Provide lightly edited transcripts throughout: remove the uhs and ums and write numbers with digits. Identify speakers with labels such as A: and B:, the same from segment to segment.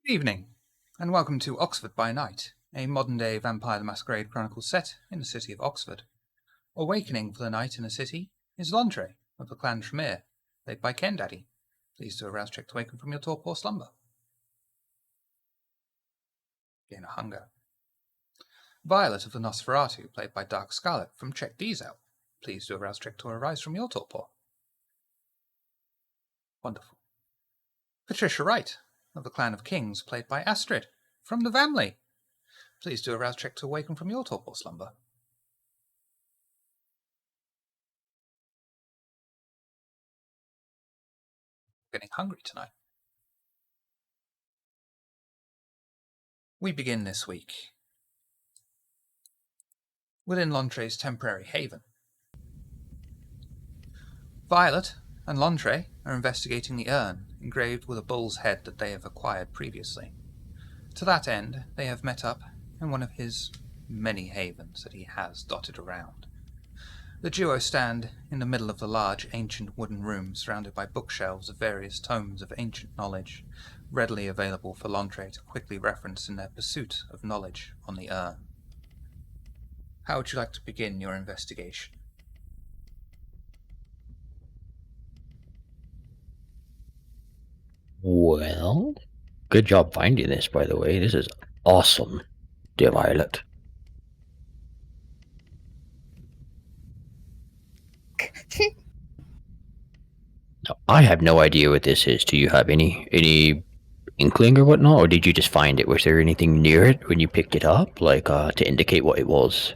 A: Good evening, and welcome to Oxford by Night, a modern-day Vampire the Masquerade Chronicles set in the city of Oxford. Awakening for the night in the city is Londre of the clan Tremere, played by Ken Daddy. Please do a rouse check to waken from your torpor slumber. Gain a hunger. Violet of the Nosferatu, played by Dark Scarlet from Check These Out. Please do a rouse check to arise from your torpor. Wonderful. Patricia Wright of the clan of Kings, played by Astrid from the family. Please do a rouse check to awaken from your torpor slumber. Getting hungry tonight. We begin this week within Londre's temporary haven. Violet and Londre are investigating the urn engraved with a bull's head that they have acquired previously. To that end, they have met up in one of his many havens that he has dotted around. The duo stand in the middle of the large, ancient wooden room surrounded by bookshelves of various tomes of ancient knowledge, readily available for Londre to quickly reference in their pursuit of knowledge on the urn. How would you like to begin your investigation?
B: Well, good job finding this, by the way. This is awesome, dear Violet. Now, I have no idea what this is. Do you have any inkling or whatnot, or did you just find it? Was there anything near it when you picked it up, like to indicate what it was?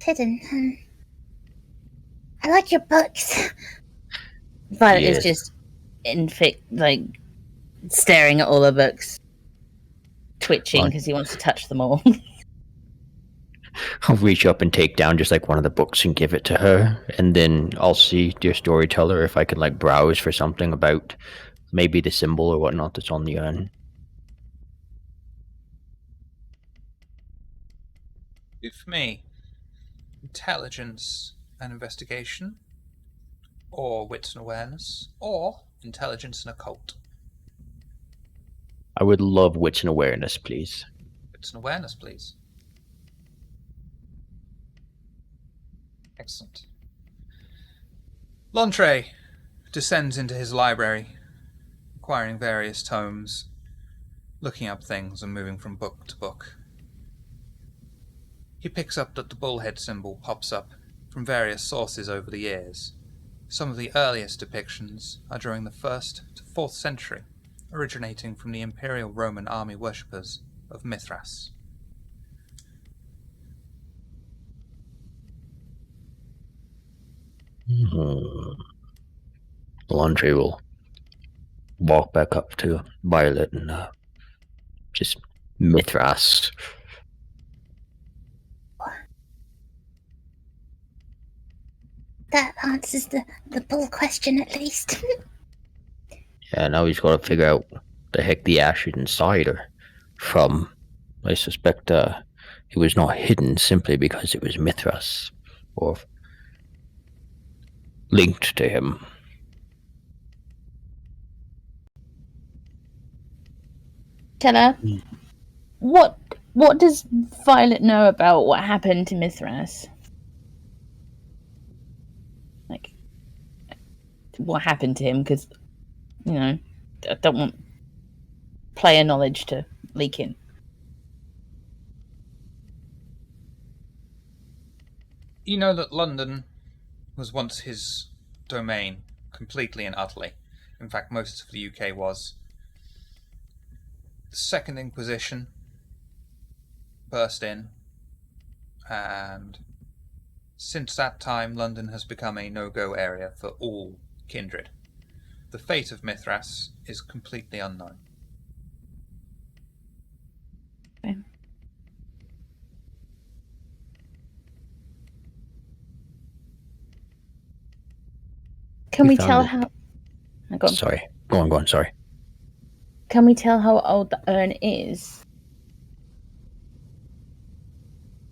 C: Hidden. I like your books. Violet
B: Yes.
C: is just staring at all the books, twitching because he wants to touch them all.
B: I'll reach up and take down just like one of the books and give it to her, and then I'll see, dear storyteller, if I could like browse for something about maybe the symbol or whatnot that's on the urn.
A: For me, intelligence and investigation, or wits and awareness, or intelligence and occult.
B: I would love wits and awareness, please.
A: Wits and awareness, please. Excellent. Londre descends into his library, acquiring various tomes, looking up things and moving from book to book. He picks up that the bullhead symbol pops up from various sources over the years. Some of the earliest depictions are during the 1st to 4th century, originating from the Imperial Roman army worshippers of Mithras.
B: Laundry will walk back up to Violet and just Mithras.
C: That answers the bull question at least.
B: Yeah, now he's got to figure out the heck the ashes inside are from. I suspect it was not hidden simply because it was Mithras, or linked to him.
C: Teller, what does Violet know about what happened to Mithras? Like, what happened to him? Because, I don't want player knowledge to leak in.
A: You know that London was once his domain, completely and utterly. In fact, most of the UK was. The Second Inquisition burst in, and since that time, London has become a no-go area for all kindred. The fate of Mithras is completely unknown.
C: Okay. Can we tell how...
B: Sorry. Go on, sorry.
C: Can we tell how old the urn is?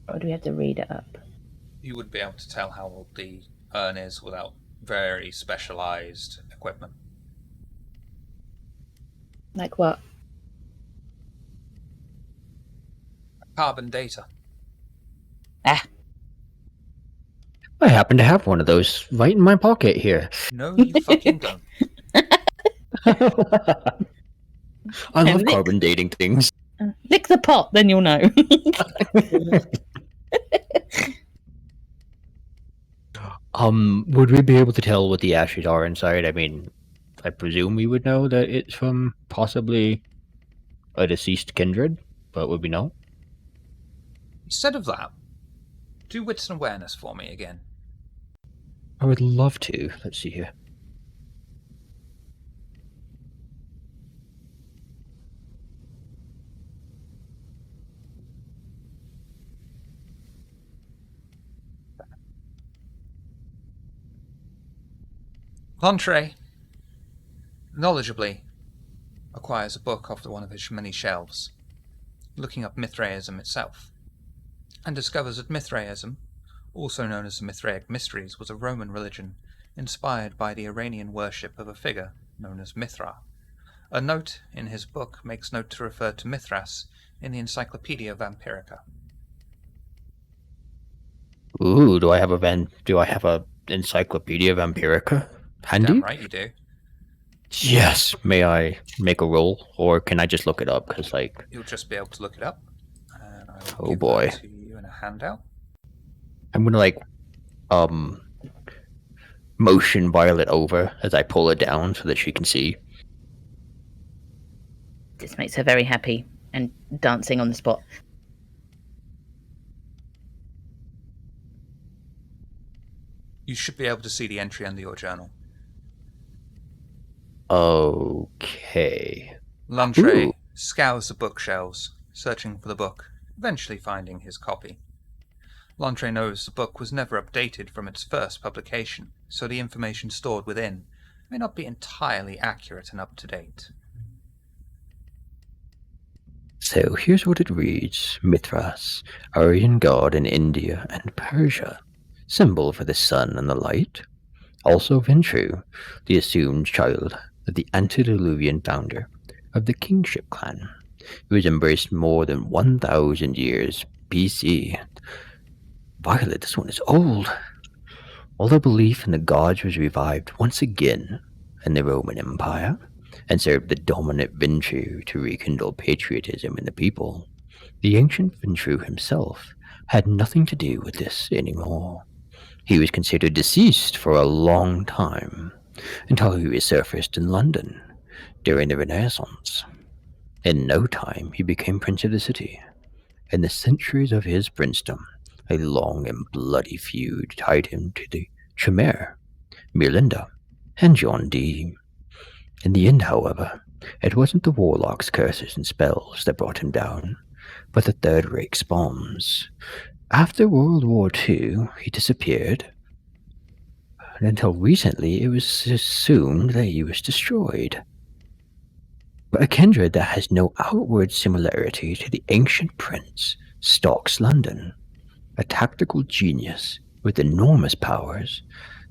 C: Or do we have to read it up?
A: You would be able to tell how old the urn is without very specialized equipment.
C: Like what?
A: Carbon data.
C: Ah,
B: I happen to have one of those right in my pocket here.
A: No, you fucking don't.
B: I love
C: Lick-
B: carbon dating things.
C: lick the pot, then you'll know.
B: Would we be able to tell what the ashes are inside? I mean, I presume we would know that it's from possibly a deceased kindred, but would we know?
A: Instead of that, do wits and awareness for me again.
B: I would love to. Let's see here.
A: L'Entrée knowledgeably acquires a book off one of his many shelves, looking up Mithraism itself, and discovers that Mithraism, also known as the Mithraic Mysteries, was a Roman religion inspired by the Iranian worship of a figure known as Mithra. A note in his book makes note to refer to Mithras in the Encyclopedia Vampirica.
B: Ooh, do I have a Encyclopedia Vampirica handy?
A: Damn right you do.
B: Yes. May I make a roll, or can I just look it up? Because
A: You'll just be able to look it up. And I will
B: Oh,
A: give
B: boy.
A: that to you in a handout.
B: I'm gonna motion Violet over as I pull it down so that she can see.
C: This makes her very happy and dancing on the spot.
A: You should be able to see the entry under your journal.
B: Okay.
A: L'Entrée
B: Ooh.
A: scours the bookshelves, searching for the book, eventually finding his copy. L'Entrée knows the book was never updated from its first publication, so the information stored within may not be entirely accurate and up to date.
B: So here's what it reads. Mithras, Aryan god in India and Persia, symbol for the sun and the light. Also Ventru, the assumed child of the antediluvian founder of the kingship clan, who was embraced more than 1,000 years BC. Violet, this one is old. Although belief in the gods was revived once again in the Roman Empire, and served the dominant Ventru to rekindle patriotism in the people, the ancient Ventru himself had nothing to do with this anymore. He was considered deceased for a long time, until he resurfaced in London during the Renaissance. In no time, he became Prince of the city. In the centuries of his princedom, a long and bloody feud tied him to the Tremere, Mirlinda, and John Dee. In the end, however, it wasn't the warlock's curses and spells that brought him down, but the Third Reich's bombs. After World War II, he disappeared, and until recently it was assumed that he was destroyed. But a kindred that has no outward similarity to the ancient prince stalks London, a tactical genius with enormous powers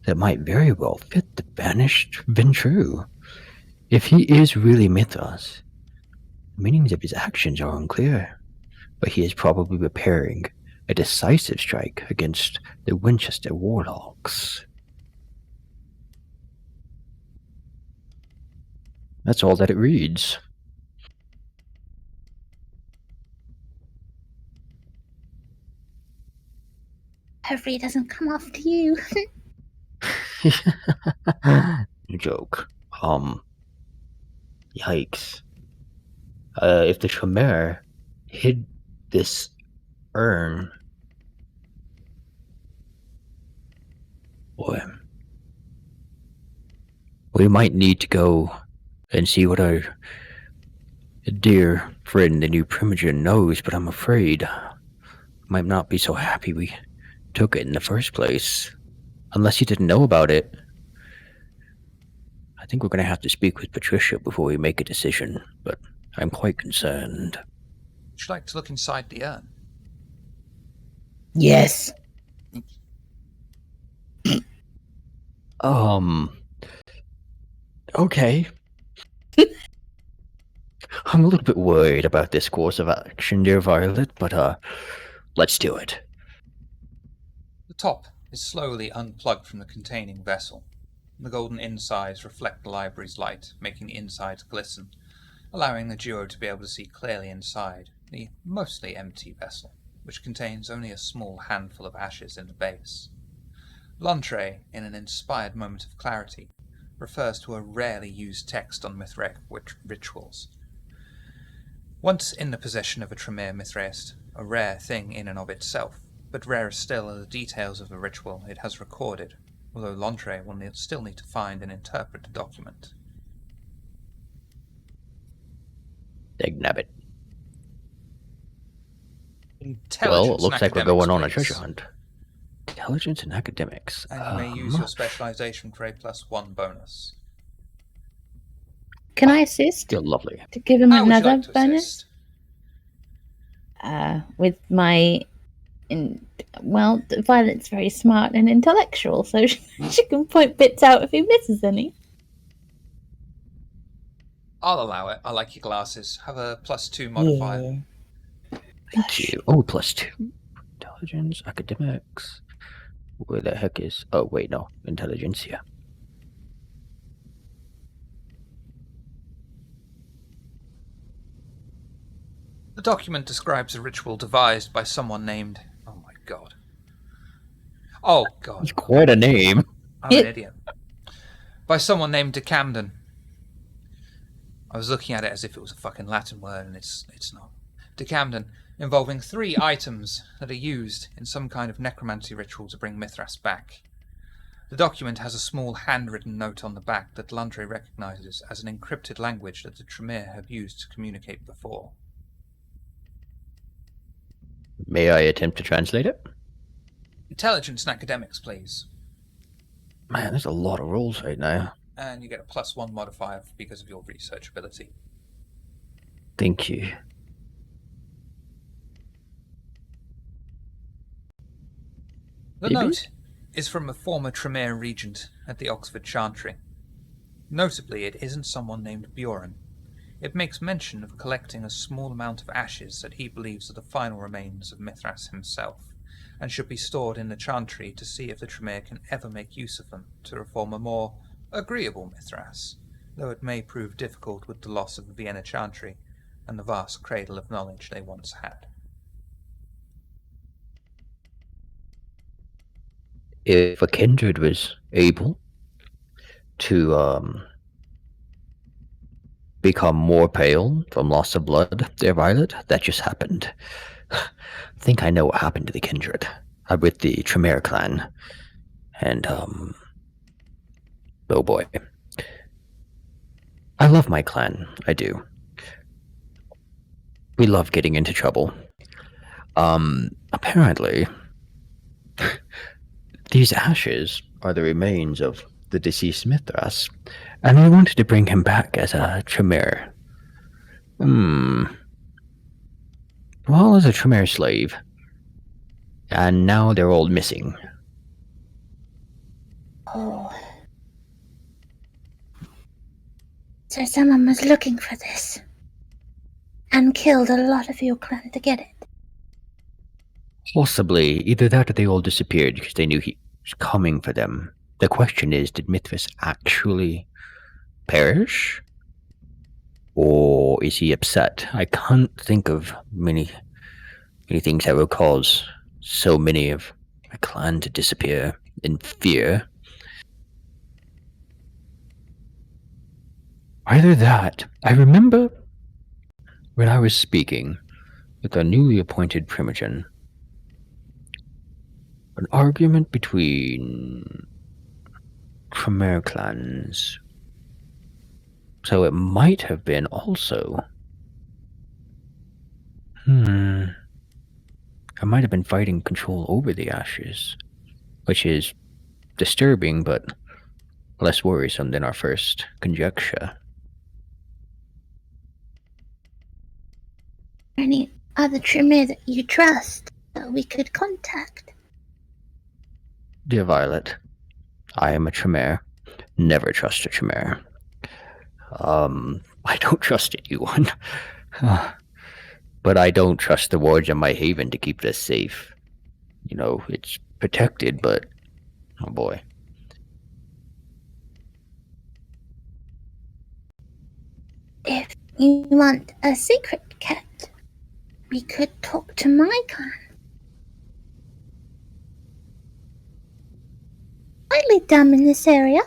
B: that might very well fit the vanished Ventru. If he is really Mithras, the meanings of his actions are unclear, but he is probably preparing a decisive strike against the Winchester warlocks. That's all that it reads.
C: Hopefully it doesn't come after you.
B: Joke. Yikes. If the Tremere hid this urn, boy, we might need to go and see what our dear friend, the new Primogen, knows, but I'm afraid might not be so happy we took it in the first place. Unless you didn't know about it. I think we're going to have to speak with Patricia before we make a decision, but I'm quite concerned.
A: Would you like to look inside the urn?
C: Yes.
B: Okay. I'm a little bit worried about this course of action, dear Violet, but let's do it.
A: The top is slowly unplugged from the containing vessel. The golden insides reflect the library's light, making the insides glisten, allowing the duo to be able to see clearly inside the mostly empty vessel, which contains only a small handful of ashes in the base. Lantre, in an inspired moment of clarity, refers to a rarely used text on Mithraic rituals. Once in the possession of a Tremere Mithraist, a rare thing in and of itself, but rarer still are the details of the ritual it has recorded, although Lantre will still need to find and interpret the document.
B: Dagnabbit.
A: Intelligence
B: Well, it looks
A: and
B: like we're
A: academics,
B: going on a
A: please.
B: treasure hunt. Intelligence and academics.
A: And you may use your specialization for a +1 bonus.
C: Can I assist
B: You're lovely.
C: to give him
A: How would you
C: another
A: like to
C: bonus?
A: assist?
C: With my, well, Violet's very smart and intellectual, so she can point bits out if he misses any.
A: I'll allow it. I like your glasses. Have a +2 modifier.
B: Thank you. Oh, +2. Intelligence, academics. Where the heck is... Oh, wait, no. Intelligence, yeah.
A: The document describes a ritual devised by someone named... Oh my god. Oh god.
B: It's quite a name.
A: I'm an idiot. By someone named de Camden. I was looking at it as if it was a fucking Latin word, and it's not. De Camden, involving 3 items that are used in some kind of necromancy ritual to bring Mithras back. The document has a small handwritten note on the back that Landre recognizes as an encrypted language that the Tremere have used to communicate before.
B: May I attempt to translate it?
A: Intelligence and academics, please.
B: Man, there's a lot of rolls right now.
A: And you get a +1 modifier because of your research ability.
B: Thank you.
A: The note is from a former Tremere regent at the Oxford Chantry. Notably, it isn't someone named Bjorn. It makes mention of collecting a small amount of ashes that he believes are the final remains of Mithras himself, and should be stored in the Chantry to see if the Tremere can ever make use of them to reform a more agreeable Mithras, though it may prove difficult with the loss of the Vienna Chantry and the vast cradle of knowledge they once had.
B: If a kindred was able to become more pale from loss of blood, dear Violet, that just happened. I think I know what happened to the kindred. With the Tremere clan. And, oh boy. I love my clan, I do. We love getting into trouble. Apparently, these ashes are the remains of the deceased Mithras, and we wanted to bring him back as a Tremere. Well, as a Tremere slave. And now they're all missing.
D: Oh. So someone was looking for this. And killed a lot of your clan to get it.
B: Possibly. Either that or they all disappeared because they knew he was coming for them. The question is, did Mithras actually perish? Or is he upset? I can't think of many things that would cause so many of my clan to disappear in fear. Either that. I remember when I was speaking with a newly appointed primogen, an argument between Tremere clans. So it might have been also... I might have been fighting control over the ashes, which is disturbing, but less worrisome than our first conjecture.
D: Any other Tremere that you trust that we could contact?
B: Dear Violet, I am a Tremere. Never trust a Tremere. I don't trust anyone. But I don't trust the wards in my haven to keep this safe. You know, it's protected, but oh boy.
D: If you want a secret kept, we could talk to my clan. Slightly dumb in this area,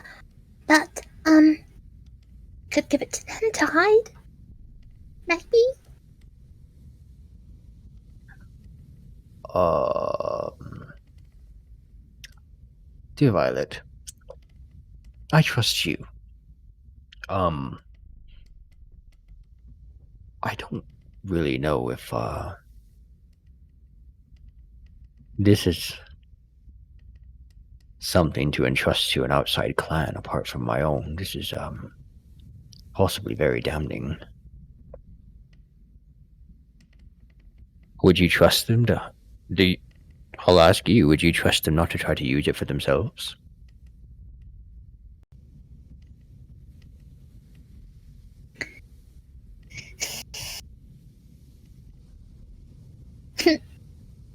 D: but, could give it to them to hide. Maybe?
B: Dear Violet, I trust you. I don't really know if, this is something to entrust to an outside clan apart from my own. This is, possibly very damning. Would you trust them to... I'll ask you, would you trust them not to try to use it for themselves?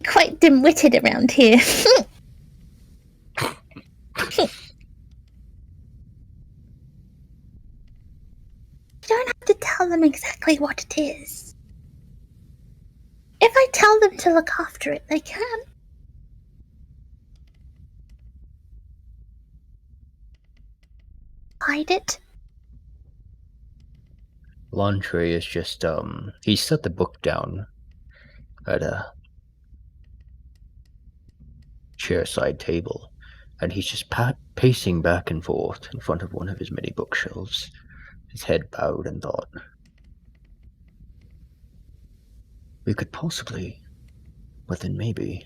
D: Quite dim-witted around here. You don't have to tell them exactly what it is. If I tell them to look after it, they can. Hide it.
B: Landre is just, he set the book down at a chair-side table, and he's just pacing back and forth in front of one of his many bookshelves, his head bowed in thought. We could possibly, but then maybe.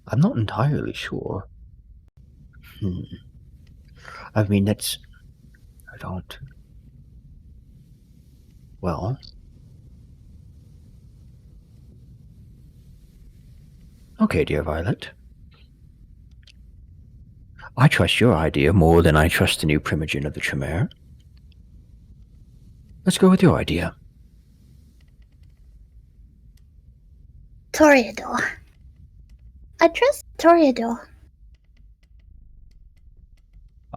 B: I'm not entirely sure. I mean, that's... I don't... Well... Okay, dear Violet. I trust your idea more than I trust the new primogen of the Tremere. Let's go with your idea.
D: Toreador. I trust Toreador.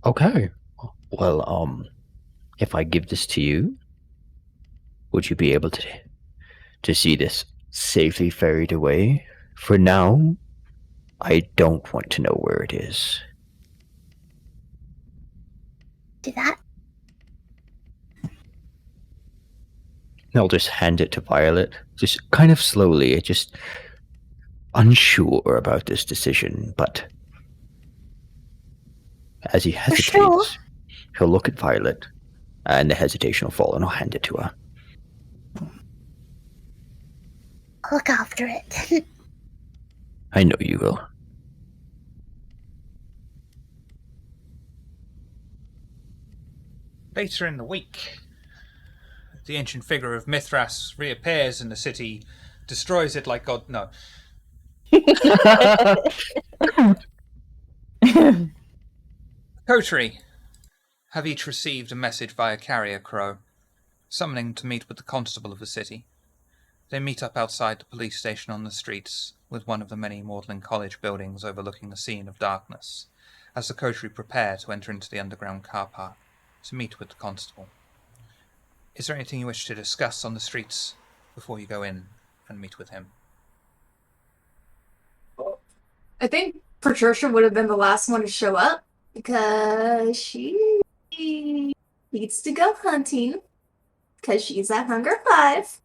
B: Okay. Well, if I give this to you, would you be able to see this safely ferried away? For now, I don't want to know where it is.
D: Do that.
B: I'll just hand it to Violet, just kind of slowly, just unsure about this decision, but as he hesitates,
D: sure.
B: He'll look at Violet, and the hesitation will fall, and I'll hand it to her.
D: I'll look after it.
B: I know you will.
A: Later in the week, the ancient figure of Mithras reappears in the city, destroys it like God... No. Coterie have each received a message via carrier crow, summoning to meet with the constable of the city. They meet up outside the police station on the streets, with one of the many Magdalen College buildings overlooking the scene of darkness, as the coterie prepare to enter into the underground car park to meet with the constable. Is there anything you wish to discuss on the streets before you go in and meet with him?
E: I think Patricia would have been the last one to show up because she needs to go hunting because she's at Hunger 5.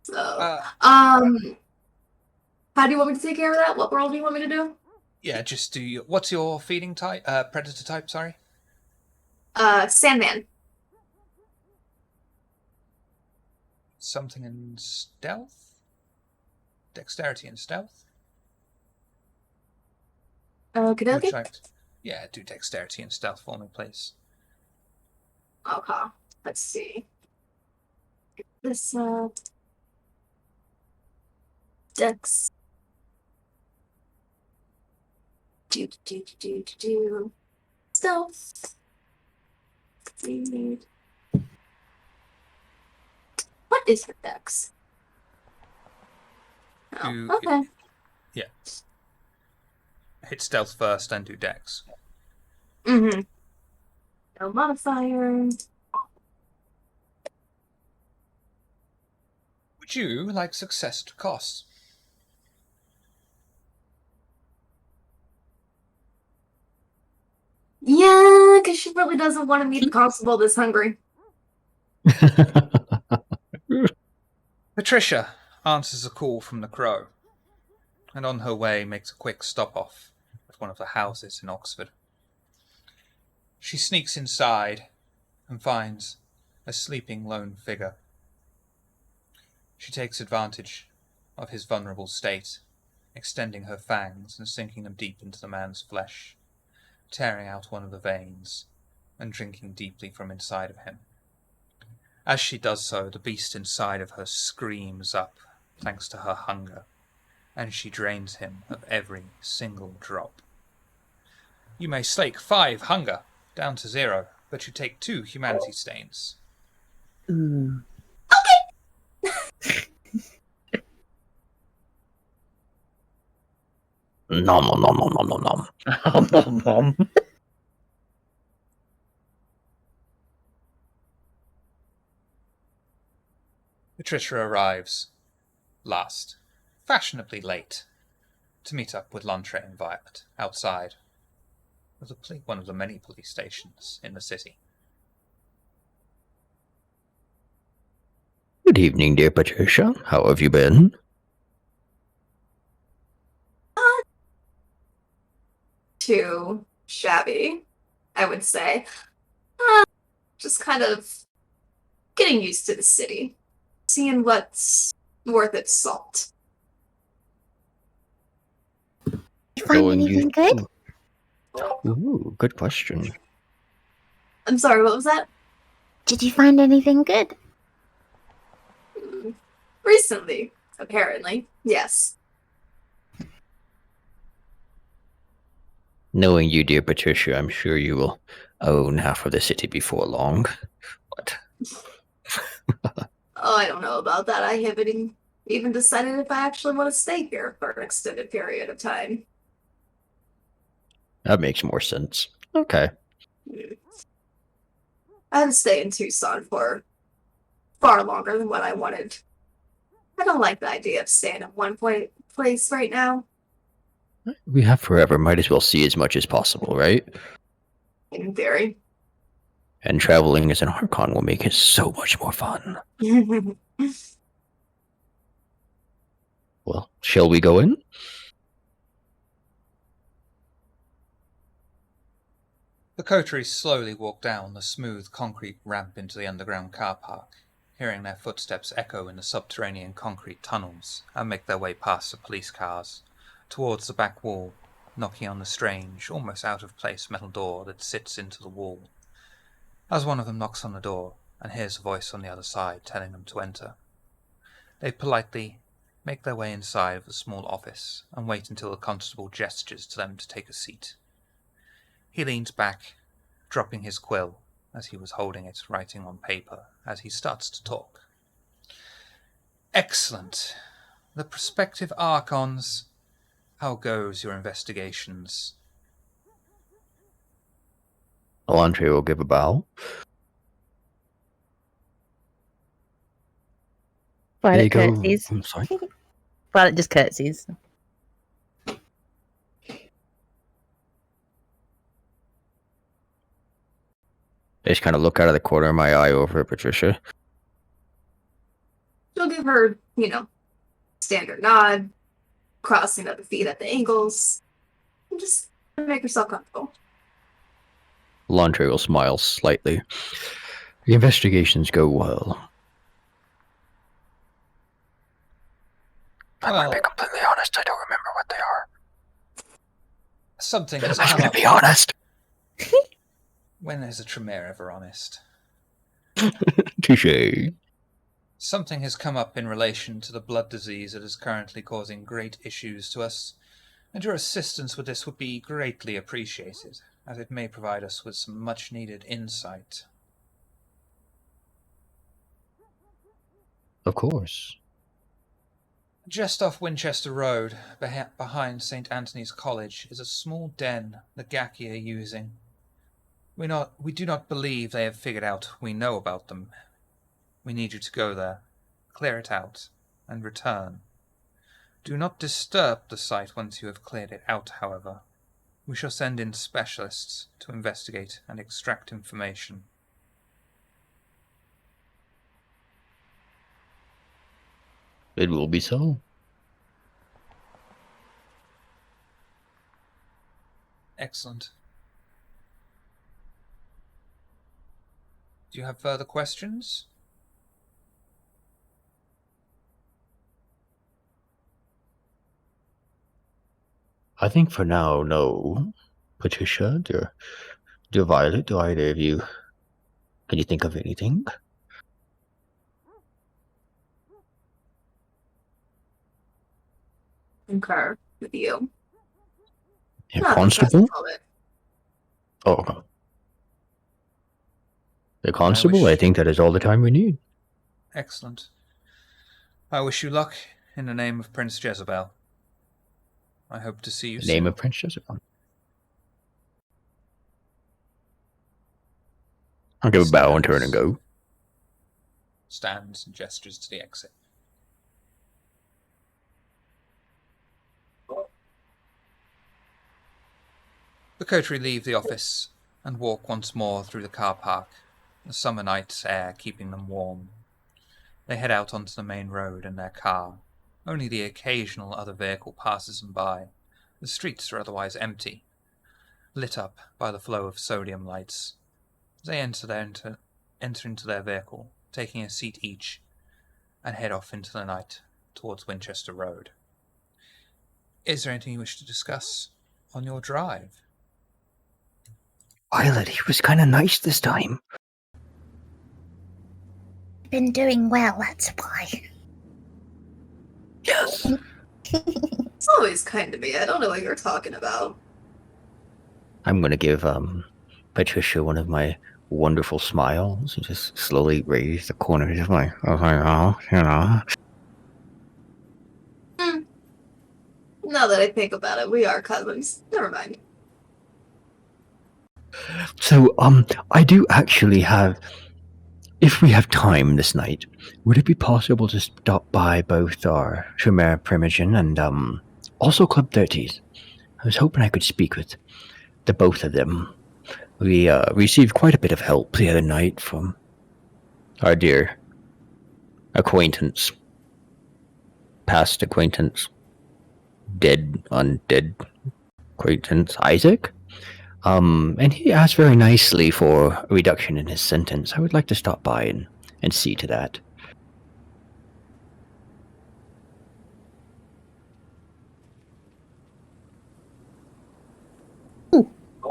E: So, how do you want me to take care of that? What role do you want me to do?
A: Yeah, just do you... What's your feeding type? Predator type, sorry?
E: Sandman.
A: Something in stealth? Dexterity and stealth?
E: Okay.
A: Yeah, do dexterity and stealth for me, please.
E: Okay. Let's see. This, Dex. Stealth. What is her dex? Oh, okay.
A: Hit stealth first, then do dex.
E: Mm-hmm. No modifier.
A: Would you like success to cost?
E: Yeah, because she really doesn't want to meet the constable this hungry.
A: Patricia answers a call from the Crow, and on her way makes a quick stop-off at one of the houses in Oxford. She sneaks inside and finds a sleeping lone figure. She takes advantage of his vulnerable state, extending her fangs and sinking them deep into the man's flesh, tearing out one of the veins and drinking deeply from inside of him. As she does so, the beast inside of her screams up, thanks to her hunger, and she drains him of every single drop. You may slake 5 hunger, down to 0, but you take 2 humanity stains.
C: Ooh.
B: Nom nom nom nom nom nom nom.
C: Nom, nom.
A: Patricia arrives last, fashionably late, to meet up with Lantre and Violet outside of one of the many police stations in the city.
B: Good evening, dear Patricia. How have you been?
E: Too shabby, I would say. Just kind of getting used to the city. Seeing what's worth its salt.
D: You find anything good?
B: Ooh, good question.
E: I'm sorry, what was that?
D: Did you find anything good?
E: Recently, apparently. Yes.
B: Knowing you, dear Patricia, I'm sure you will own half of the city before long. But
E: Oh, I don't know about that. I haven't even decided if I actually want to stay here for an extended period of time.
B: that makes more sense. Okay.
E: I had to stay in Tucson for far longer than what I wanted. I don't like the idea of staying at one place right now.
B: We have forever. Might as well see as much as possible, right?
E: In theory.
B: And traveling as an Archon will make it so much more fun. Well, shall we go in?
A: The coteries slowly walk down the smooth concrete ramp into the underground car park, hearing their footsteps echo in the subterranean concrete tunnels, and make their way past the police cars, towards the back wall, knocking on the strange, almost out-of-place metal door that sits into the wall. As one of them knocks on the door and hears a voice on the other side telling them to enter, they politely make their way inside of the small office and wait until the constable gestures to them to take a seat. He leans back, dropping his quill as he was holding it, writing on paper, as he starts to talk. Excellent. The prospective Archons, how goes your investigations?
B: Elantre will give a bow.
C: Violet curtsies.
B: I'm sorry.
C: Violet just curtsies.
B: I just kind of look out of the corner of my eye over at Patricia.
E: She'll give her, standard nod, crossing of the feet at the ankles, and just make herself comfortable.
B: Elantre will smile slightly. The investigations go well. I'm going to be completely honest, I don't remember what they are.
A: Something has
B: I'm
A: come
B: going
A: up.
B: to be honest.
A: When is a Tremere ever honest?
B: Touché.
A: Something has come up in relation to the blood disease that is currently causing great issues to us. And your assistance with this would be greatly appreciated, as it may provide us with some much-needed insight.
B: Of course.
A: Just off Winchester Road, behind St. Anthony's College, is a small den the Gaki are using. We do not believe they have figured out we know about them. We need you to go there, clear it out, and return. Do not disturb the site once you have cleared it out, however. We shall send in specialists to investigate and extract information.
B: It will be so.
A: Excellent. Do you have further questions?
B: I think for now, no. Patricia, dear Violet, do either of you... Can you think of anything?
E: Concur with you.
B: A
E: Not at the
B: constable?
E: present moment.
B: Oh, okay. The constable? I
A: wish-
B: think that is all the time we need.
A: Excellent. I wish you luck in the name of Prince Jezebel. I hope to see you
B: The
A: soon.
B: name of Prince Jezebel. I'll give a bow and turn and go.
A: Stands and gestures to the exit. The coterie leave the office and walk once more through the car park, the summer night's air keeping them warm. They head out onto the main road in their car. Only the occasional other vehicle passes them by. The streets are otherwise empty, lit up by the flow of sodium lights. They enter into their vehicle, taking a seat each, and head off into the night towards Winchester Road. Is there anything you wish to discuss on your drive?
B: Violet, he was kind of nice this time.
D: Been doing well, that's why.
B: Yes.
E: It's always kind to me. I don't know what you're talking about.
B: I'm going to give Patricia one of my wonderful smiles and just slowly raise the corners of my mouth, you know.
E: Now that I think about it, we are cousins. Never mind.
B: So, I do actually have... If we have time this night, would it be possible to stop by both our Chimera Primogen and, also Club 30s? I was hoping I could speak with the both of them. We, received quite a bit of help the other night from our dear acquaintance. Past acquaintance. Dead, undead acquaintance, Isaac? And he asked very nicely for a reduction in his sentence. I would like to stop by and see to that.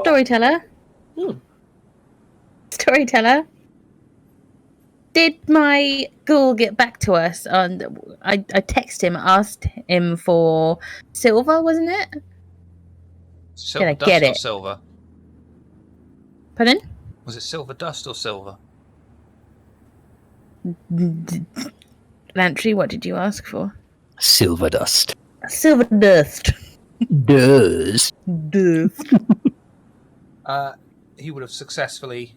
C: Storyteller. Storyteller. Did my ghoul get back to us? I texted him, asked him for silver, wasn't it?
A: Silver
C: I
A: dust
C: get
A: or
C: it?
A: silver?
C: Pardon?
A: Was it silver dust or silver?
C: Lantry, what did you ask for?
B: Silver dust.
C: Silver dust.
B: Dust.
C: Dust.
A: He would have successfully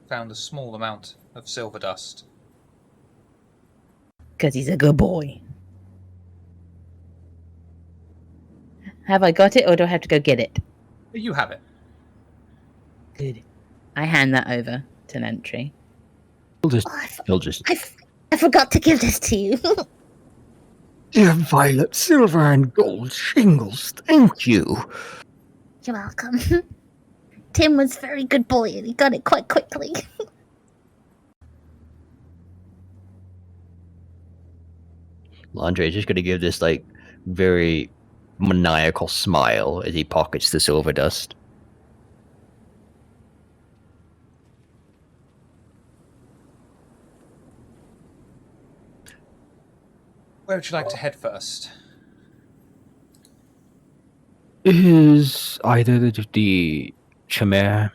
A: found a small amount of silver dust.
C: Because he's a good boy. Have I got it, or do I have to go get it?
A: You have it.
C: Good. I hand that over to Lantry.
B: He'll just...
D: I forgot to give this to you.
B: Dear Violet, silver and gold shingles, thank you.
D: You're welcome. Tim was a very good boy and he got it quite quickly.
B: Landre is just going to give this, like, very maniacal smile as he pockets the silver dust.
A: Where would you like to head first?
B: Is either the Chimere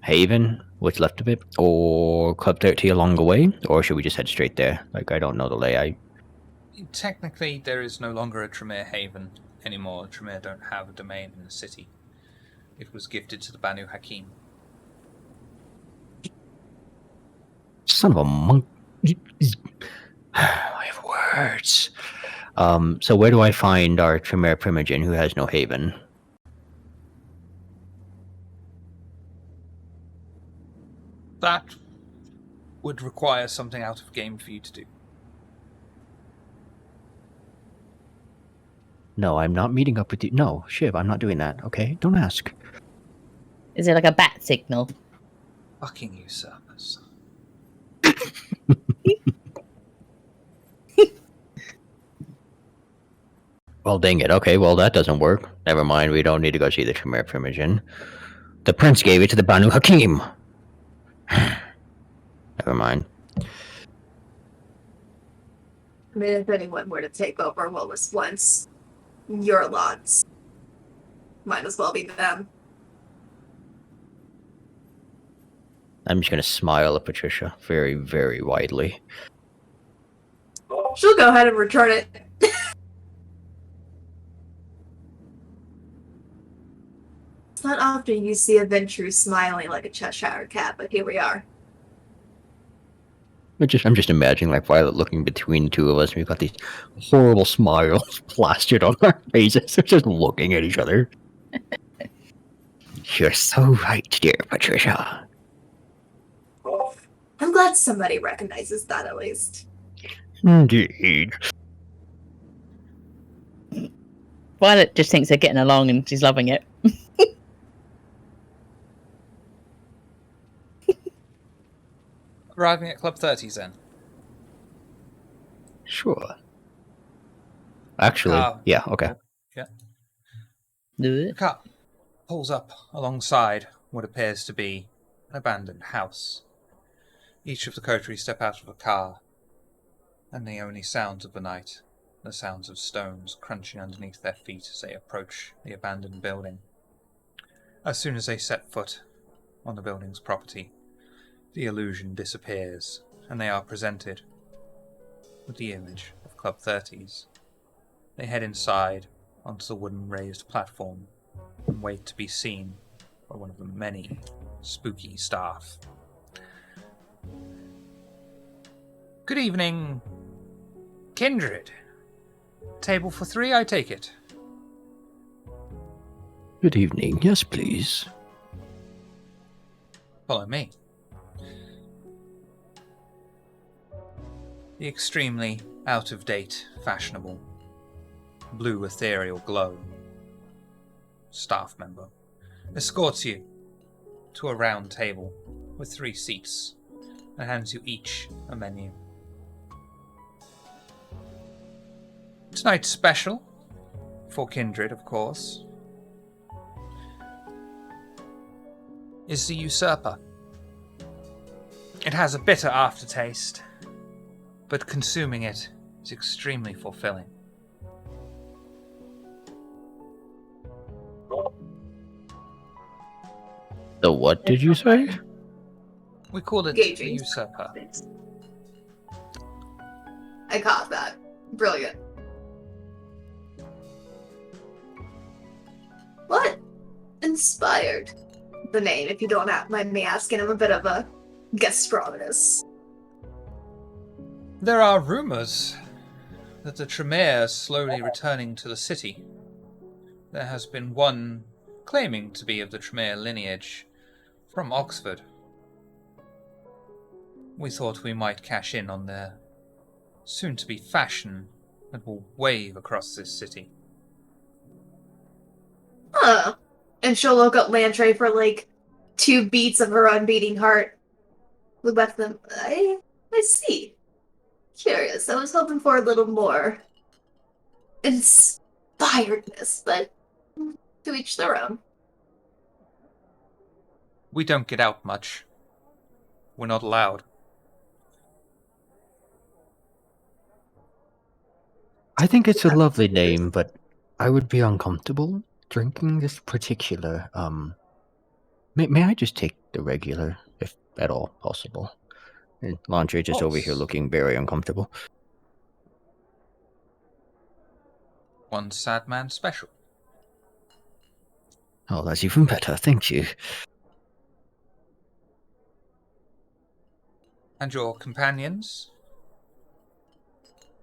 B: Haven, what's left of it, or Club 30 along the way, or should we just head straight there? Like, I don't know the layout.
A: Technically, there is no longer a Tremere Haven anymore. Tremere don't have a domain in the city. It was gifted to the Banu Hakim.
B: Son of a monk. I have words. So where do I find our Tremere Primogen who has no haven?
A: That would require something out of game for you to do.
B: No, I'm not meeting up with you. No, Shiv, I'm not doing that, okay? Don't ask.
C: Is it like a bat signal?
A: Fucking usurpers.
B: Well, dang it. Okay, well, that doesn't work. Never mind, we don't need to go see the Tremere Primogen. The prince gave it to the Banu Hakim. Never mind.
E: I mean, if anyone were to take over what was once your lots, might as well be them.
B: I'm just gonna smile at Patricia very, very widely.
E: She'll go ahead and return it. It's not often you see a Ventru smiling like a Cheshire cat, but here we are.
B: I'm just imagining like Violet looking between the two of us, and we've got these horrible smiles plastered on our faces. We're just looking at each other. You're so right, dear Patricia.
E: I'm glad somebody recognizes that at least.
B: Indeed.
C: Violet just thinks they're getting along and she's loving it.
A: Arriving at Club 30s then.
B: Sure. Actually, yeah, okay.
A: The car pulls up alongside what appears to be an abandoned house. Each of the coterie step out of the car, and the only sounds of the night, the sounds of stones crunching underneath their feet as they approach the abandoned building. As soon as they set foot on the building's property, the illusion disappears, and they are presented with the image of Club 30s. They head inside onto the wooden raised platform and wait to be seen by one of the many spooky staff. Good evening, Kindred. Table for 3, I take it.
B: Good evening. Yes, please.
A: Follow me. The extremely out-of-date, fashionable, blue ethereal glow staff member escorts you to a round table with 3 seats and hands you each a menu. Tonight's special, for Kindred of course, is the Usurper. It has a bitter aftertaste, but consuming it is extremely fulfilling.
B: The what did you say?
A: We call it the
E: Engaging.
A: Usurper.
E: I caught that. Brilliant. What inspired the name, if you don't mind me asking? I'm a bit of a gastronomist.
A: There are rumors that the Tremere is slowly returning to the city. There has been one claiming to be of the Tremere lineage from Oxford. We thought we might cash in on their soon-to-be fashion that will wave across this city.
E: Huh. And she'll look up Lantray for like 2 beats of her unbeating heart. Look back at them. I see. Curious. I was hoping for a little more inspiredness, but to each their own.
A: We don't get out much. We're not allowed.
B: I think it's a lovely name, but I would be uncomfortable drinking this particular, may I just take the regular, if at all possible? And Laundry just over here
A: course.
B: looking very uncomfortable.
A: One sad man special.
B: Oh, that's even better, thank you.
A: And your companions?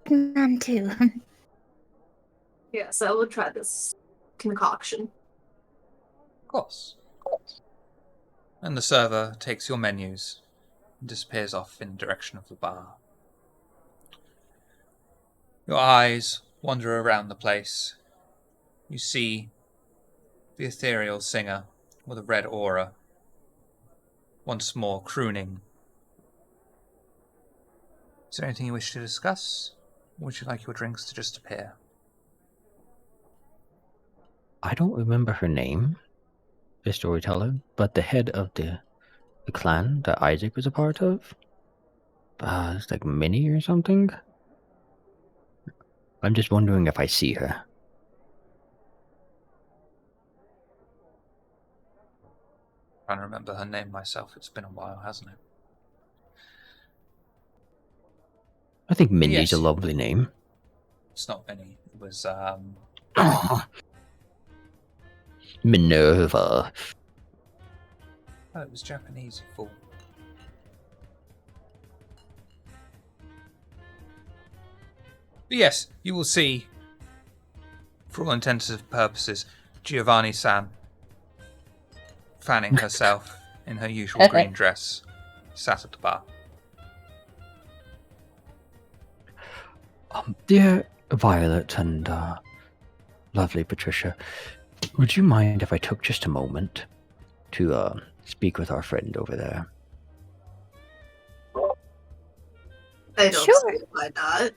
D: None too.
E: Yes, I will try this concoction.
A: Of course. And the server takes your menus and disappears off in the direction of the bar. Your eyes wander around the place. You see the ethereal singer with a red aura, once more crooning. Is there anything you wish to discuss? Or would you like your drinks to just appear?
B: I don't remember her name, the storyteller, but the head of the clan that Isaac was a part of, it's like Minnie or something. I'm just wondering if I see her.
A: I don't remember her name myself. It's been a while, hasn't it?
B: I think Mindy's
A: Yes.
B: a lovely name.
A: It's not Minnie. It was,
B: Minerva.
A: oh, it was Japanese, you fool. But yes, you will see, for all intents and purposes, Giovanni-san fanning herself in her usual green dress, sat at the bar.
B: Dear Violet and lovely Patricia, would you mind if I took just a moment to speak with our friend over there?
E: I don't
D: Sure.
E: see why not.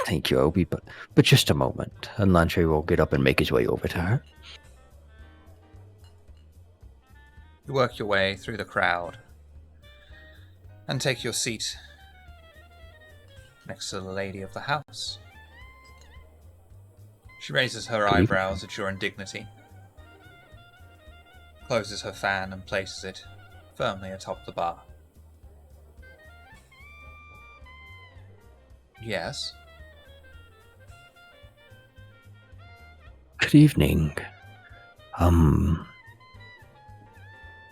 B: Thank you, Obi, but just a moment, and Lantry will get up and make his way over to her.
A: You work your way through the crowd and take your seat next to the lady of the house. She raises her
B: Good evening.
A: eyebrows at your indignity, closes her fan and places it firmly atop the bar. Yes?
B: Good evening.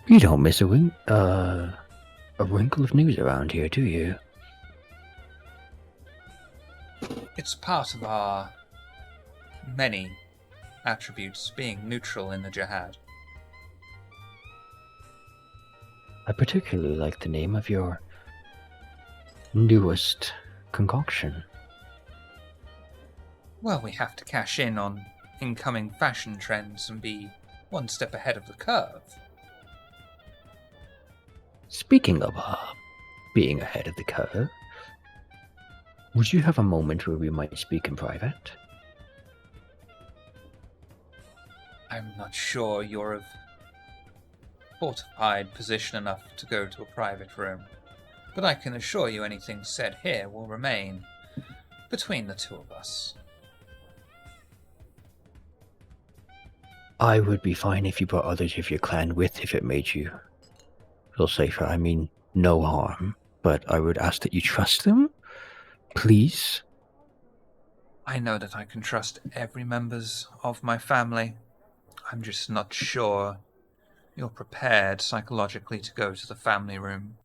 B: You don't miss a wrinkle of news around here, do you?
A: It's part of our many attributes being neutral in the jihad.
B: I particularly like the name of your newest concoction.
A: Well, we have to cash in on incoming fashion trends and be one step ahead of the curve.
B: Speaking of being ahead of the curve, would you have a moment where we might speak in private?
A: I'm not sure you're of fortified position enough to go to a private room, but I can assure you anything said here will remain between the two of us.
B: I would be fine if you brought others of your clan with, if it made you feel safer. I mean, no harm, but I would ask that you trust them, please.
A: I know that I can trust every members of my family. I'm just not sure you're prepared psychologically to go to the family room.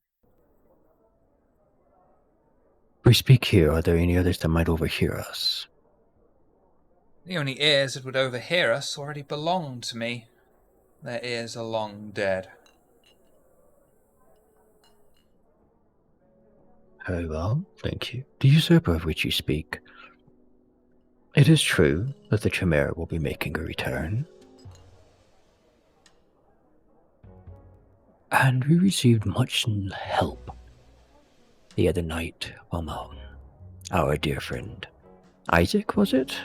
B: We speak here. Are there any others that might overhear us?
A: The only ears that would overhear us already belong to me. Their ears are long dead.
B: Very well, thank you. The usurper of which you speak. It is true that the Chimera will be making a return. And we received much help the other night from our dear friend Isaac, was it?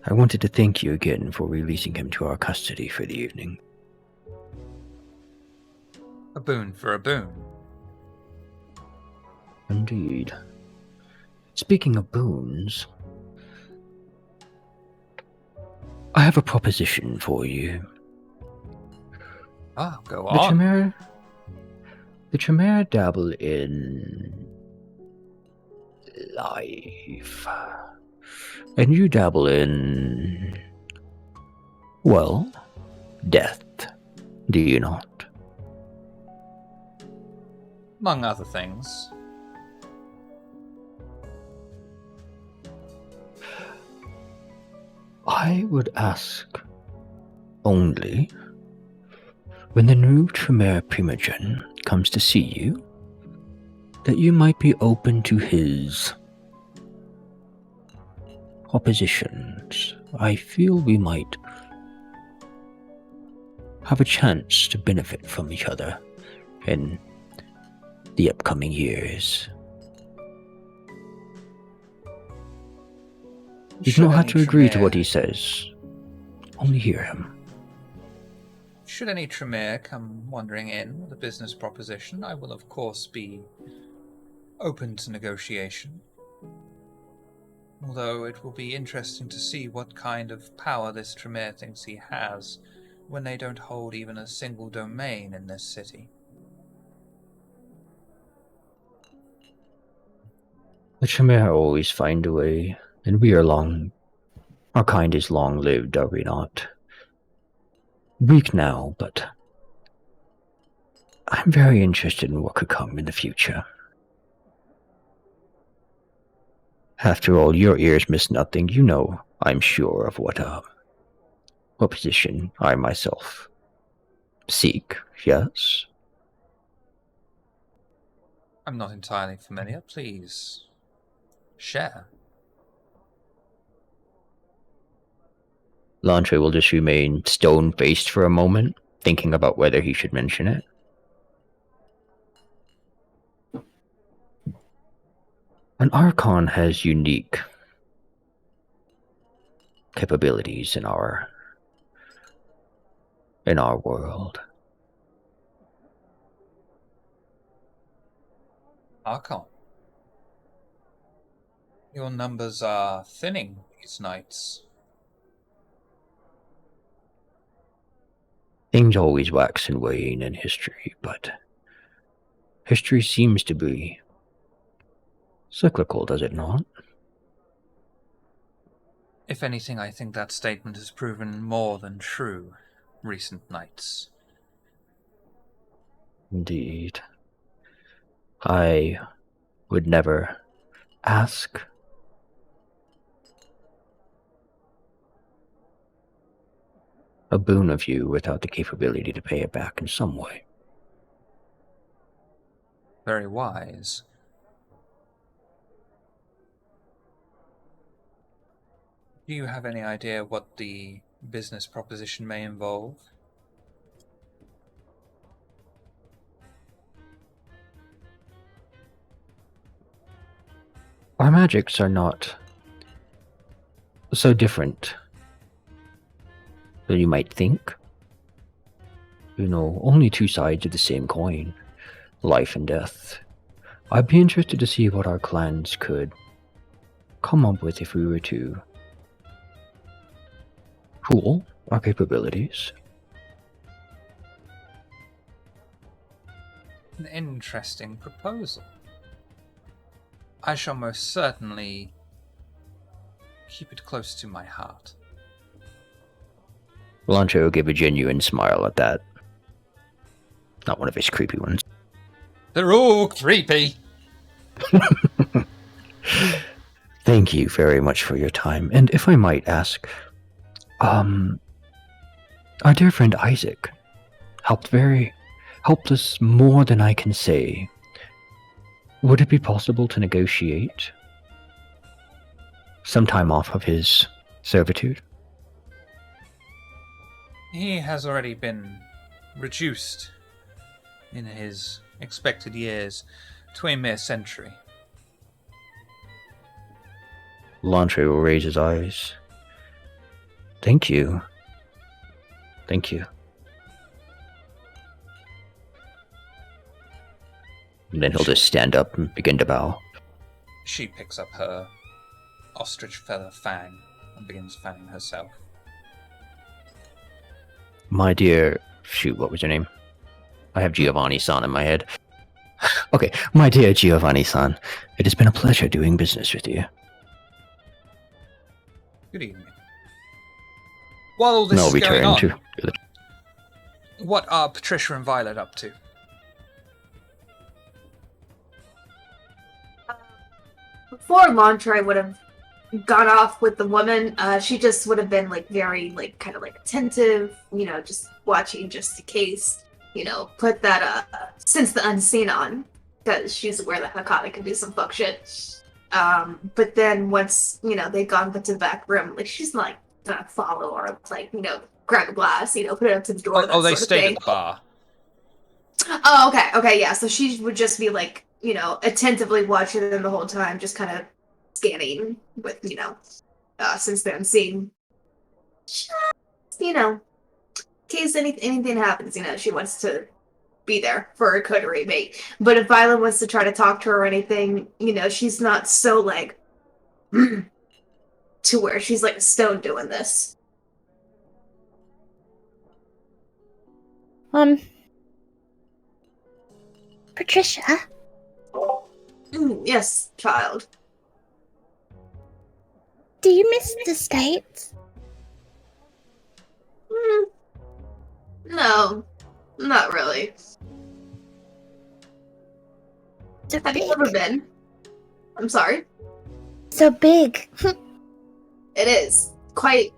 B: I wanted to thank you again for releasing him to our custody for the evening.
A: A boon for a boon.
B: Indeed. Speaking of boons, I have a proposition for you.
A: Ah, go
B: The
A: on.
B: Tremere dabble in life. And you dabble in, well, death. Do you not?
A: Among other things.
B: I would ask only when the new Tremere Primogen comes to see you, that you might be open to his propositions. I feel we might have a chance to benefit from each other in the upcoming years. You do not have to agree to what he says. Only hear him.
A: Should any Tremere come wandering in with a business proposition, I will of course be open to negotiation. Although it will be interesting to see what kind of power this Tremere thinks he has when they don't hold even a single domain in this city.
B: The Tremere always find a way, and we are our kind is long-lived, are we not? Weak now, but I'm very interested in what could come in the future. After all, your ears miss nothing. You know, I'm sure of what position I myself seek, yes?
A: I'm not entirely familiar. Please share.
B: Lantre will just remain stone-faced for a moment, thinking about whether he should mention it. An Archon has unique capabilities in our world.
A: Archon. Your numbers are thinning these nights.
B: Things always wax and wane in history, but history seems to be cyclical, does it not?
A: If anything, I think that statement has proven more than true recent nights.
B: Indeed. I would never ask a boon of you without the capability to pay it back in some way.
A: Very wise. Do you have any idea what the business proposition may involve?
B: Our magics are not so different than you might think. You know, only two sides of the same coin, life and death. I'd be interested to see what our clans could come up with if we were to pool our capabilities.
A: An interesting proposal. I shall most certainly keep it close to my heart.
B: Lancho gave a genuine smile at that. Not one of his creepy ones.
A: They're all creepy!
B: Thank you very much for your time. And if I might ask, our dear friend Isaac helped us more than I can say. Would it be possible to negotiate some time off of his servitude?
A: He has already been reduced in his expected years to a mere century.
B: Lantre will raise his eyes. Thank you. Thank you. And then he'll just stand up and begin to bow.
A: She picks up her ostrich feather fang and begins fanning herself.
B: My dear... Shoot, what was your name? I have Giovanni-san in my head. Okay, my dear Giovanni-san, it has been a pleasure doing business with you.
A: Good evening. While all this
B: I'll
A: is going
B: return
A: on,
B: to...
A: what are Patricia and Violet up to?
E: Before Lontre would have gone off with the woman, she just would have been like very like kind of like attentive, you know, just watching just in case, you know, put that since the unseen on, because she's aware that Hakata can do some fuck shit. But then once, you know, they'd gone to the back room, like she's not like gonna follow or like, you know, grab a glass, you know, put it up to the door.
A: Oh, they
E: sort of
A: stayed
E: thing.
A: at the bar.
E: Oh, okay, yeah. So she would just be like, you know, attentively watching them the whole time, just kind of scanning with, you know, since they're unseen. Just, you know, in case anything happens, you know, she wants to be there for a coterie mate. But if Violet wants to try to talk to her or anything, you know, she's not so like to where she's like a stone doing this.
D: Patricia,
E: Yes, child.
D: do you miss the States?
E: No, not really.
D: So
E: Have
D: big.
E: you ever been? I'm sorry.
D: So big.
E: It is quite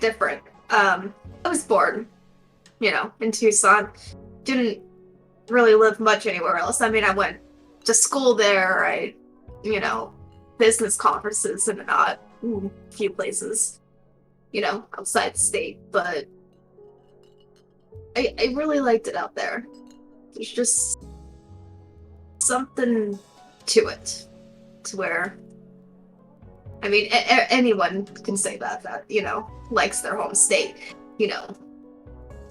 E: different. I was born, you know, in Tucson. Didn't really live much anywhere else. I mean, I went to school there. You know, business conferences and a few places, you know, outside the state. But I really liked it out there. There's just something to it, to where, I mean, anyone can say that, you know, likes their home state. You know,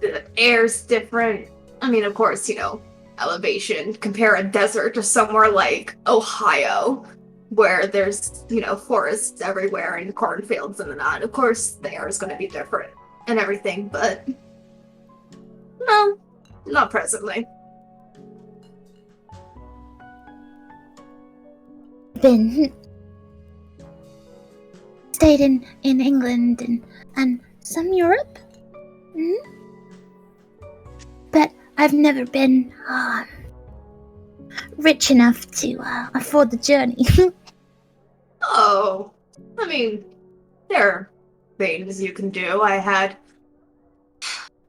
E: the air's different. I mean, of course, you know, elevation. Compare a desert to somewhere like Ohio, where there's, you know, forests everywhere and cornfields and that. Of course, the air is going to be different and everything, but no, not presently.
D: Been stayed in England and some Europe. But I've never been rich enough to afford the journey.
E: Oh, I mean, there are things you can do. I had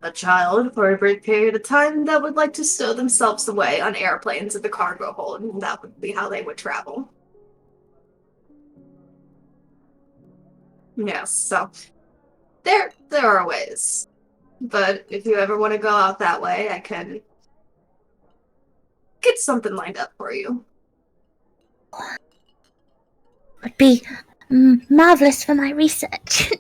E: a child for a brief period of time that would like to stow themselves away on airplanes in the cargo hold, and that would be how they would travel. Yes, so there are ways. But if you ever want to go out that way, I can get something lined up for you.
D: Would be marvelous for my research.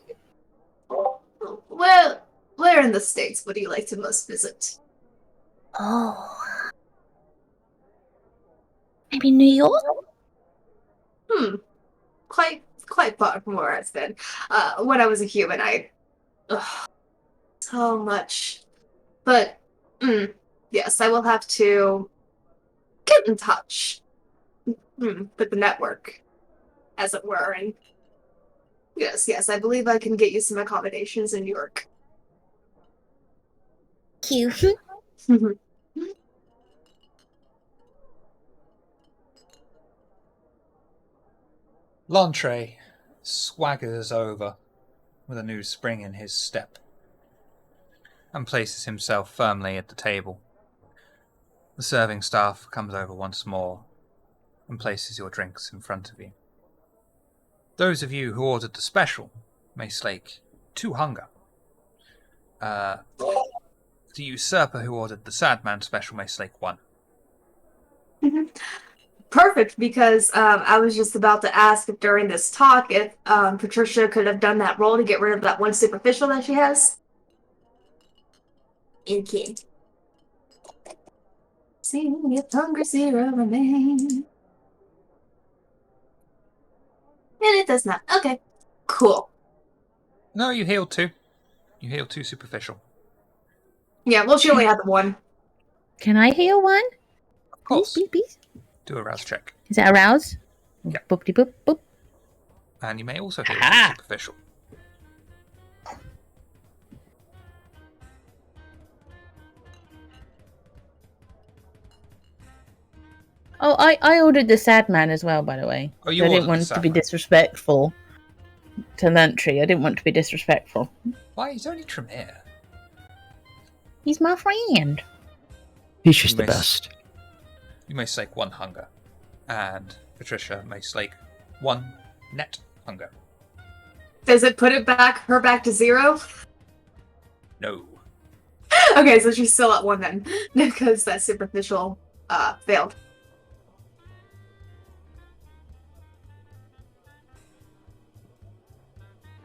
E: Well, where in the States would you like to most visit?
D: Oh. Maybe New York?
E: Quite far from where I've been. When I was a human, so much. But, yes, I will have to get in touch with the network, as it were, and yes, I believe I can get you some accommodations in New York.
D: Cute.
A: Lontre swaggers over with a new spring in his step and places himself firmly at the table. The serving staff comes over once more and places your drinks in front of you. Those of you who ordered the special may slake 2 hunger. The usurper who ordered the sad man special may slake 1.
E: Perfect, because I was just about to ask if during this talk if Patricia could have done that roll to get rid of that one superficial that she has. Okay. See if hunger zero remains. And it does not. Okay. Cool.
A: No, you healed 2. You healed 2 superficial.
E: Yeah, well, she only had the one.
C: Can I heal one?
A: Of course.
C: Please, please.
A: Do a rouse check.
C: Is that arouse?
A: Yeah.
C: Boopty boop boop.
A: And you may also heal
C: Aha!
A: from superficial.
C: Oh, I ordered the sad man as well, by the way.
A: Oh, you
C: I
A: ordered
C: didn't
A: the
C: want to
A: sad
C: be
A: man.
C: disrespectful to Lantry. I didn't want to be disrespectful.
A: Why, he's only Tremere.
C: He's my friend.
B: He's just
A: You
B: the
A: may
B: best.
A: You may slake 1 hunger, and Patricia may slake 1 net hunger.
E: Does it put her back to 0?
A: No.
E: Okay, so she's still at 1 then, because that superficial failed.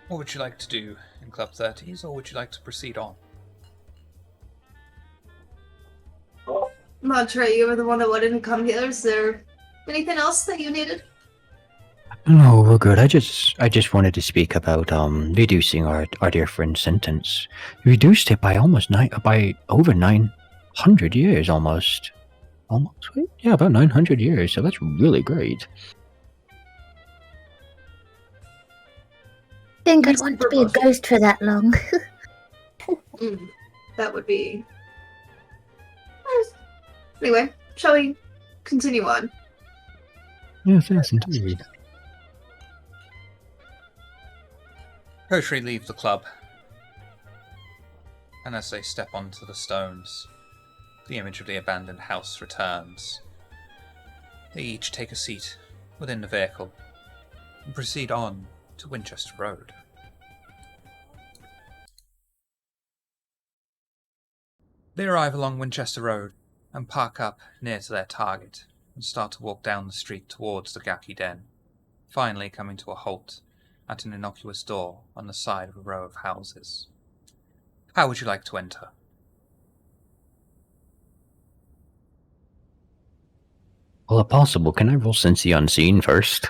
A: What would you like to do in Club 30s, or would you like to proceed on?
E: Montre, you were the one that wanted to come here. Is there anything else that you needed?
B: No, we're good. I just wanted to speak about reducing our dear friend's sentence. Reduced it by by over 900 years almost. Almost? Wait, yeah, about 900 years. So that's really great.
D: Think I'd want to be a ghost for that long.
E: That would be... Anyway, shall we continue on?
B: Yes, indeed.
A: Poetry leave the club, and as they step onto the stones, the image of the abandoned house returns. They each take a seat within the vehicle and proceed on to Winchester Road. They arrive along Winchester Road and park up near to their target and start to walk down the street towards the Gaki den, finally coming to a halt at an innocuous door on the side of a row of houses. How would you like to enter?
B: Well, if possible, can I roll Sense the Unseen first?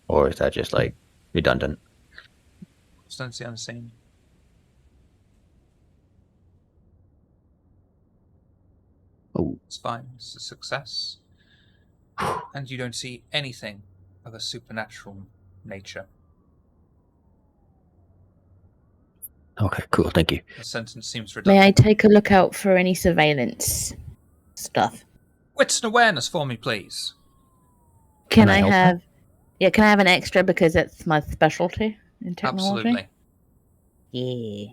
B: Or is that just, like, redundant?
A: Sense the unseen.
B: Oh.
A: It's fine. It's a success. And you don't see anything of a supernatural nature.
B: Okay, cool, thank you.
A: The sentence seems
C: May I
A: redundant.
C: take a look out for any surveillance stuff?
A: Wits and awareness for me, please.
C: Can
B: I
C: I
B: help her?
C: have... Yeah, can I have an extra because it's my specialty in technology?
A: Absolutely.
C: Yeah.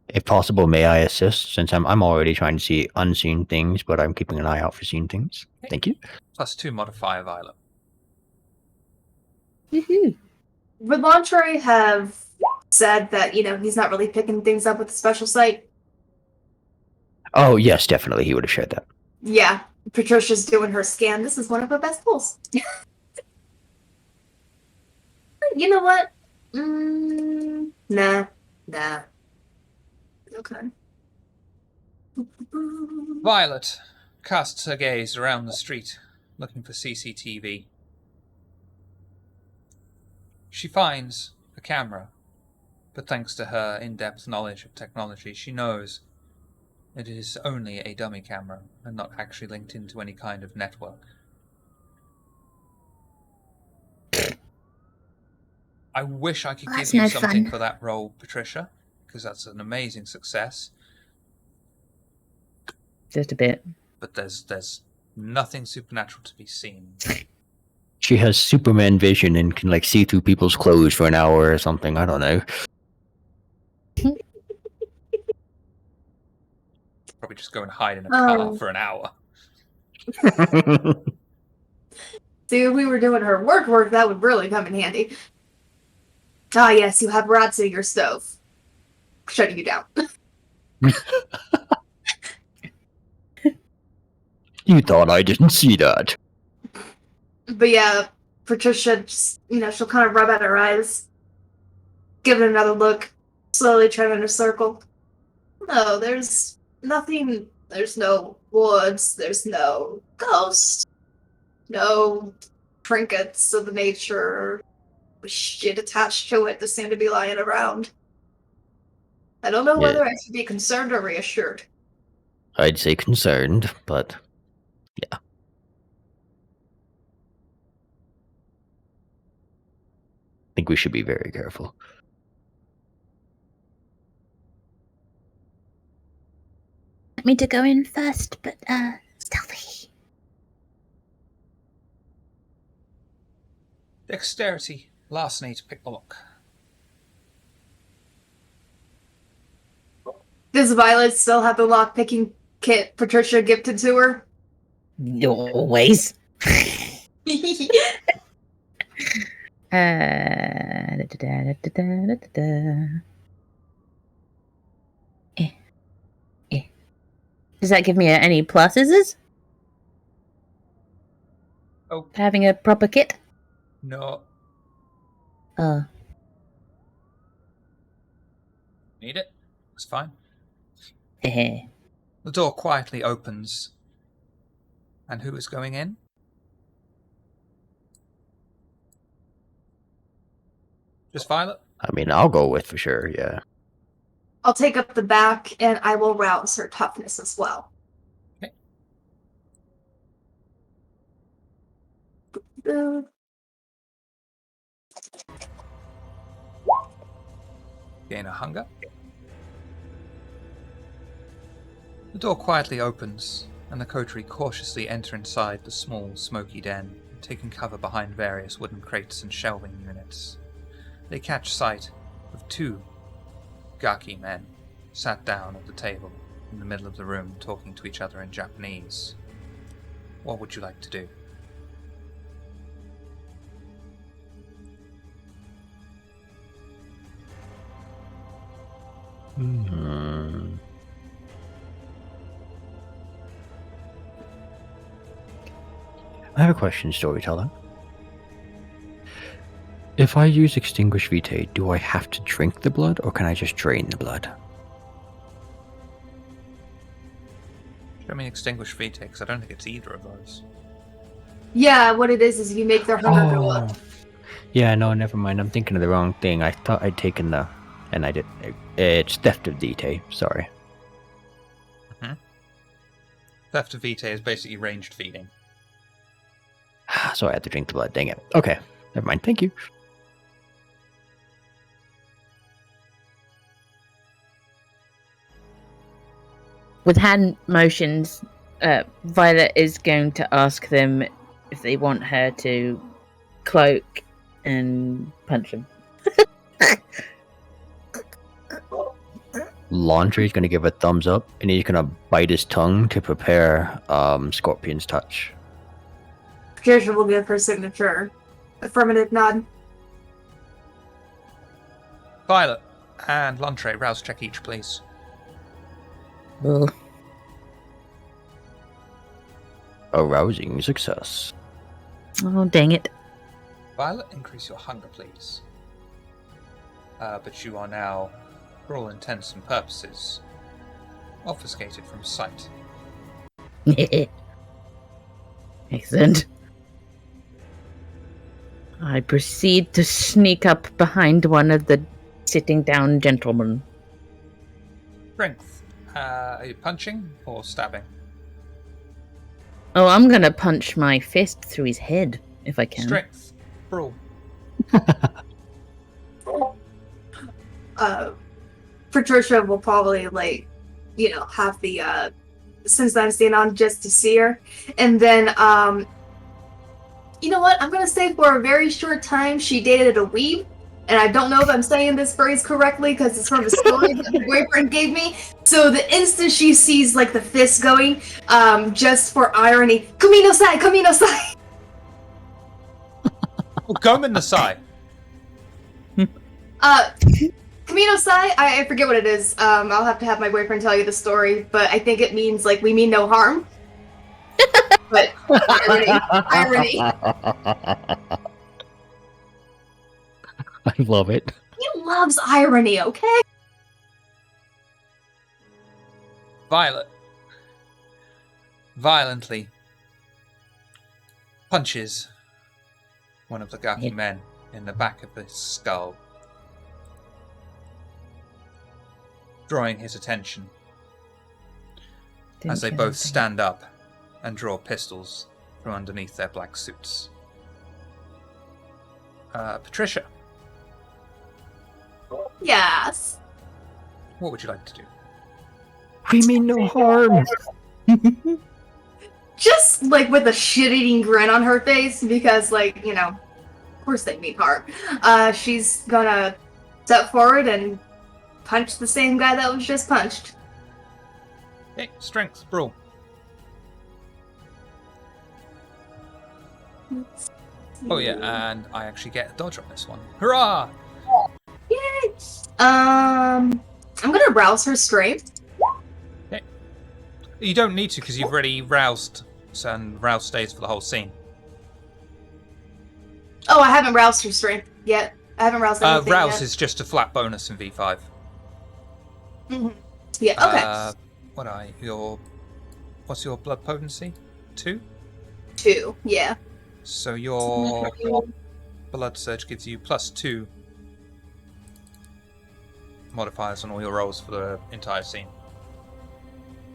B: If possible, may I assist, since I'm already trying to see unseen things, but I'm keeping an eye out for seen things. Thank you.
A: +2 modifier, Violet.
C: Woohoo.
E: Would Montre have said that, he's not really picking things up with the special sight?
B: Oh, yes, definitely, he would have shared that.
E: Yeah, Patricia's doing her scan. This is one of her best pulls. You know what? Nah. Okay.
A: Violet casts her gaze around the street, looking for CCTV. She finds a camera, but thanks to her in-depth knowledge of technology, she knows it is only a dummy camera and not actually linked into any kind of network. I wish I could
D: Well,
A: give
D: that's
A: you
D: no
A: something
D: fun.
A: for that role, Patricia, because that's an amazing success,
C: Just a bit.
A: but there's nothing supernatural to be seen.
B: She has Superman vision and can, like, see through people's clothes for an hour or something, I don't know.
A: Probably just go and hide in a car
E: Oh.
A: for an hour.
E: See, if we were doing her work, that would really come in handy. Ah, yes, you have rats in your stove. Shutting you down.
B: You thought I didn't see that.
E: But yeah, Patricia just, she'll kind of rub out her eyes, give it another look, slowly turn in a circle. No, there's nothing. There's no woods. There's no ghosts. No trinkets of the nature with shit attached to it that seem to be lying around. I don't know
B: Yeah.
E: whether I should be concerned or reassured.
B: I'd say concerned, but yeah. I think we should be very careful.
D: Want me to go in first, but stealthy.
A: Dexterity. Larceny to pick the lock.
E: Does Violet still have the lock-picking kit Patricia gifted to her?
C: Always. Eh, eh. Does that give me any pluses?
A: Oh,
C: Having a proper kit?
A: no. Need it? It's fine.
C: Eh.
A: The door quietly opens. And who is going in? Just Violet?
B: I mean, I'll go with for sure, yeah.
E: I'll take up the back, and I will rouse her toughness as well.
A: Okay. Gain a hunger. The door quietly opens, and the coterie cautiously enter inside the small, smoky den, taking cover behind various wooden crates and shelving units. They catch sight of two Gaki men sat down at the table in the middle of the room talking to each other in Japanese. What would you like to do?
B: I have a question, storyteller. If I use Extinguish Vitae, do I have to drink the blood, or can I just drain the blood?
A: Show me Extinguish Vitae, because I don't think it's either of those.
E: Yeah, what it is you make their hunger go up.
B: Yeah, no, never mind. I'm thinking of the wrong thing. I thought I'd taken the... And I did. It's Theft of Vitae, sorry.
A: Theft of Vitae is basically ranged feeding.
B: So I had to drink the blood, dang it. Okay, never mind, thank you.
C: With hand motions, Violet is going to ask them if they want her to cloak and punch him.
B: Laundry's gonna give a thumbs up, and he's gonna bite his tongue to prepare Scorpion's Touch.
E: Patricia will give her signature. Affirmative nod.
A: Violet and Lantre, rouse check each, please.
C: Ugh.
B: A rousing success.
C: Oh, dang it.
A: Violet, increase your hunger, please. But you are now, for all intents and purposes, obfuscated from sight.
C: Excellent. I proceed to sneak up behind one of the sitting down gentlemen.
A: Strength. Are you punching or stabbing?
C: Oh, I'm gonna punch my fist through his head, if I can.
A: Strength. Brawl.
E: Patricia will probably, have the Sense stand on just to see her. And then, you know what? I'm going to say for a very short time, she dated a weeb. And I don't know if I'm saying this phrase correctly because it's from a story that my boyfriend gave me. So the instant she sees, the fist going, just for irony, Kumi no sai, Kumi no sai!
A: Oh, Gomen the Sai.
E: Kumi no sai, I forget what it is. I'll have to have my boyfriend tell you the story, but I think it means, we mean no harm. But, irony.
B: I love it.
E: He loves irony, okay?
A: Violet violently punches one of the Gaki men in the back of the skull. drawing his attention
C: Didn't
A: as they
C: say
A: both
C: anything.
A: stand up and draw pistols from underneath their black suits. Patricia,
E: Yes.
A: what would you like to do?
B: We mean no harm.
E: Just like with a shit-eating grin on her face, because like, you know, of course they mean harm. She's gonna step forward and punch the same guy that was just punched.
A: Okay, strength, brawl. Oh yeah, and I actually get a dodge on this one. Hurrah!
E: Yay! I'm gonna rouse her strength.
A: Okay. You don't need to because you've already roused, and rouse stays for the whole scene.
E: Oh, I haven't roused her strength yet. I haven't roused anything
A: Rouse
E: yet.
A: is just a flat bonus in V5.
E: Mhm. Yeah, okay.
A: What's your blood potency? 2?
E: 2, yeah.
A: So your blood surge gives you +2 modifiers on all your rolls for the entire scene.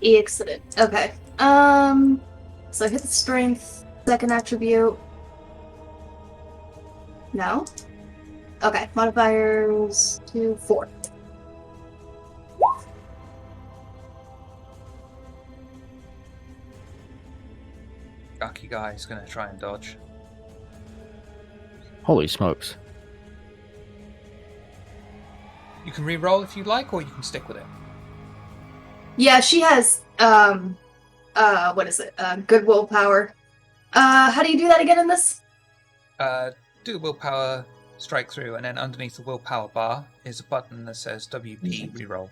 E: Excellent. Okay. So I hit the strength, second attribute. No? Okay, modifiers 2, 4.
A: Gaki guy is going to try and dodge.
B: Holy smokes.
A: You can re-roll if you like, or you can stick with it.
E: Yeah, she has, what is it? Good willpower. How do you do that again in this?
A: Do the willpower strike through, and then underneath the willpower bar is a button that says WP reroll.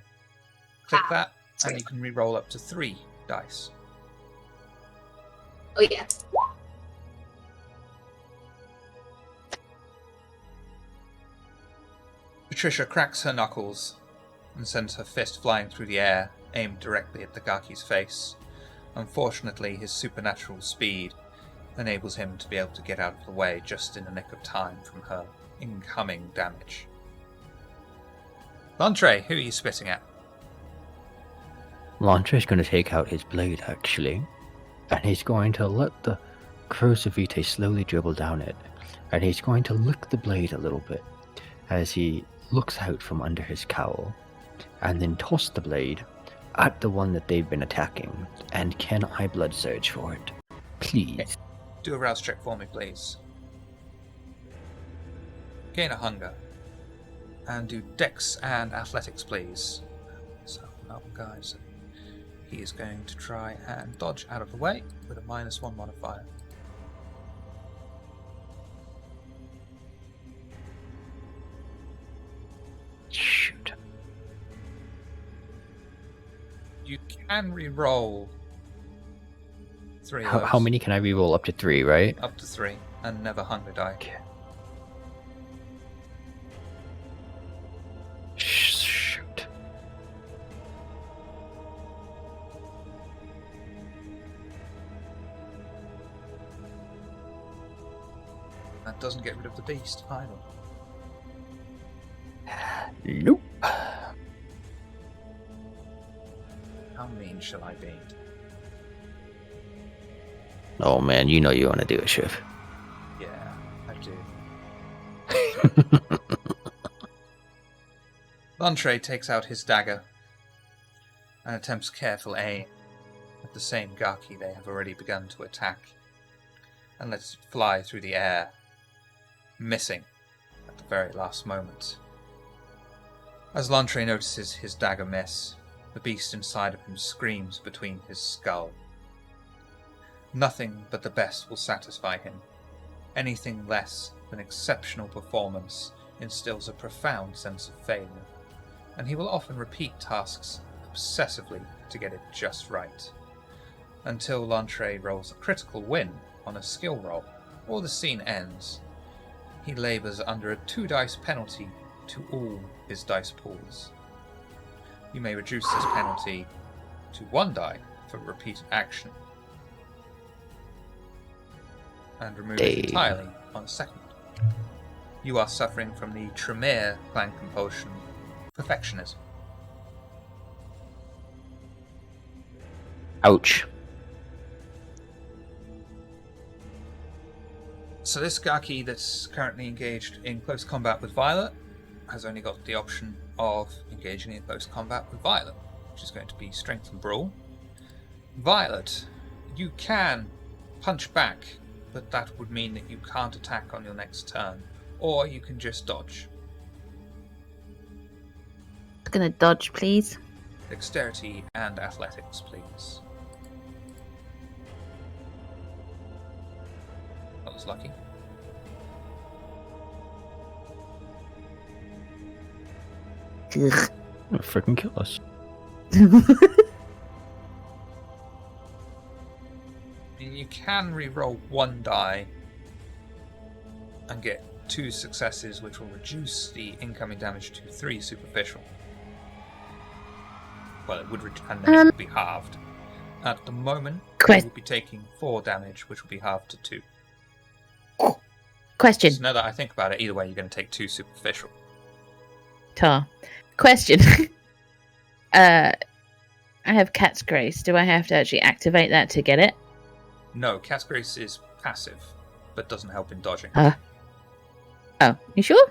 A: Click that, and you can re-roll up to 3 dice.
E: Oh, yeah.
A: Patricia cracks her knuckles and sends her fist flying through the air, aimed directly at the Gaki's face. Unfortunately, his supernatural speed enables him to be able to get out of the way just in the nick of time from her incoming damage. Lantre, who are you spitting at?
B: Lantre's going to take out his blade, actually, and he's going to let the Crucifite slowly dribble down it, and he's going to lick the blade a little bit as he looks out from under his cowl, and then toss the blade at the one that they've been attacking. And can I blood surge for it? Please.
A: Okay. Do a rouse check for me, please. Gain a hunger. And do dex and athletics, please. So, now, guys, he is going to try and dodge out of the way with a -1 modifier.
B: Shoot.
A: You can re-roll 3 of
B: How
A: those.
B: many can I reroll? Up to 3, right?
A: Up to 3, and never hunger die.
B: Okay. Shoot.
A: That doesn't get rid of the beast either.
B: Nope.
A: How mean shall I be?
B: Oh man, you know you want to do a shift.
A: Yeah, I do. Lantre takes out his dagger and attempts careful aim at the same Gaki they have already begun to attack, and lets it fly through the air, missing at the very last moment. As Lantre notices his dagger miss, the beast inside of him screams between his skull. Nothing but the best will satisfy him. Anything less than exceptional performance instills a profound sense of failure, and he will often repeat tasks obsessively to get it just right, until Lantre rolls a critical win on a skill roll, or the scene ends. He labours under a 2-dice penalty to all his dice pools. You may reduce this penalty to 1 die for repeated action, and remove it entirely on a second. You are suffering from the Tremere clan compulsion, perfectionism.
B: Ouch.
A: So this Gaki that's currently engaged in close combat with Violet has only got the option of engaging in close combat with Violet, which is going to be Strength and Brawl. Violet, you can punch back, but that would mean that you can't attack on your next turn, or you can just dodge.
C: I'm gonna dodge, please.
A: Dexterity and athletics, please. That was lucky.
C: Ugh.
B: It'll freaking kill us.
A: You can re-roll one die and get 2 successes, which will reduce the incoming damage to 3 superficial. Well, it would, and then it would be halved. At the moment, you will be taking 4 damage, which will be halved to 2.
C: Question.
A: So now that I think about it, either way, you're going to take 2 superficial.
C: Tar. Question. I have Cat's Grace. Do I have to actually activate that to get it?
A: No, Cat's Grace is passive, but doesn't help in dodging.
C: Oh, you sure?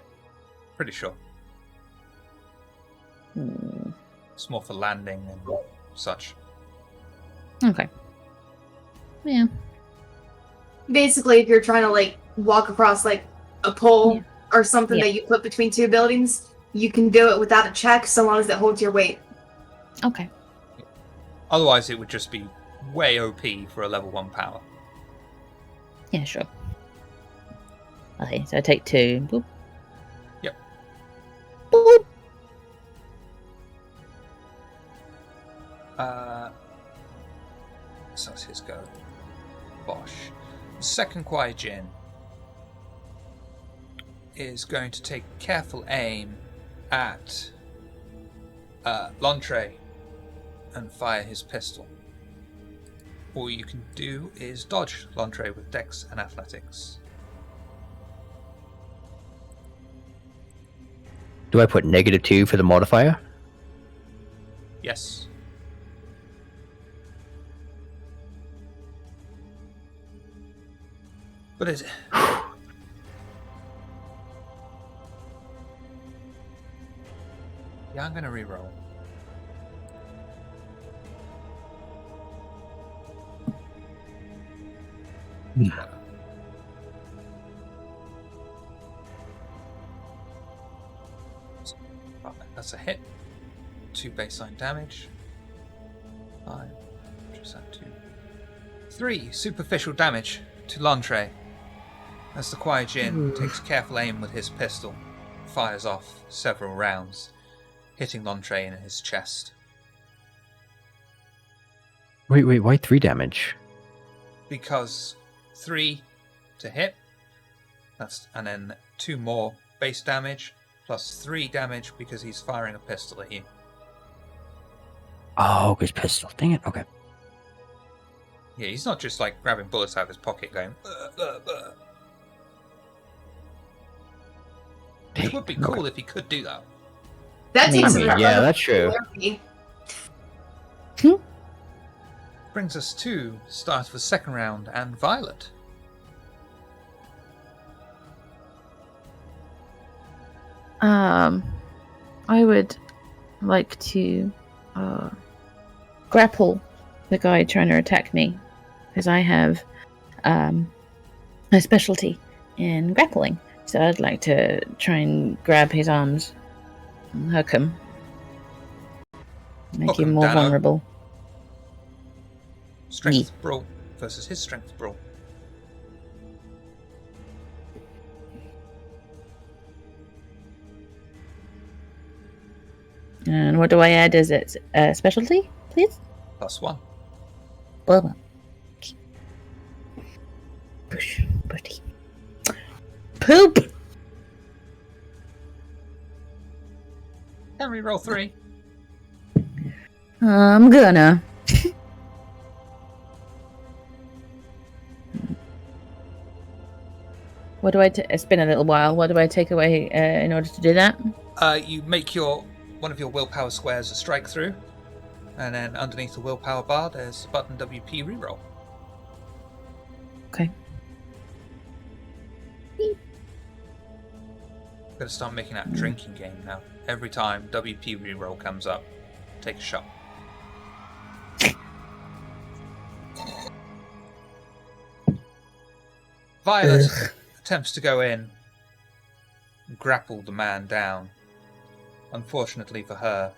A: Pretty sure. It's more for landing and such.
C: Okay. Yeah.
E: Basically, if you're trying to like walk across like a pole or something that you put between 2 buildings, you can do it without a check so long as it holds your weight.
C: Okay.
A: Otherwise, it would just be way OP for a level 1 power.
C: Yeah, sure. Okay, so I take 2. Boop.
A: Yep.
C: Boop.
A: So that's his go. Bosh. The second Kwai Jin is going to take careful aim at Lontre and fire his pistol. All you can do is dodge Lontre with Dex and Athletics.
B: Do I put -2 for the modifier?
A: Yes. What is it? Yeah, I'm gonna reroll. That's a hit. 2 baseline damage. 5. Just that 2. 3 superficial damage to Lontre as the Kwai Jin takes careful aim with his pistol, fires off several rounds, hitting Lontre in his chest.
B: Wait, why 3 damage?
A: Because 3 to hit, and then 2 more base damage, plus 3 damage because he's firing a pistol at you.
B: Oh, his pistol. Dang it. Okay.
A: Yeah, he's not just like grabbing bullets out of his pocket going, It would be cool if he could do that.
E: That takes
B: yeah, that's true.
A: Brings us to the start of the second round and Violet.
C: I would like to grapple the guy trying to attack me, because I have a specialty in grappling. So I'd like to try and grab his arms and hook him. Make him more vulnerable.
A: Strength brawl versus his strength brawl.
C: And what do I add as its specialty, please?
A: +1.
C: Well. Push, buddy. Poop!
A: Can we roll 3?
C: I'm gonna. What do I it's been a little while. What do I take away in order to do that?
A: You make one of your willpower squares a strike through, And then underneath the willpower bar, there's the button WP reroll.
C: Okay.
A: Gotta start making that drinking game now. Every time WP reroll comes up, take a shot. Violet attempts to go in and grapple the man down. Unfortunately for her,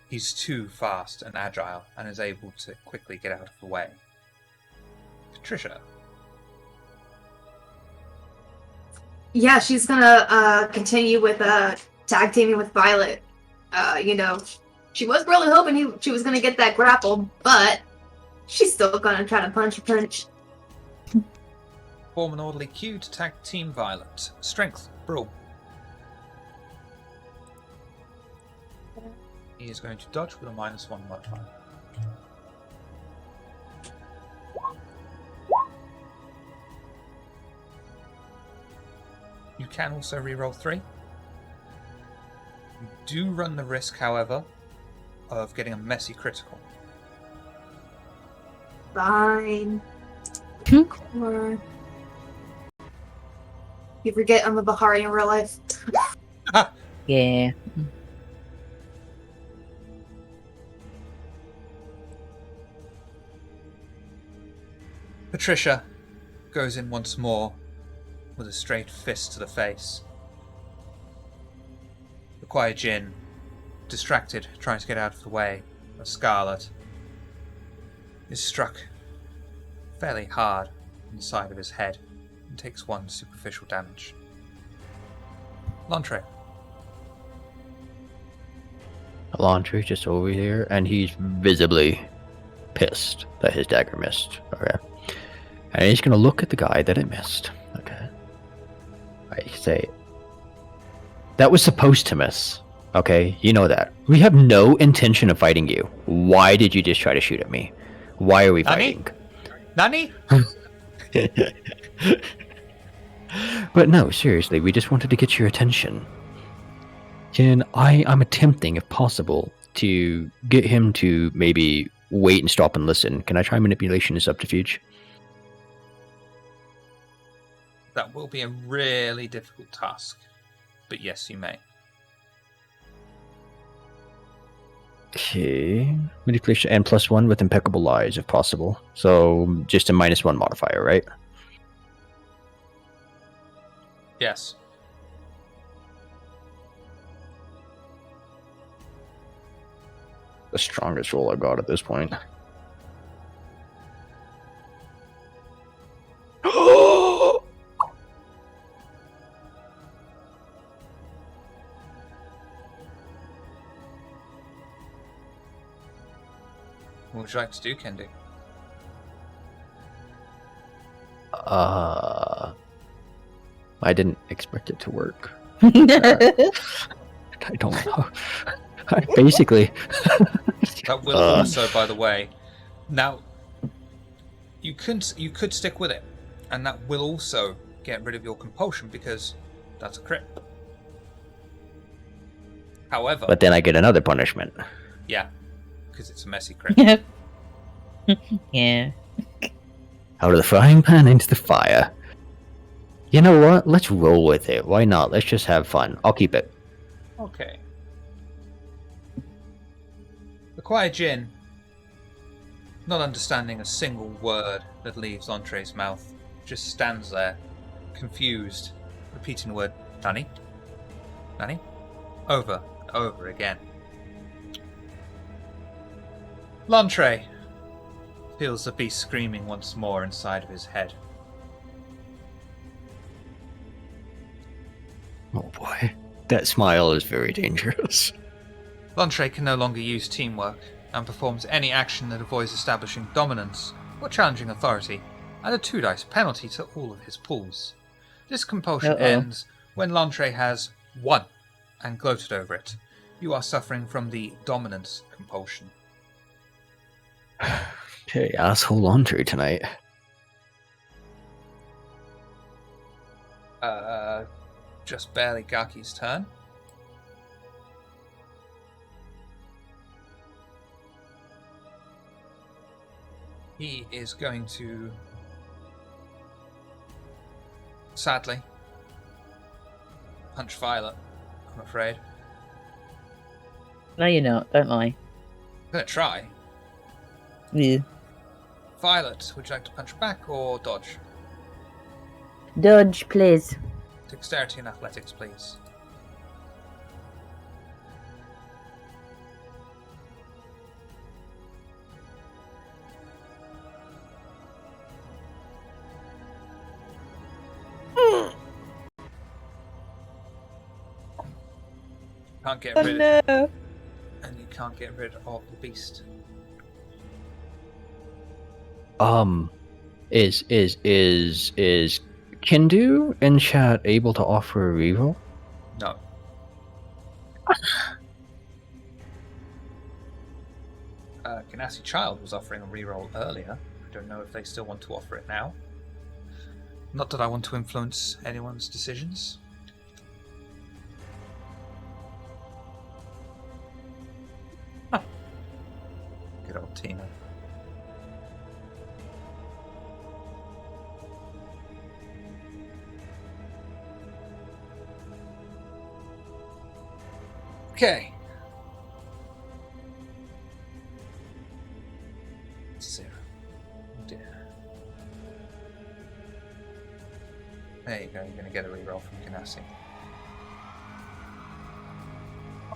A: he's too fast and agile and is able to quickly get out of the way. Patricia.
E: Yeah, she's gonna continue with tag teaming with Violet. She was really hoping she was gonna get that grapple, but she's still gonna try to punch.
A: Form an orderly queue to tag team Violet. Strength, brawl. He is going to dodge with a -1 modifier. You can also reroll 3. You do run the risk, however, of getting a messy critical.
E: Fine. Or... You forget I'm a Bahari in real life.
C: Yeah.
A: Patricia goes in once more with a straight fist to the face. The quiet Jinn, distracted, trying to get out of the way of Scarlet, is struck fairly hard on the side of his head and takes 1 superficial damage. Lantre.
B: Elantre's just over here, and he's visibly pissed that his dagger missed. Okay. And he's gonna look at the guy that it missed. Okay. I say, that was supposed to miss. Okay, you know that. We have no intention of fighting you. Why did you just try to shoot at me? Why are we fighting?
A: Nani?
B: But no, seriously, we just wanted to get your attention. I'm attempting, if possible, to get him to maybe wait and stop and listen. Can I try manipulation and subterfuge?
A: That will be a really difficult task, but yes, you may.
B: Okay. Manipulation and +1 with impeccable lies, if possible. So just a -1 modifier, right?
A: Yes.
B: The strongest roll I got at this point.
A: What would you like to do, Kendi?
B: I didn't expect it to work. I don't know. Basically.
A: That will also, by the way, now you could stick with it, and that will also get rid of your compulsion because that's a crit. However,
B: But then I get another punishment.
A: yeah, because it's a messy crit.
C: Yeah.
B: Out of the frying pan into the fire. You know what? Let's roll with it. Why not? Let's just have fun. I'll keep it.
A: Okay. The quiet Jinn, not understanding a single word that leaves Entree's mouth, just stands there, confused, repeating the word Nani? Nani? Over and over again. Lantre feels the beast screaming once more inside of his head.
B: Oh boy. That smile is very dangerous.
A: Lantre can no longer use teamwork and performs any action that avoids establishing dominance or challenging authority, and a 2 dice penalty to all of his pulls. This compulsion ends when Lantre has 1 and gloated over it. You are suffering from the dominance compulsion.
B: Okay, asshole laundry tonight.
A: Just barely Gaki's turn. He is going to, sadly, punch Violet, I'm afraid.
C: No, you're not. Don't lie.
A: I'm going to try.
C: Yeah.
A: Violet, would you like to punch back or dodge?
C: Dodge, please.
A: Dexterity and athletics, please. Can't get rid of
C: no.
A: and you can't get rid of the beast.
B: Is Kindu in chat able to offer a reroll?
A: No. Ganassi Child was offering a reroll earlier. I don't know if they still want to offer it now. Not that I want to influence anyone's decisions. Good old Tina. Okay. Sarah. Oh dear. There you go, you're going to get a reroll from Ganassi.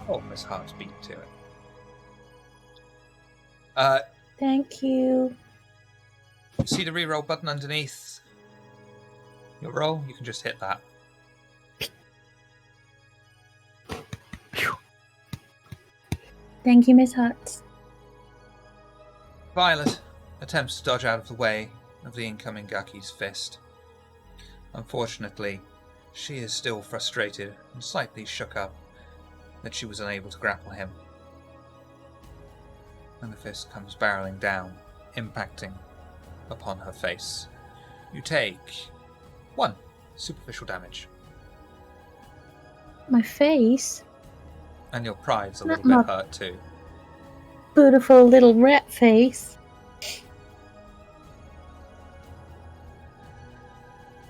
A: Oh, Miss Hart's beat to it.
C: Thank you.
A: See the reroll button underneath your roll? You can just hit that.
C: Thank you, Miss Hutz.
A: Violet attempts to dodge out of the way of the incoming Gaki's fist. Unfortunately, she is still frustrated and slightly shook up that she was unable to grapple him. And the fist comes barreling down, impacting upon her face. You take 1 superficial damage,
C: My face?
A: and your pride's a
C: Not
A: little bit
C: my-
A: hurt too.
C: Beautiful little rat face.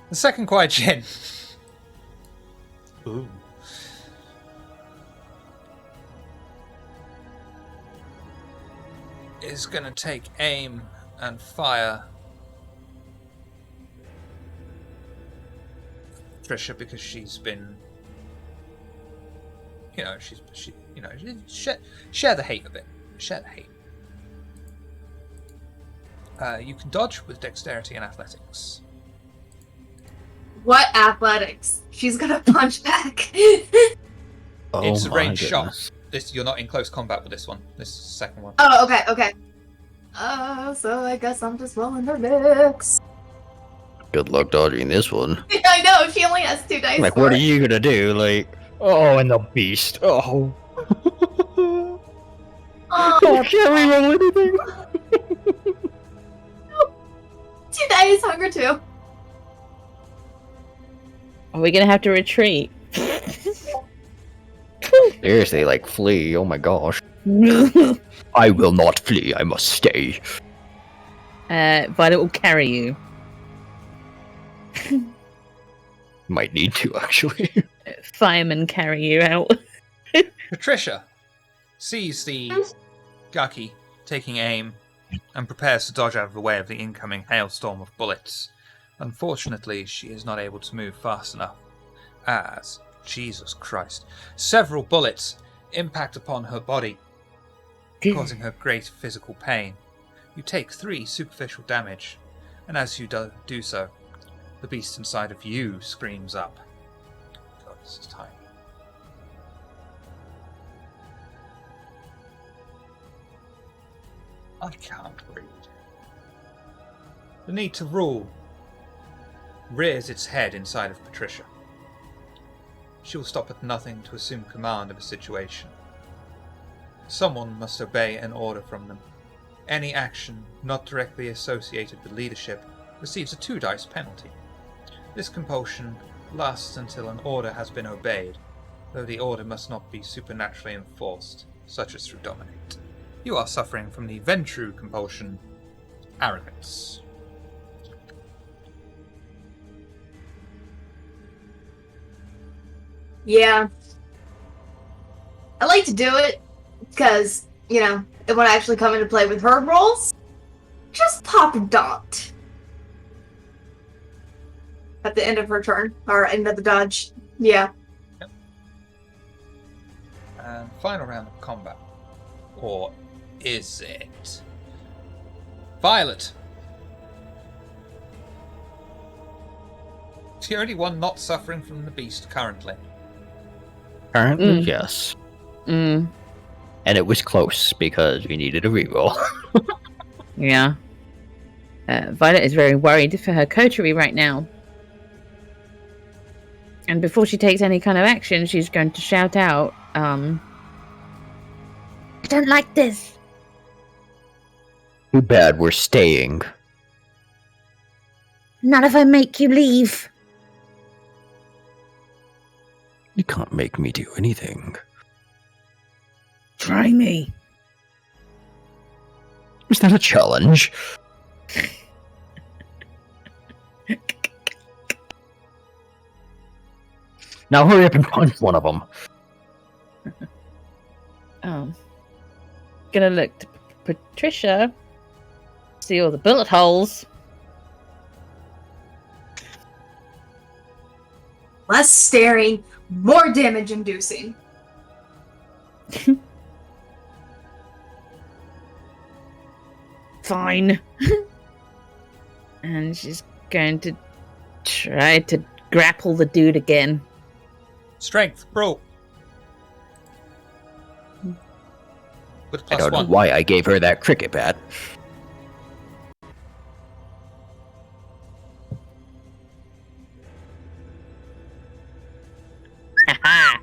A: The second quiet Jin. Ooh. Is going to take aim and fire Trisha because she's been, share the hate a bit. Share the hate. You can dodge with dexterity and athletics.
E: What athletics? She's gonna punch back.
B: Oh
A: It's a
B: my
A: ranged shot.
B: goodness.
A: You're not in close combat with this one. This is the second one.
E: Oh, okay. So I guess I'm just rolling her mix.
B: Good luck dodging this one.
E: I know, she only has 2 dice.
B: Like,
E: for
B: what are
E: it.
B: you gonna do? Like, oh, and the beast. Oh.
E: Oh,
B: Oh, can't we roll anything?
E: 2 dice, hunger 2.
C: Are we gonna have to retreat?
B: Seriously, like, flee. Oh my gosh. I will not flee. I must stay.
C: Violet will carry you.
B: Might need to, actually.
C: Fireman carry you out.
A: Patricia sees the Gaki taking aim and prepares to dodge out of the way of the incoming hailstorm of bullets. Unfortunately, she is not able to move fast enough as, Jesus Christ, several bullets impact upon her body, causing her great physical pain. You take 3 superficial damage, and as you do so, the beast inside of you screams up. God, this is tiny. I can't read. The need to rule rears its head inside of Patricia. She will stop at nothing to assume command of a situation. Someone must obey an order from them. Any action not directly associated with leadership receives a 2 dice penalty. This compulsion lasts until an order has been obeyed, though the order must not be supernaturally enforced, such as through dominate. You are suffering from the Ventru compulsion arrogance.
E: Yeah. I like to do it because, it would actually come into play with her rolls. Just pop a dot at the end of her turn, or end of the dodge. Yeah.
A: Yep. And final round of combat. Or is it? Violet. It's the only one not suffering from the beast currently.
B: Apparently, yes.
C: Mm.
B: And it was close because we needed a reroll.
C: Yeah. Violet is very worried for her coterie right now. And before she takes any kind of action, she's going to shout out,
D: I don't like this.
B: Too bad we're staying.
D: Not if I make you leave.
B: You can't make me do anything.
C: try me.
B: Was that a challenge? Now hurry up and punch one of them.
C: Gonna look to Patricia. See all the bullet holes.
E: Less staring, more damage inducing.
C: Fine. And she's going to try to grapple the dude again.
A: Strength, bro. With
B: I
A: plus
B: don't know
A: one.
B: why I gave her that cricket bat.
C: Haha.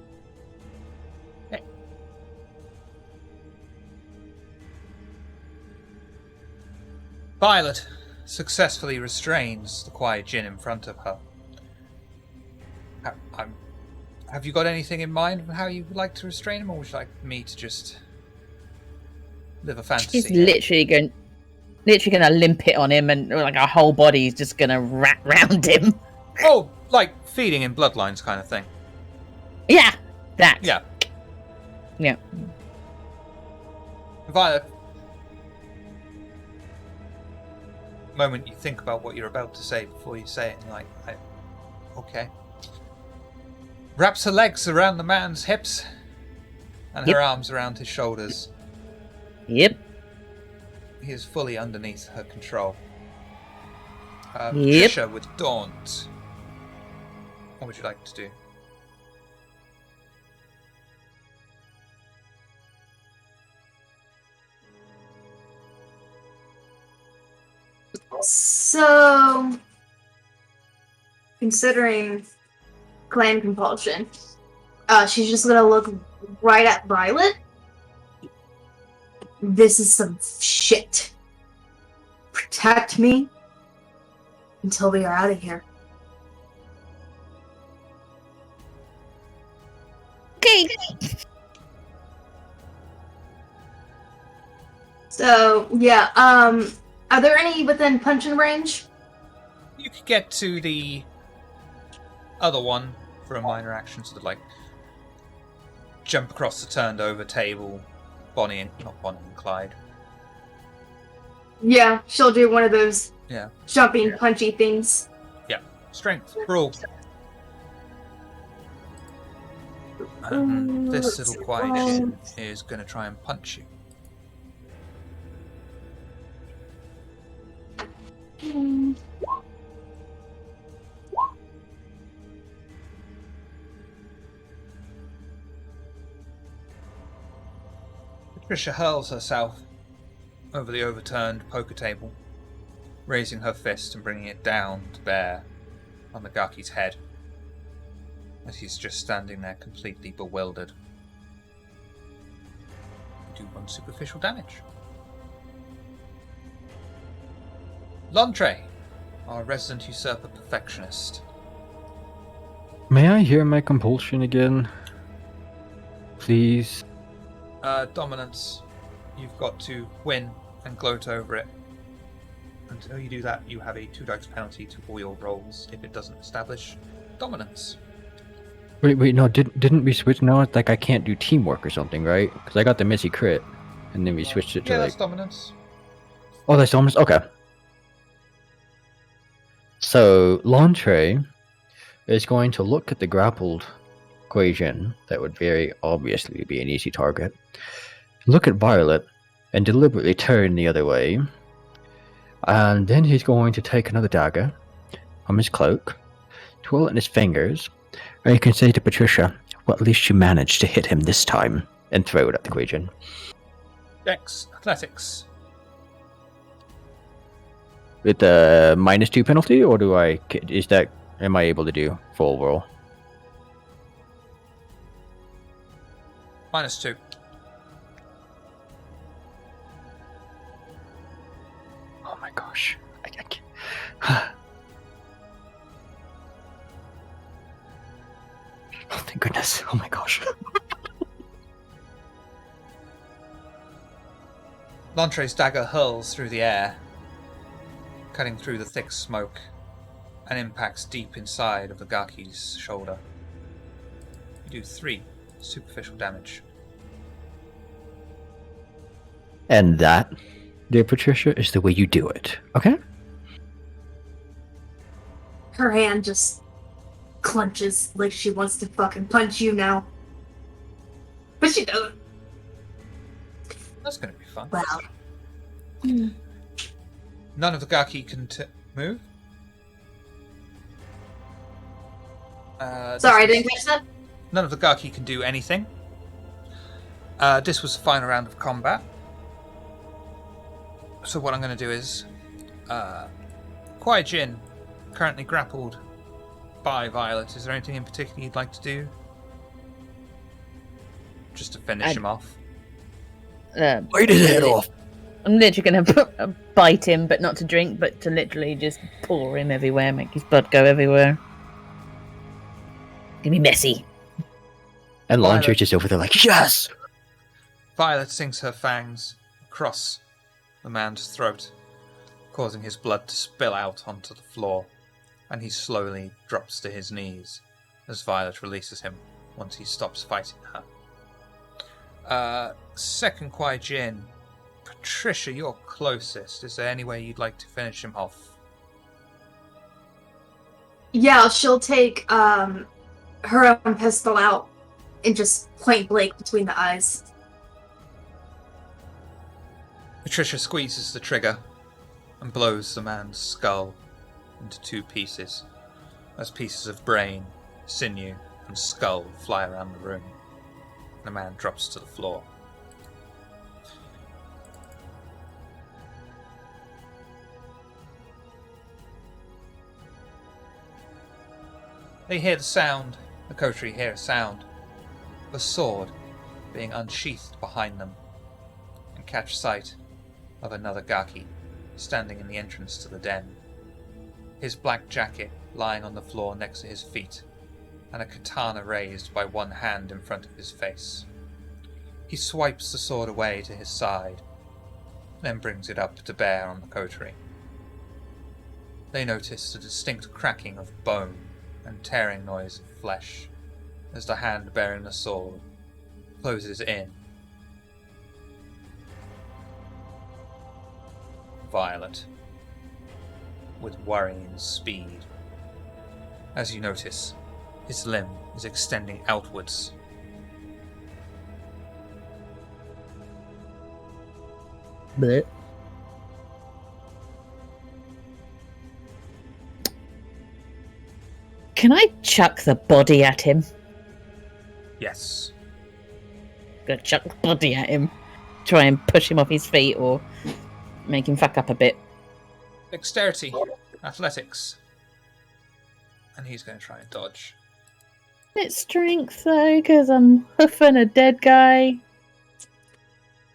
A: Violet successfully restrains the quiet djinn in front of her. Have you got anything in mind of how you would like to restrain him, or would you like me to just live a fantasy?
C: She's literally gonna limp it on him, and like her whole body's just gonna wrap round him.
A: Oh, like feeding in bloodlines kind of thing.
C: Yeah, that.
A: Yeah.
C: Yeah.
A: Violet, moment you think about what you're about to say before you say it, and okay. Wraps her legs around the man's hips and her arms around his shoulders.
C: Yep.
A: He is fully underneath her control.
C: Yep.
A: Patricia with Daunt. What would you like to do?
E: So, considering clan compulsion, she's just gonna look right at Violet. This is some shit. Protect me until we are out of here.
C: Okay.
E: So, yeah, are there any within punching range?
A: You could get to the other one for a minor action, sort of like jump across the turned over table. Not Bonnie and Clyde.
E: Yeah, she'll do one of those
A: Yeah.
E: jumping, punchy things.
A: Yeah. Strength, brawl. And this little quiet djinn is going to try and punch you. Patricia hurls herself over the overturned poker table, raising her fist and bringing it down to bear on the Gaki's head, as he's just standing there completely bewildered. You do 1 superficial damage. Lontre, our resident usurper perfectionist.
B: May I hear my compulsion again? Please?
A: Dominance. You've got to win and gloat over it. Until you do that, you have a 2 dice penalty to all your rolls if it doesn't establish dominance.
B: Wait, no, didn't we switch? No, it's like I can't do teamwork or something, right? Because I got the Missy crit, and then we switched it to
A: Yeah,
B: like.
A: that's dominance.
B: Oh, that's dominance. Okay. So Lantre is going to look at the grappled equation that would very obviously be an easy target. Look at Violet, and deliberately turn the other way. And then he's going to take another dagger from his cloak, twirl it in his fingers, and you can say to Patricia, well, at least you managed to hit him this time, and throw it at the Quajan.
A: Dex, athletics.
B: With the -2 penalty, or am I able to do full roll?
A: -2.
B: Oh my gosh. I can't. Oh, thank goodness. Oh my gosh.
A: Lantre's dagger hurls through the air, cutting through the thick smoke, and impacts deep inside of the Gaki's shoulder. You do 3 superficial damage.
B: And that, dear Patricia, is the way you do it, okay?
E: Her hand just clenches like she wants to fucking punch you now. But she doesn't.
A: That's going to be fun.
E: Wow.
A: None of the Gaki can move.
E: Sorry, I didn't catch that.
A: None of the Gaki can do anything. This was the final round of combat. So what I'm going to do is... Kwai Jin, currently grappled by Violet. Is there anything in particular you'd like to do? Just to finish him off?
B: Bite his head off!
C: I'm literally going to bite him, but not to drink, but to literally just pour him everywhere, make his blood go everywhere. Gonna be messy.
B: And Launcher just over there like, yes!
A: Violet sinks her fangs across the man's throat, causing his blood to spill out onto the floor, and he slowly drops to his knees as Violet releases him once he stops fighting her. Second Kwai Jin, Patricia, you're closest. Is there any way you'd like to finish him off?
E: Yeah, she'll take her own pistol out and just point blank between the eyes.
A: Patricia squeezes the trigger and blows the man's skull into 2 pieces, as pieces of brain, sinew, and skull fly around the room. The man drops to the floor. They hear the sound, the coterie hear a sound, of a sword being unsheathed behind them, and catch sight of another Gaki standing in the entrance to the den, his black jacket lying on the floor next to his feet, and a katana raised by one hand in front of his face. He swipes the sword away to his side, then brings it up to bear on the coterie. They notice a distinct cracking of bone and tearing noise of flesh as the hand bearing the sword closes in. Violet, with worrying speed, as you notice his limb is extending outwards.
B: Blech.
C: Can I chuck the body at him?
A: Yes.
C: Gonna chuck the body at him. Try and push him off his feet or make him fuck up a bit.
A: Dexterity, athletics. And he's going to try and dodge.
C: It's strength though, because I'm hoofing a dead guy.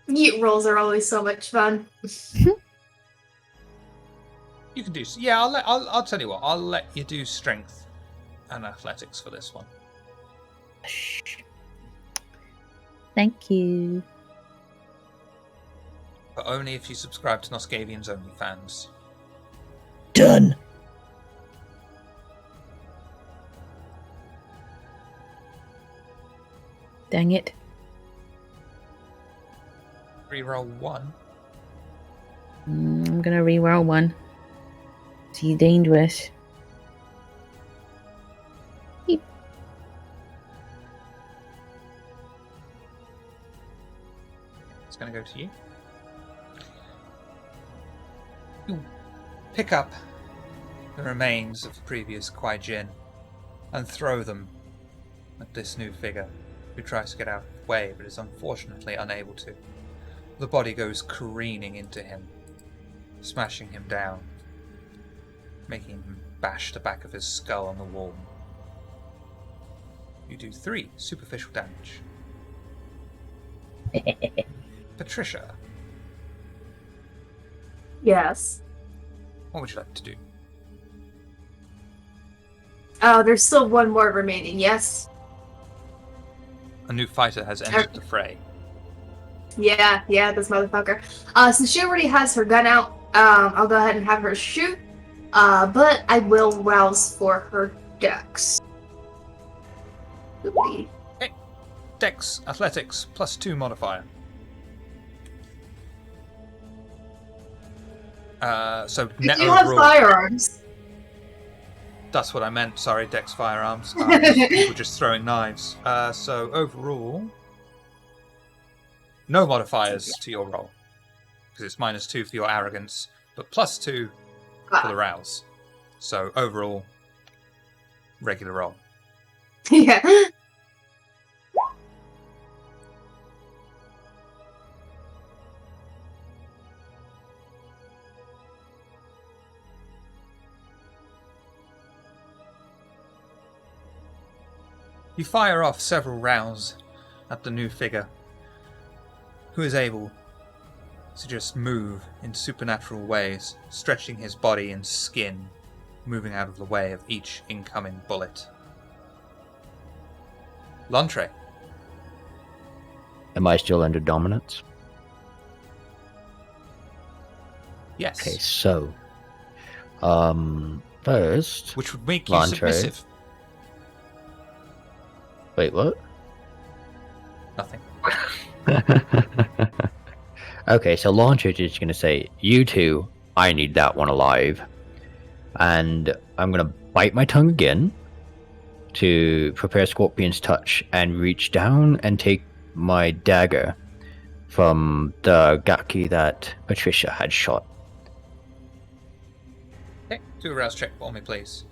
E: Yeet rolls are always so much fun.
A: You can do. Yeah, I'll tell you what. I'll let you do strength and athletics for this one.
C: Thank you.
A: But only if you subscribe to Noscavian's OnlyFans.
C: Done. Dang it.
A: Reroll 1.
C: I'm gonna reroll 1. He's dangerous. Beep.
A: It's going to go to you. You pick up the remains of the previous Kwai Jin and throw them at this new figure, who tries to get out of the way but is unfortunately unable to. The body goes careening into him, smashing him down, making him bash the back of his skull on the wall. You do 3 superficial damage. Patricia,
E: Yes.
A: what would you like to do?
E: Oh, there's still one more remaining, yes?
A: A new fighter has entered the fray.
E: Yeah, this motherfucker. Since she already has her gun out, I'll go ahead and have her shoot. But I will rouse for her dex. Oopie.
A: Dex, athletics, +2 modifier. So
E: You
A: net
E: do have
A: overall.
E: firearms.
A: That's what I meant. Sorry, Dex firearms. People just throwing knives. So overall, no modifiers to your roll because it's -2 for your arrogance, but +2 for the rouse. So overall, regular roll.
E: Yeah.
A: You fire off several rounds at the new figure, who is able to just move in supernatural ways, stretching his body and skin, moving out of the way of each incoming bullet. Lantre.
B: Am I still under dominance?
A: Yes.
B: Okay, so first,
A: Which would make you
B: Lantre.
A: submissive.
B: Wait, what?
A: Nothing.
B: Okay, so Launcher is just gonna say, "You two, I need that one alive," and I'm gonna bite my tongue again to prepare Scorpion's touch and reach down and take my dagger from the Gaki that Patricia had shot.
A: Okay, do a rouse check for me, please.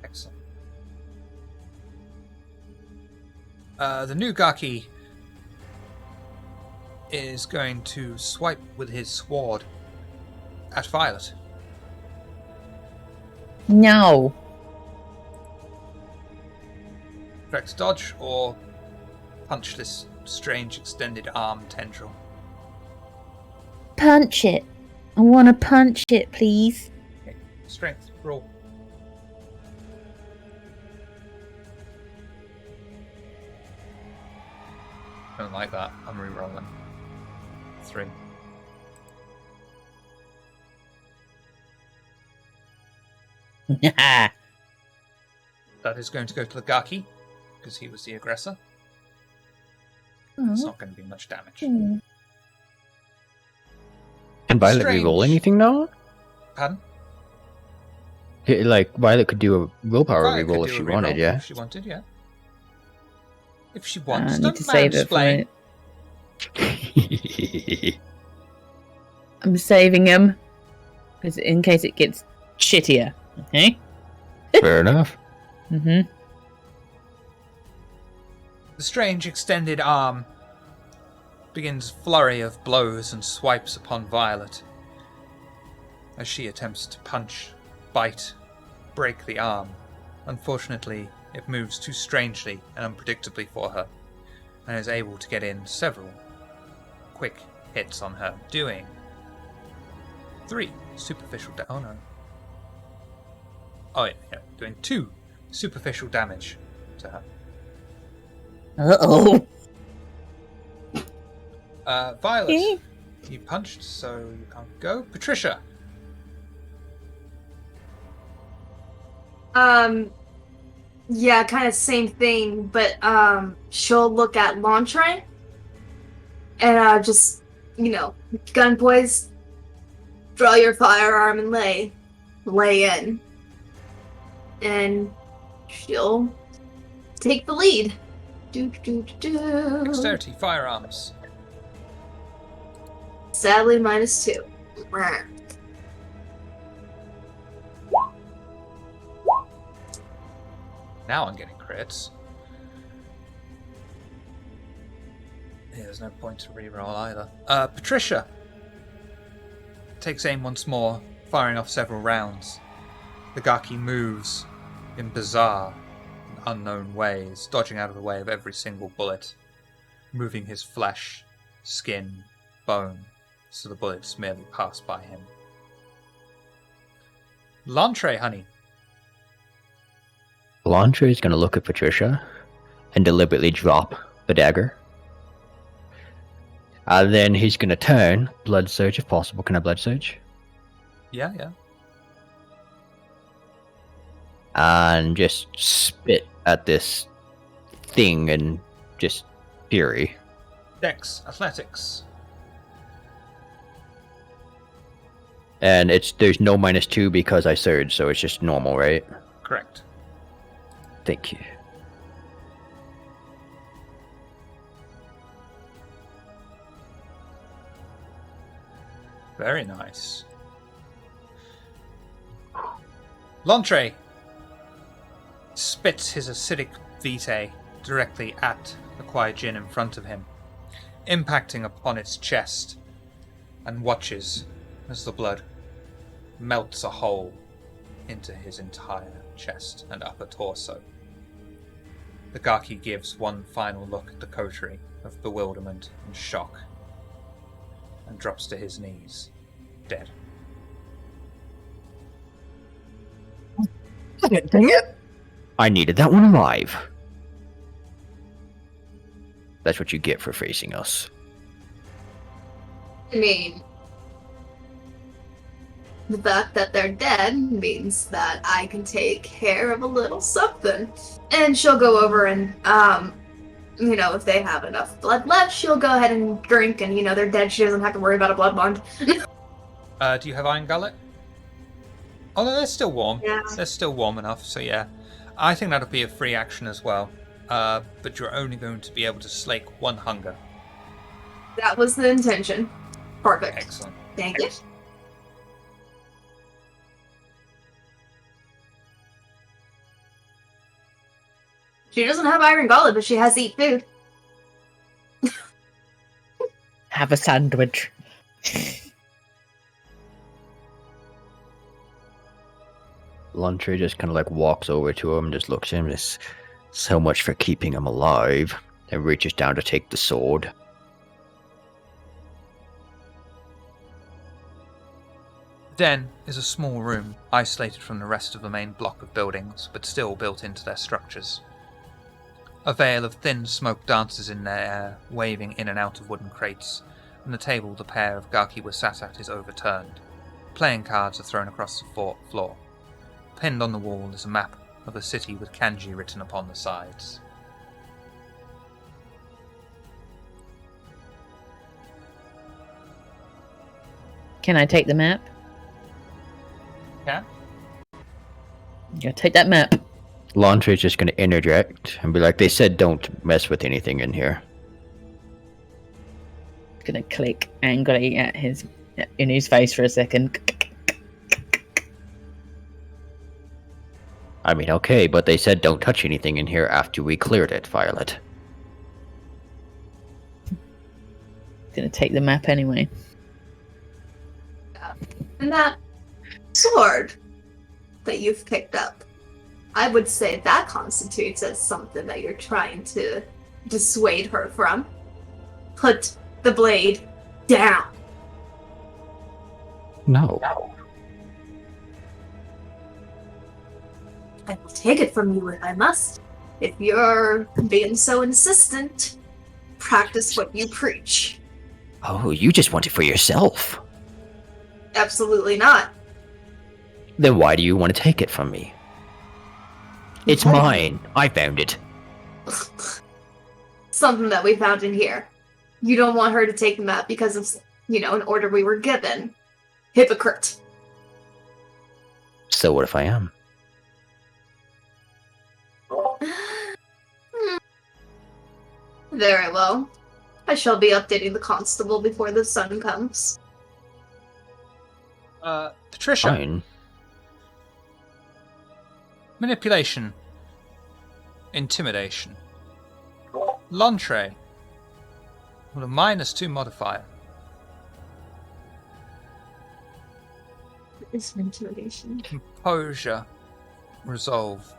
A: Excellent. The new Gaki is going to swipe with his sword at Violet.
C: No.
A: Direct dodge or punch this strange extended arm tendril.
C: Punch it. I want to punch it, please.
A: Okay. Strength roll. Don't like that. I'm re-rolling. 3. That is going to go to the Gaki, because he was the aggressor. It's not going to be much damage.
B: Can Violet
A: Strange.
B: reroll anything now?
A: Pardon?
B: Yeah, like, Violet could do a willpower
A: Violet could
B: reroll if
A: do
B: she
A: a reroll
B: wanted, yeah?
A: If she wanted, yeah. If she
C: I
A: wants,
C: need
A: don't
C: to save it for
A: mansplain.
C: it. I'm saving him. Because in case it gets shittier. Okay?
B: Fair enough.
C: Mm-hmm.
A: The strange extended arm begins flurry of blows and swipes upon Violet as she attempts to punch, bite, break the arm. Unfortunately, it moves too strangely and unpredictably for her, and is able to get in several quick hits on her, doing 3 superficial damage. Oh no. Oh yeah, doing 2 superficial damage to her.
C: Uh-oh.
A: Violet, You punched, so you can't go. Patricia.
E: Yeah, kind of same thing, but she'll look at Lantray and just, gun boys, draw your firearm and lay in, and she'll take the lead.
A: Dexterity, firearms.
E: Sadly, -2.
A: Now I'm getting crits. Yeah, there's no point to reroll either. Patricia takes aim once more, firing off several rounds. The Gaki moves in bizarre and unknown ways, dodging out of the way of every single bullet, moving his flesh, skin, bone, so the bullets merely pass by him. Lantray, honey.
B: Lantray is going to look at Patricia and deliberately drop the dagger. And then he's going to turn, blood surge if possible. Can I blood surge?
A: Yeah.
B: And just spit at this thing and just fury.
A: Dex, athletics.
B: And there's no -2 because I surged, so it's just normal, right?
A: Correct.
B: Thank you.
A: Very nice. Lantray spits his acidic vitae directly at the quiet djinn in front of him, impacting upon its chest, and watches as the blood melts a hole into his entire chest and upper torso. The Gaki gives one final look at the coterie of bewilderment and shock, and drops to his knees, dead.
B: Dang it! I needed that one alive. That's what you get for facing us.
E: I mean, the fact that they're dead means that I can take care of a little something. And she'll go over and, if they have enough blood left, she'll go ahead and drink, and, they're dead. She doesn't have to worry about a blood bond.
A: Do you have Iron Gullet? Oh, no, they're still warm.
E: Yeah.
A: They're still warm enough, so yeah. I think that'll be a free action as well. But you're only going to be able to slake one hunger.
E: That was the intention. Perfect.
A: Excellent.
E: Thank you. She doesn't have Iron Gullet, but she has to eat food.
C: Have a sandwich.
B: Lantray just kind of walks over to him, just looks at him, just so much for keeping him alive, and reaches down to take the sword.
A: Den is a small room, isolated from the rest of the main block of buildings, but still built into their structures. A veil of thin smoke dances in their air, waving in and out of wooden crates, and the table the pair of Gaki were sat at is overturned. Playing cards are thrown across the floor. Pinned on the wall is a map of the city with kanji written upon the sides.
C: Can I take the map?
A: Yeah?
C: Yeah, take that map.
B: Lantray's just going to interject and be like, they said don't mess with anything in here.
C: Gonna click angrily at in his face for a second.
B: I mean, okay, but they said don't touch anything in here after we cleared it, Violet.
C: Gonna take the map anyway.
E: And that sword that you've picked up, I would say that constitutes as something that you're trying to dissuade her from. Put the blade down.
B: No.
E: I will take it from you if I must. If you're being so insistent, practice what you preach.
B: Oh, you just want it for yourself.
E: Absolutely not.
B: Then why do you want to take it from me? It's
E: What?
B: mine. I found it.
E: Something that we found in here. You don't want her to take the map because of, an order we were given. Hypocrite.
B: So what if I am?
E: Very well. I shall be updating the constable before the sun comes.
A: Patricia.
B: Fine.
A: Manipulation. Intimidation. L'entrée. With a -2 modifier.
E: It's intimidation.
A: Composure. Resolve.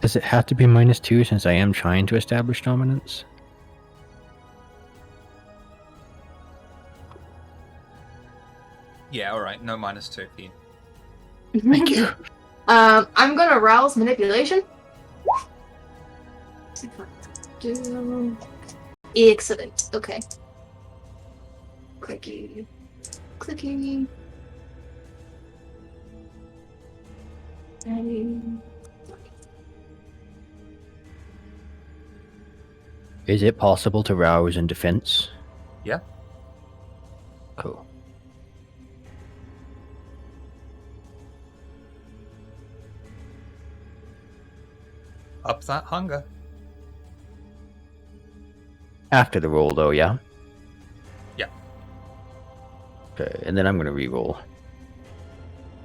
B: Does it have to be -2 since I am trying to establish dominance?
A: Yeah, alright, no -2 for you.
B: Thank you.
E: I'm gonna rouse manipulation. Excellent. Okay. Clicky. Clicky.
B: Is it possible to rouse in defense?
A: Yeah.
B: Cool.
A: Up that hunger.
B: After the roll, though, yeah?
A: Yeah.
B: Okay, and then I'm going to re-roll.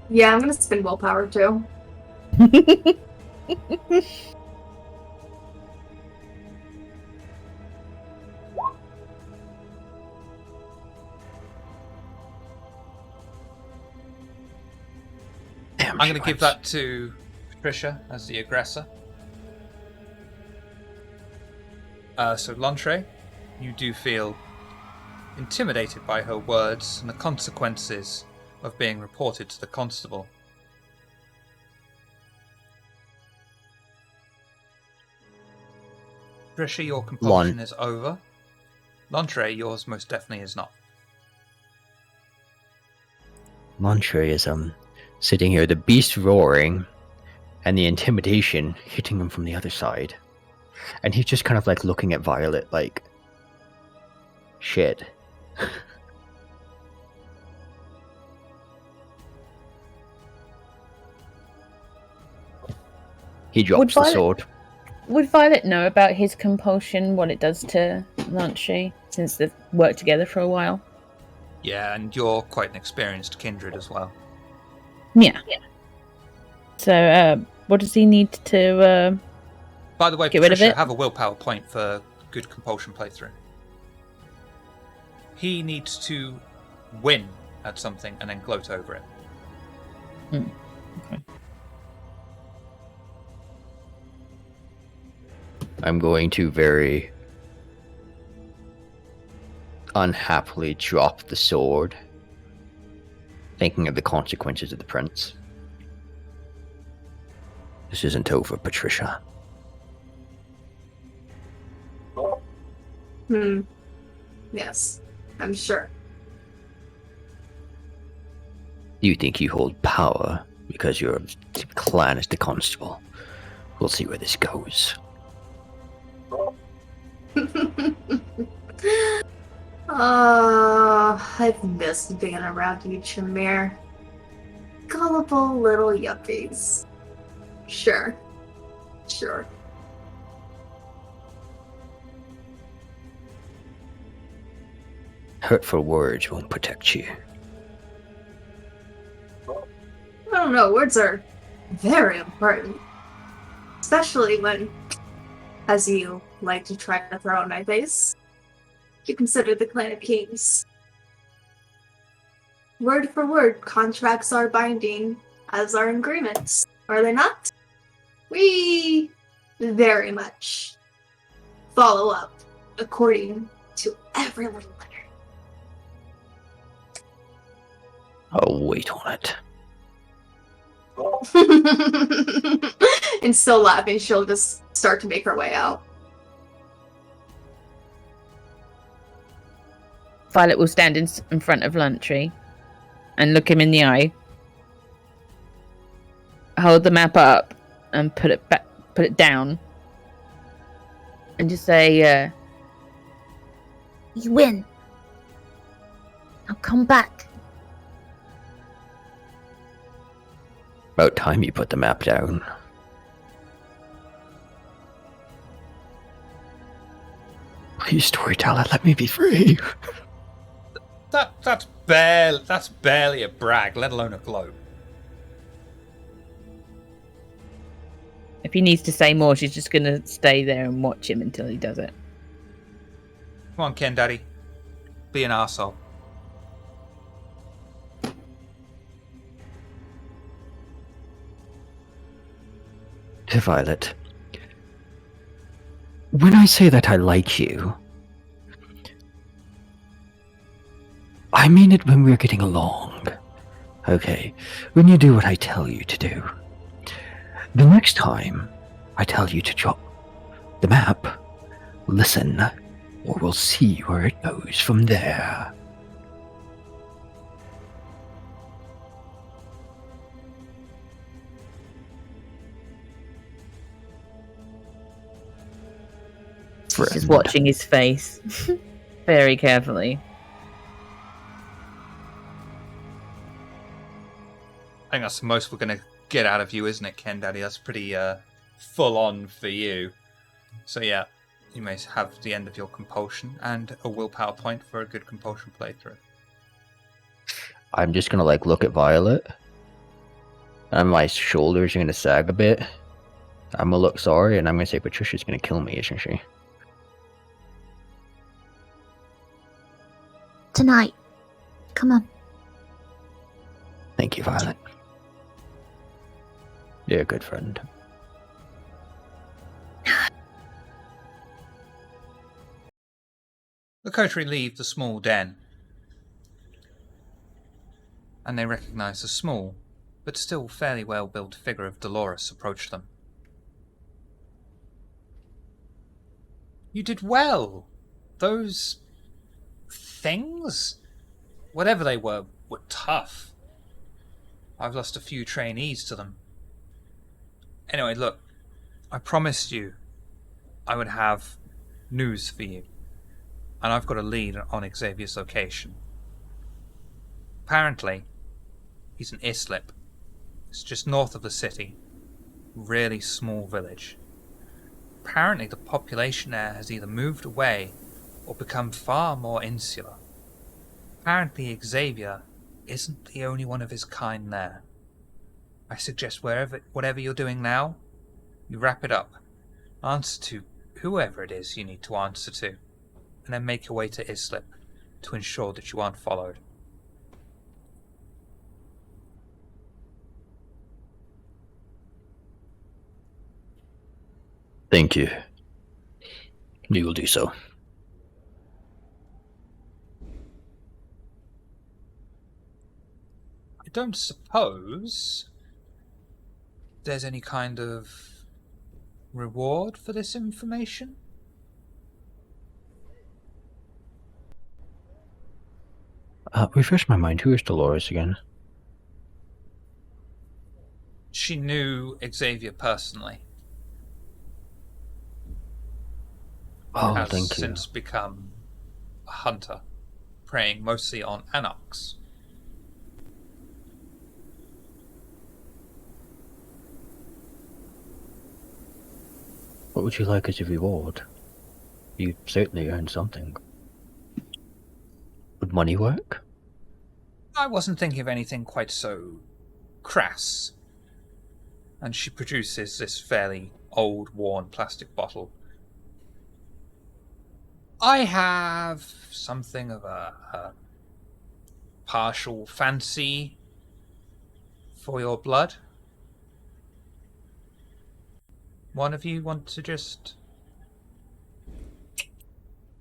E: Yeah, I'm gonna spend willpower too.
B: Damn,
A: I'm
B: she
A: going to give
B: wins.
A: that to Patricia as the aggressor. So L'entrée, you do feel intimidated by her words and the consequences of being reported to the constable. Patricia, your compulsion is over. L'entrée, yours most definitely is not.
B: Montre is sitting here, the beast roaring, and the intimidation hitting him from the other side. And he's just kind of like looking at Violet like, shit. He drops the
C: Violet-
B: sword.
C: Would Violet know about his compulsion, what it does to Lanche, since they've worked together for a while?
A: Yeah, and you're quite an experienced kindred as well.
C: Yeah. So, what does he need to,
A: By the way,
C: get rid of
A: Patricia,
C: it?
A: have a willpower point for good compulsion playthrough. He needs to win at something and then gloat over it.
C: Okay.
B: I'm going to very unhappily drop the sword, thinking of the consequences of the prince. This isn't over, Patricia.
E: Yes, I'm sure.
B: You think you hold power because your clan is the constable. We'll see where this goes.
E: I've missed being around you, Chimere. Gullible little yuppies. Sure.
B: Hurtful words won't protect you.
E: I don't know, words are very important. Especially when, as you like to try to throw in my face, you consider the Clan of Kings. Word for word, contracts are binding, as are agreements, are they not? We very much follow up according to every little letter.
B: I'll wait on it.
E: And still laughing, she'll just start to make her way out.
C: Violet will stand in front of Luntree and look him in the eye. Hold the map up and put it down. And just say,
D: You win. Now come back.
B: About time you put the map down. Please, storyteller, let me be free.
A: That's barely a brag, let alone a gloat.
C: if he needs to say more, she's just going to stay there and watch him until he does it.
A: Come on, Ken Daddy. Be an arsehole.
B: To Violet, when I say that I like you, I mean it when we're getting along. Okay, when you do what I tell you to do. The next time I tell you to drop the map, listen, or we'll see where it goes from there.
C: She's just watching his face very carefully.
A: I think that's the most we're going to get out of you, isn't it, Ken Daddy? That's pretty full on for you. So yeah, you may have the end of your compulsion and a willpower point for a good compulsion playthrough.
B: I'm just gonna look at Violet, and my shoulders are gonna sag a bit. I'm gonna look sorry, and I'm gonna say Patricia's gonna kill me, isn't she?
D: Tonight. Come on.
B: Thank you, Violet. You're a good friend.
A: The coterie leave the small den, and they recognize the small, but still fairly well-built figure of Dolores approach them. You did well! Those things, whatever they were tough. I've lost a few trainees to them. Anyway, look, I promised you I would have news for you, and I've got a lead on Xavier's location. Apparently, he's in Islip. It's just north of the city. Really small village. Apparently, the population there has either moved away or become far more insular. Apparently, Xavier isn't the only one of his kind there. I suggest whatever you're doing now, you wrap it up, answer to whoever it is you need to answer to, and then make your way to Islip to ensure that you aren't followed.
B: Thank you. We will do so.
A: I don't suppose there's any kind of reward for this information?
B: Refresh my mind. Who is Dolores again?
A: She knew Xavier personally.
B: Oh,
A: has
B: thank you.
A: since become a hunter, preying mostly on anox.
B: What would you like as a reward? You certainly earned something. Would money work?
A: I wasn't thinking of anything quite so crass. And she produces this fairly old, worn plastic bottle. I have something of a partial fancy for your blood. One of you want to just...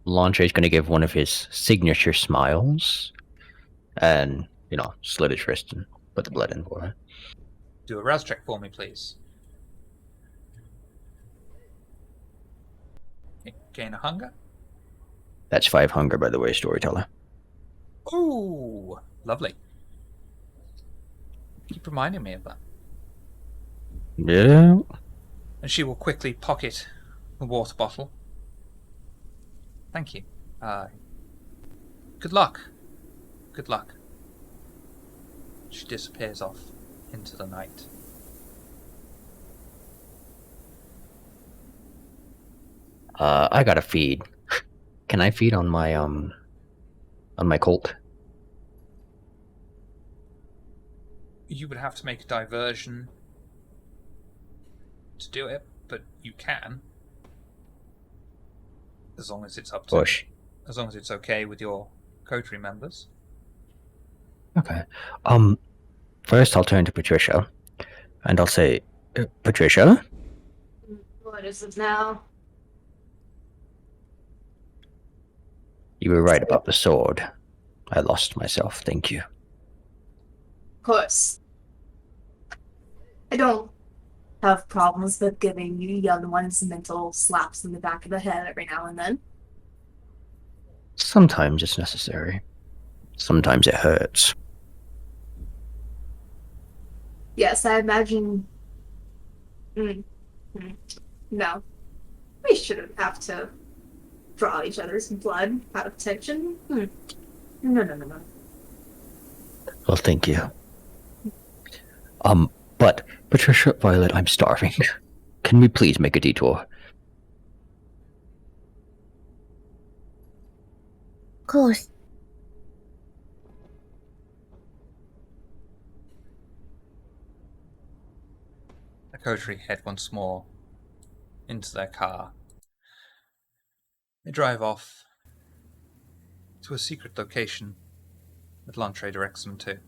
B: Lantre's going to give one of his signature smiles and, slit his wrist and put the blood in for her.
A: Do a rouse check for me, please. Gain a hunger.
B: That's 5 hunger, by the way, storyteller.
A: Ooh, lovely. Keep reminding me of that.
B: Yeah.
A: And she will quickly pocket the water bottle. Thank you. Good luck. Good luck. She disappears off into the night.
B: I gotta feed. Can I feed on my colt?
A: You would have to make a diversion to do it, but you can. As long as it's up to...
B: Push.
A: As long as it's okay with your coterie members.
B: Okay. First I'll turn to Patricia, and I'll say, Patricia?
E: What is it now?
B: You were right about the sword. I lost myself, thank you.
E: Of course. I don't have problems with giving you young ones mental slaps in the back of the head every now and then.
B: Sometimes it's necessary. Sometimes it hurts.
E: Yes, I imagine. No. We shouldn't have to draw each other's blood out of tension. No.
B: Well, thank you. But, Patricia, Violet, I'm starving. Can we please make a detour?
D: Of course.
A: The coterie head once more into their car. They drive off to a secret location that Lantre directs them to.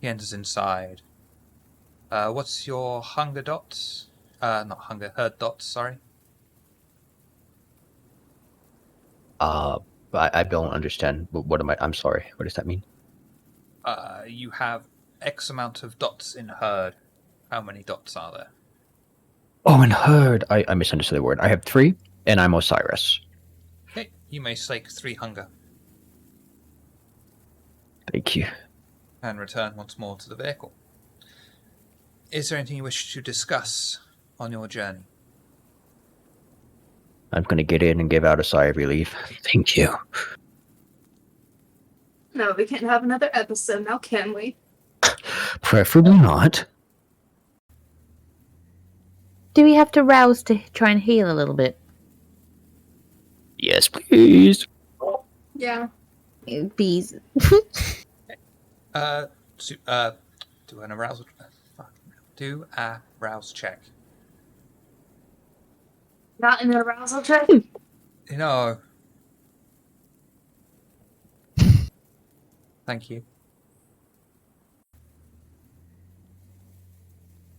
A: He enters inside. What's your hunger dots? Not hunger, herd dots, sorry.
B: I don't understand. What am I? I'm sorry. What does that mean?
A: You have X amount of dots in herd. How many dots are there?
B: Oh, and herd. I misunderstood the word. I have 3, and I'm Osiris.
A: Okay, you may slake 3 hunger.
B: Thank you.
A: And return once more to the vehicle. Is there anything you wish to discuss on your journey?
B: I'm going to get in and give out a sigh of relief. Thank you.
E: No, we can't have another episode now, can we?
B: Preferably not.
C: Do we have to rouse to try and heal a little bit?
B: Yes, please.
E: Yeah.
C: Bees.
A: Do an arousal. Do a rouse check.
E: Not an arousal check?
A: No. Thank you.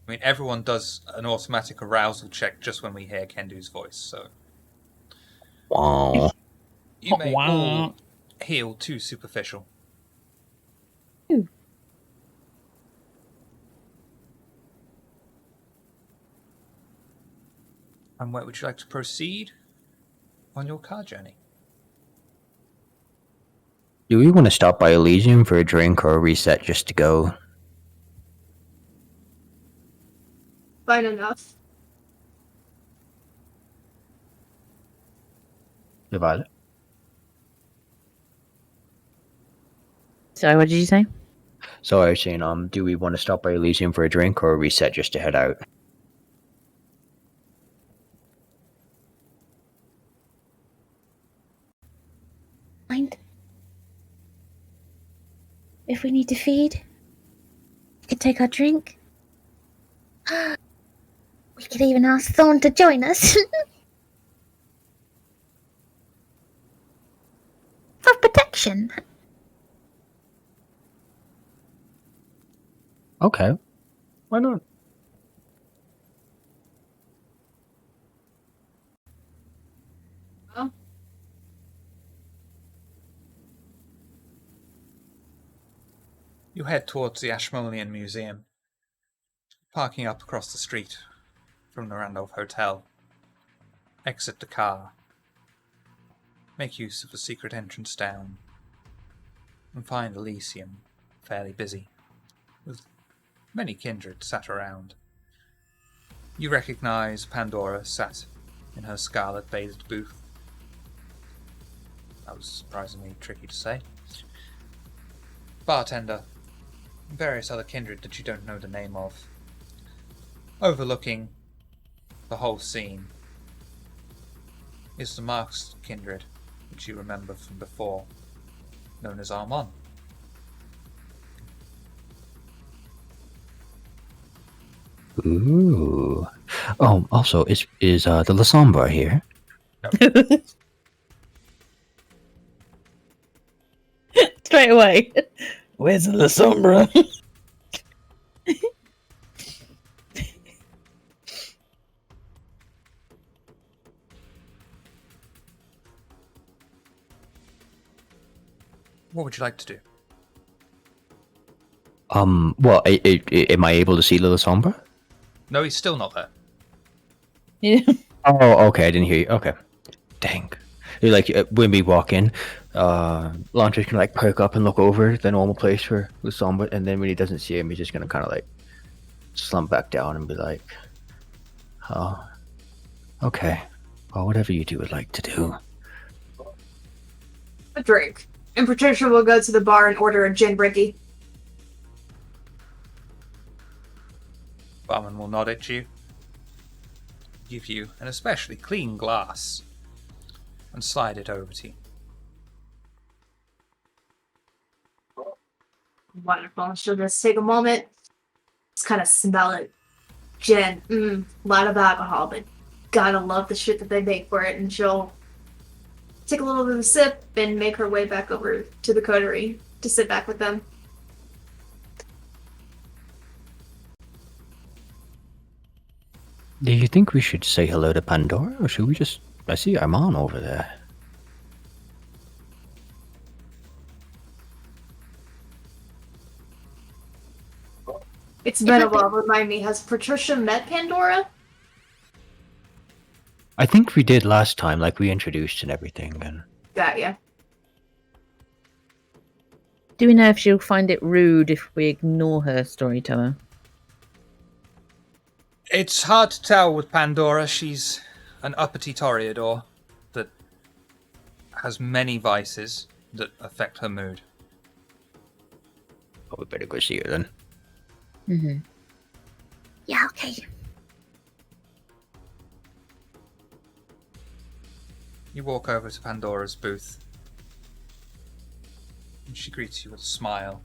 A: I mean, everyone does an automatic arousal check just when we hear Kendu's voice, so...
B: Wow.
A: You may all heal 2 superficial. And where would you like to proceed on your car journey?
B: Do we want to stop by Elysium for a drink or a reset just to go?
E: Fine enough.
B: Violet?
C: Sorry, what did you say?
B: So I was saying, do we want to stop by Elysium for a drink or a reset just to head out?
D: Mind? If we need to feed, we could take our drink. We could even ask Thorn to join us. For protection.
B: Okay. Why not?
E: Well,
A: You head towards the Ashmolean Museum, parking up across the street from the Randolph Hotel. Exit the car. make use of a secret entrance down and find Elysium fairly busy, with many kindred sat around. You recognize Pandora sat in her scarlet-bathed booth. That was surprisingly tricky to say. Bartender, and various other kindred that you don't know the name of, overlooking the whole scene is the masked kindred which you remember from before, known as Armand.
B: Ooh. Oh, also, is the La Sombra here?
C: Straight away. Where's the Sombra?
A: What would you like to do?
B: Well, am I able to see La Sombra?
A: No, he's still not there.
C: Yeah.
B: Oh, okay, I didn't hear you. Okay. Dang. Like, when we walk in, Launcher's gonna, like, perk up and look over the normal place for La Sombra, and then when he doesn't see him, he's just gonna kind of, like, slump back down and be like, oh, okay. Well, whatever you two would like to do.
E: A drink. And Patricia will go to the bar and order a gin Ricky.
A: Barman will nod at you, give you an especially clean glass, and slide it over to you.
E: Wonderful. She'll just take a moment, just kind of smell it. Gin, a lot of alcohol, but gotta love the shit that they make for it. And she'll take a little bit of a sip and make her way back over to the coterie to sit back with them.
B: Do you think we should say hello to Pandora, or should we just... I see Armand over there.
E: It's been a while. Remind me, has Patricia met Pandora?
B: I think we did last time, like we introduced and everything, and...
E: Got ya.
C: Do we know if she'll find it rude if we ignore her, storyteller?
A: It's hard to tell with Pandora. She's an uppity toreador that has many vices that affect her mood.
B: Oh, we better go see her then.
C: Mm-hmm.
D: Yeah, okay.
A: You walk over to Pandora's booth, and she greets you with a smile.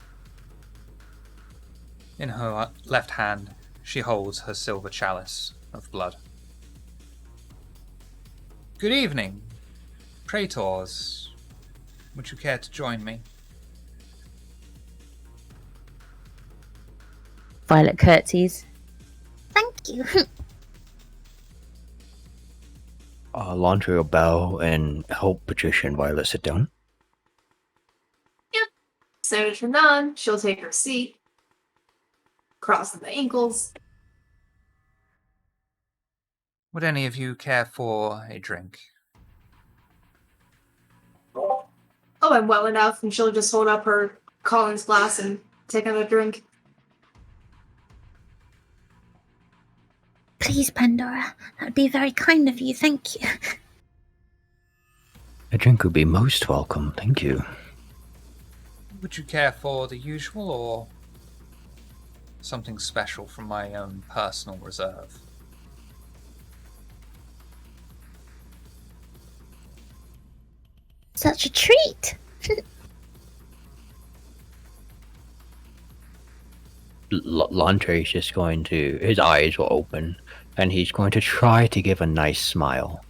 A: In her left hand, she holds her silver chalice of blood. Good evening, praetors. Would you care to join me?
C: Violet curtsies.
D: Thank you.
B: Laundry will bow and help Patricia and Violet sit down.
E: Yep. So turned on, she'll take her seat, crossing the ankles.
A: Would any of you care for a drink?
E: Oh, I'm well enough, and she'll just hold up her Collins glass and take another drink.
D: Please, Pandora. That would be very kind of you. Thank you.
B: A drink would be most welcome, thank you.
A: Would you care for the usual or something special from my own personal reserve?
D: Such a treat.
B: Lantre's just going to... His eyes will open, and he's going to try to give a nice smile.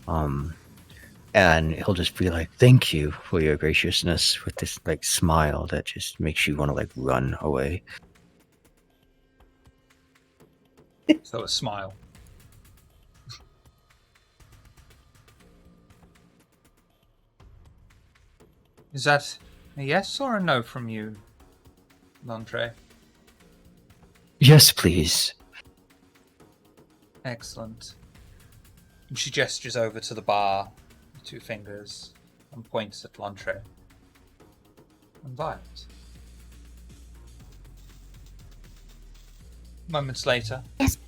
B: And he'll just be like, thank you for your graciousness, with this, like, smile that just makes you want to, like, run away.
A: So a smile. Is that a yes or a no from you, Lantre?
B: Yes, please.
A: Excellent. And she gestures over to the bar 2 fingers and points at Lantre and Violet. Moments later,
D: Yes.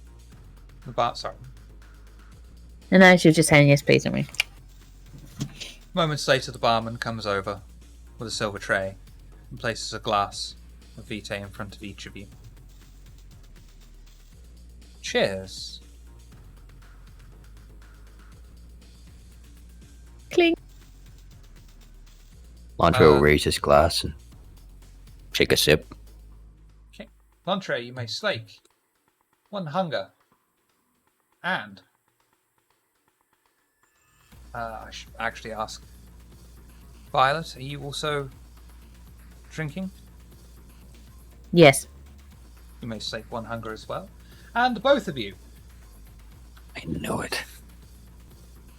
A: Sorry.
C: And now she was just saying yes, please, don't we?
A: Moments later, the barman comes over with a silver tray and places a glass of Vitae in front of each of you. Cheers.
C: Clink.
B: Lantre will raise his glass and take a sip.
A: Okay. Lantre, you may slake 1 hunger. And I should actually ask, Violet, are you also drinking?
C: Yes.
A: You may slake 1 hunger as well. And both of you
B: I know it.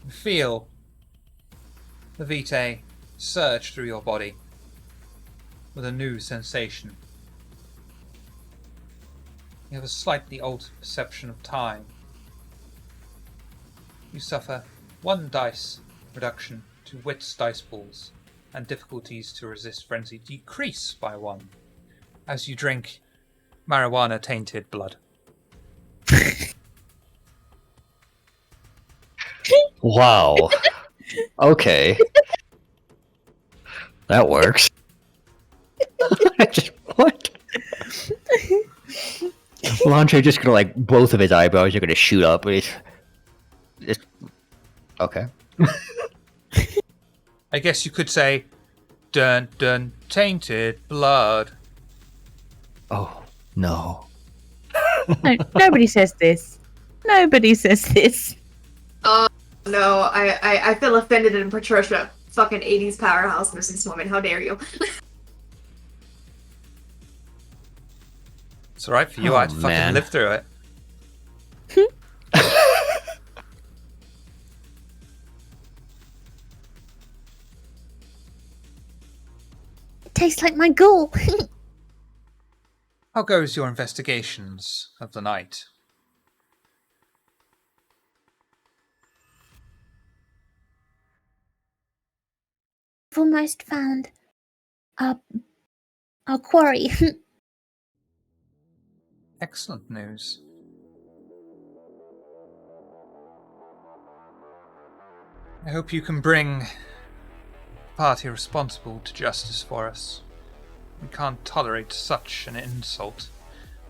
A: feel the Vitae surge through your body with a new sensation. You have a slightly altered perception of time. You suffer 1 dice reduction to wit's dice pools, and difficulties to resist frenzy decrease by 1 as you drink marijuana-tainted blood.
B: Wow. Okay. That works. What? Lantre just gonna, like, both of his eyebrows are gonna shoot up. And it's okay.
A: I guess you could say, dun dun, tainted blood.
B: Oh, no.
C: No, nobody says this. Nobody says this.
E: No, I feel offended in Patricia. Fucking 80s powerhouse businesswoman. How dare you?
A: It's alright for you,
B: Oh,
A: I'd fucking
B: man.
A: live through it.
D: It tastes like my ghoul.
A: How goes your investigations of the night?
D: I've almost found our quarry.
A: Excellent news. I hope you can bring the party responsible to justice for us. We can't tolerate such an insult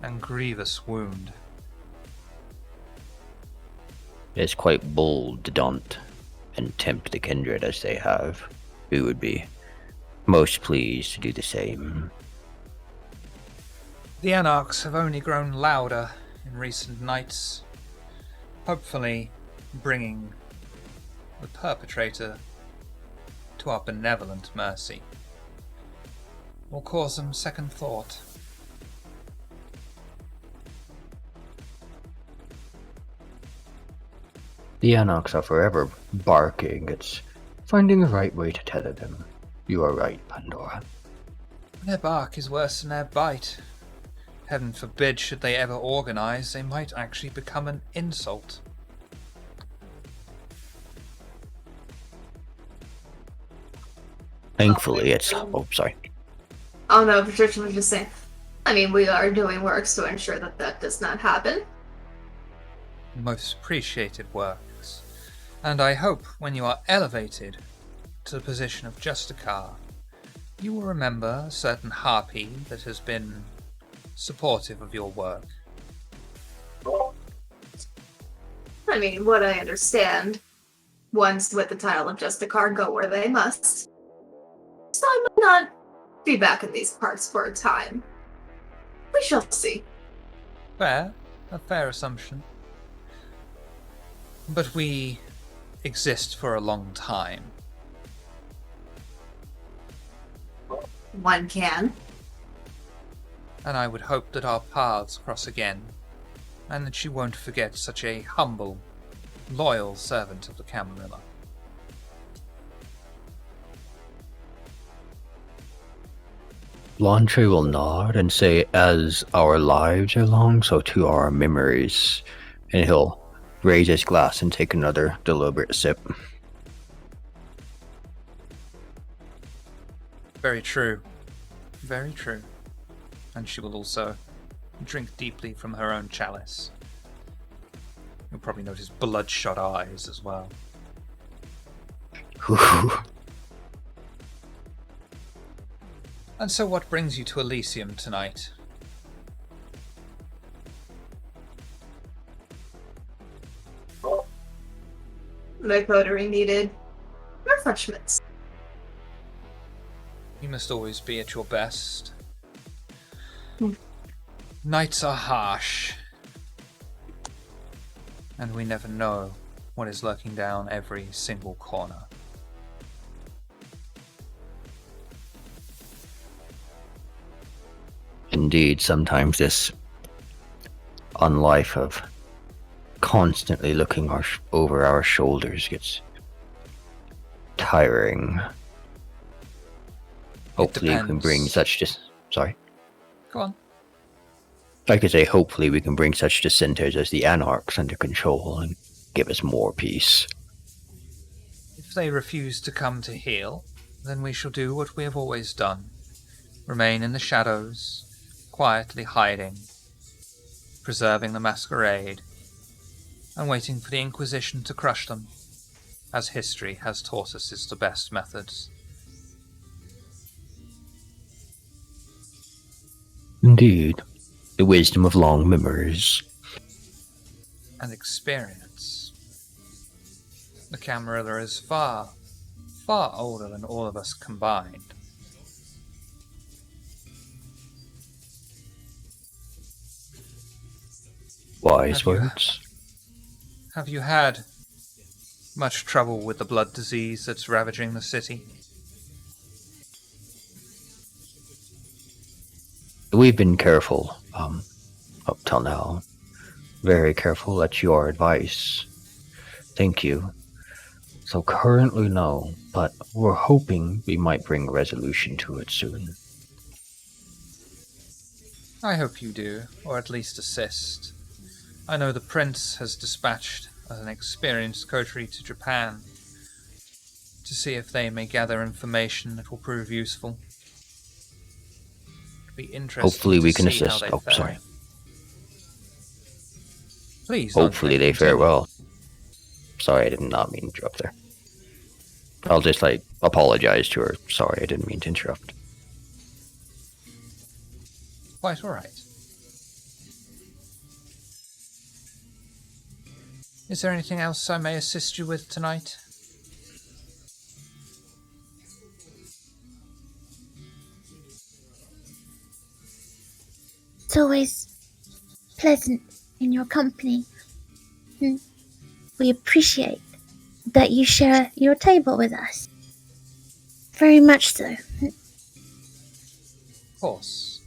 A: and grievous wound.
B: It is quite bold to daunt and tempt the kindred as they have. We would be most pleased to do the same.
A: The anarchs have only grown louder in recent nights, hopefully bringing the perpetrator to our benevolent mercy. Will cause them second thought.
B: The Anarchs are forever barking. It's finding the right way to tether them. You are right, Pandora.
A: Their bark is worse than their bite. Heaven forbid, should they ever organize, they might actually become an insult.
B: Thankfully, it's... Oh, sorry.
E: Oh no, Patricia was just saying. I mean, we are doing works to ensure that that does not happen.
A: Most appreciated works. And I hope when you are elevated to the position of Justicar, you will remember a certain harpy that has been supportive of your work.
E: I mean, what I understand, ones with the title of Justicar go where they must. So I might not be back in these parts for a time. We shall see.
A: Fair, a fair assumption. But we exist for a long time.
E: One can.
A: And I would hope that our paths cross again, and that you won't forget such a humble, loyal servant of the Camarilla.
B: Lantre will nod and say, as our lives are long, so too are our memories. And he'll raise his glass and take another deliberate sip.
A: Very true. Very true. And she will also drink deeply from her own chalice. You'll probably notice bloodshot eyes as well. And so what brings you to Elysium tonight?
E: My coterie needed refreshments.
A: You must always be at your best.
E: Hmm.
A: Nights are harsh, and we never know what is lurking down every single corner.
B: Indeed, sometimes this life of constantly looking over our shoulders gets tiring. Hopefully we can bring such sorry?
A: Go on.
B: I could say hopefully we can bring such dissenters as the Anarchs under control and give us more peace.
A: If they refuse to come to heal, then we shall do what we have always done. Remain in the shadows, quietly hiding, preserving the Masquerade, and waiting for the Inquisition to crush them, as history has taught us is the best methods.
B: Indeed. The wisdom of long memories.
A: And experience. The Camarilla is far, far older than all of us combined.
B: Wise words.
A: Have you had much trouble with the blood disease that's ravaging the city?
B: We've been careful, up till now. Very careful at your advice. Thank you. So currently no, but we're hoping we might bring a resolution to it soon.
A: I hope you do, or at least assist. I know the Prince has dispatched an experienced coterie to Japan to see if they may gather information that will prove useful. It'd be interesting
B: Hopefully we
A: to
B: can
A: see how
B: assist.
A: they
B: Oh,
A: fare.
B: sorry.
A: Please,
B: Hopefully
A: Andre,
B: they fare
A: continue.
B: well. Sorry, I did not mean to interrupt there. I'll just, apologize to her. Sorry, I didn't mean to interrupt.
A: Quite all right. Is there anything else I may assist you with tonight?
D: It's always pleasant in your company. We appreciate that you share your table with us. Very much so.
A: Of course.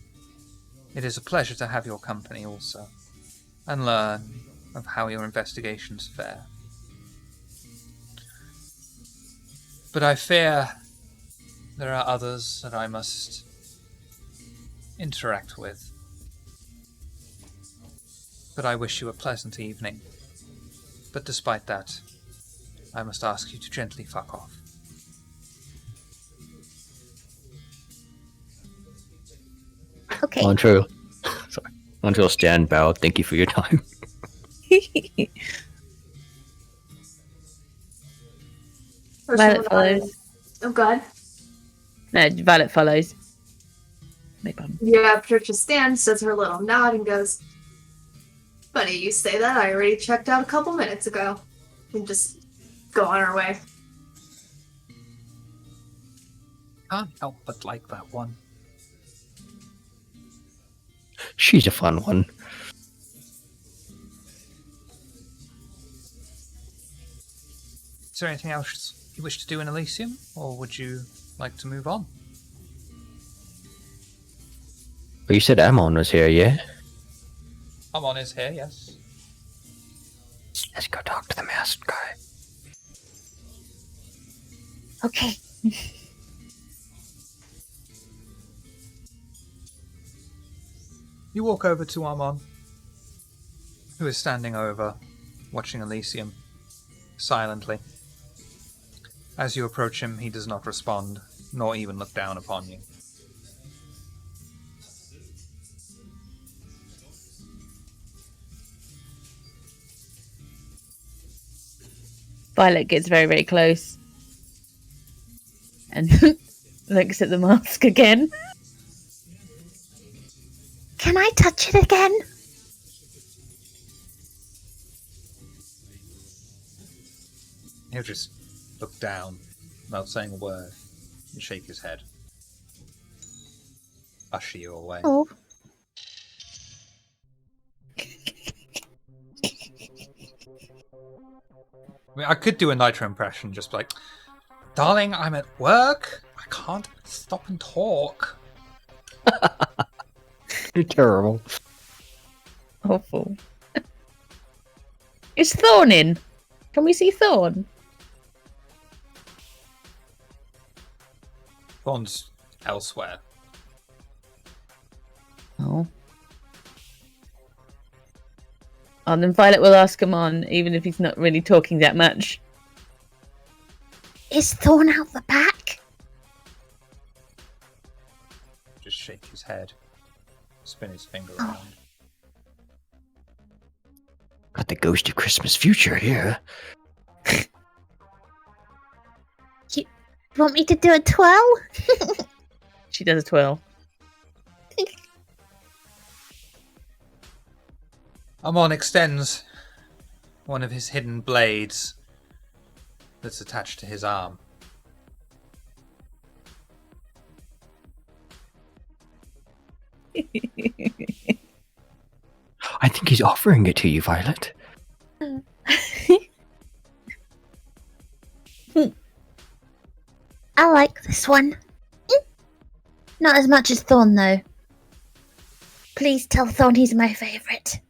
A: It is a pleasure to have your company also, and learn of how your investigations fare. But I fear there are others that I must interact with. But I wish you a pleasant evening. But despite that, I must ask you to gently fuck off.
D: Okay.
B: Montreux. Sorry. Montreux will stand, bow. Thank you for your time.
C: Violet follows.
E: Oh god.
C: No, Violet follows. No problem.
E: Yeah, Patricia stands, does her little nod, and goes, "Funny you say that, I already checked out a couple minutes ago." And just go on her way.
A: Can't help but like that one.
B: She's a fun one.
A: Is there anything else you wish to do in Elysium, or would you like to move on?
B: But you said Amon was here, yeah?
A: Amon is here, yes.
B: Let's go talk to the masked guy.
D: Okay.
A: You walk over to Amon, who is standing over, watching Elysium, silently. As you approach him, he does not respond, nor even look down upon you.
C: Violet gets very, very close and looks at the mask again.
D: Can I touch it again?
A: He'll just look down without saying a word and shake his head. Usher you away.
D: Oh.
A: I mean, I could do a Nitro impression, just like, darling, I'm at work. I can't stop and talk.
B: You're terrible.
C: Awful. Is Thorn in? Can we see Thorn?
A: Thorn's elsewhere.
C: Oh. Oh, then Violet will ask him on, even if he's not really talking that much.
D: Is Thorn out the back?
A: Just shake his head. Spin his finger around.
B: Got the ghost of Christmas future here.
D: You want me to do a twirl?
C: She does a twirl.
A: Amon extends one of his hidden blades that's attached to his arm.
B: I think he's offering it to you, Violet.
D: I like this one. Not as much as Thorn, though. Please tell Thorn he's my favourite.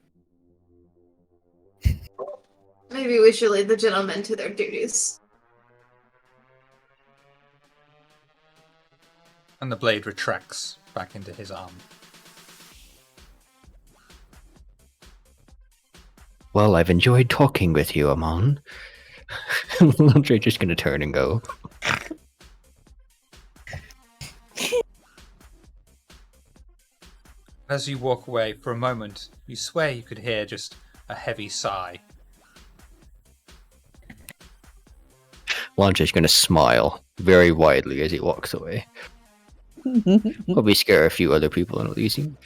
E: Maybe we should leave the gentlemen to their duties.
A: And the blade retracts back into his arm.
B: Well, I've enjoyed talking with you, Amon. Landry's just going to turn and go.
A: As you walk away, for a moment, you swear you could hear just a heavy sigh.
B: Landry's going to smile very widely as he walks away. Probably scare a few other people in Elysium.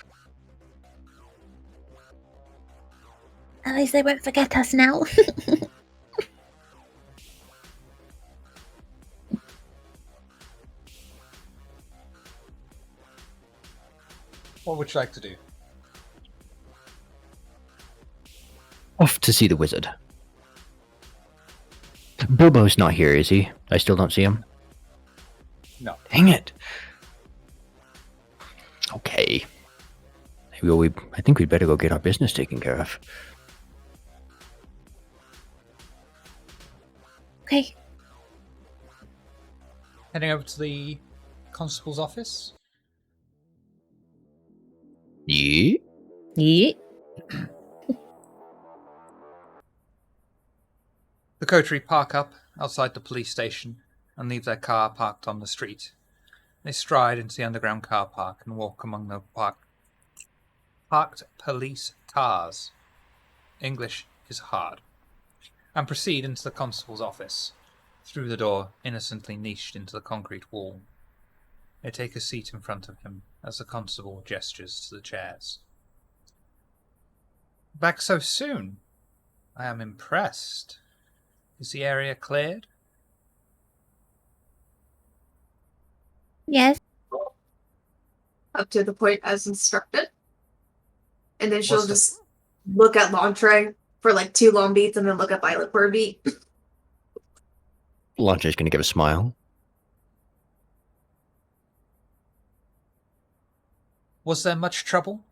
D: At least they won't forget us now.
A: What would you like to do?
B: Off to see the wizard. Bilbo's not here, is he? I still don't see him.
A: No.
B: Dang it. Okay. Well, I think we'd better go get our business taken care of.
D: Okay.
A: Heading over to the constable's office.
B: Yeah?
C: Yeah.
A: The coterie park up outside the police station and leave their car parked on the street. They stride into the underground car park and walk among the parked police cars. English is hard. And proceed into the constable's office, through the door innocently niched into the concrete wall. They take a seat in front of him as the constable gestures to the chairs. Back so soon? I am impressed. Is the area cleared?
D: Yes.
E: Up to the point as instructed. And then she'll
A: What's the-
E: just look at Lontre for like 2 long beats and then look at Violet for a beat.
B: Landry's going to give a smile.
A: Was there much trouble?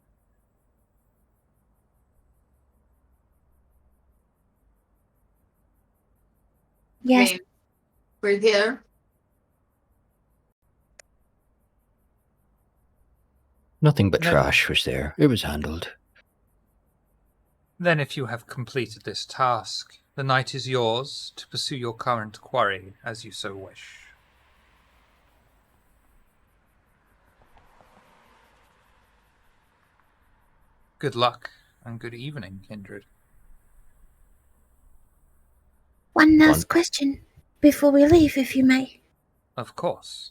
D: Yes.
E: I mean, we're here.
B: Nothing but
A: No.
B: trash was there. It was handled.
A: Then if you have completed this task, the night is yours to pursue your current quarry as you so wish. Good luck and good evening, Kindred.
D: One last question before we leave, if you may.
A: Of course.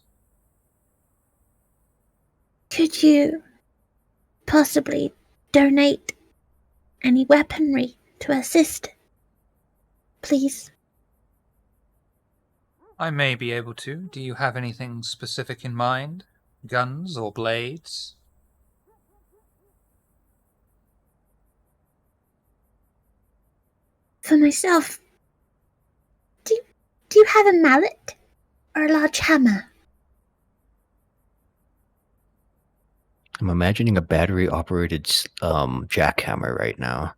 D: Could you possibly donate any weaponry to assist? Please.
A: I may be able to. Do you have anything specific in mind? Guns or blades?
D: For myself, do you have a mallet or a large hammer?
B: I'm imagining a battery-operated jackhammer right now.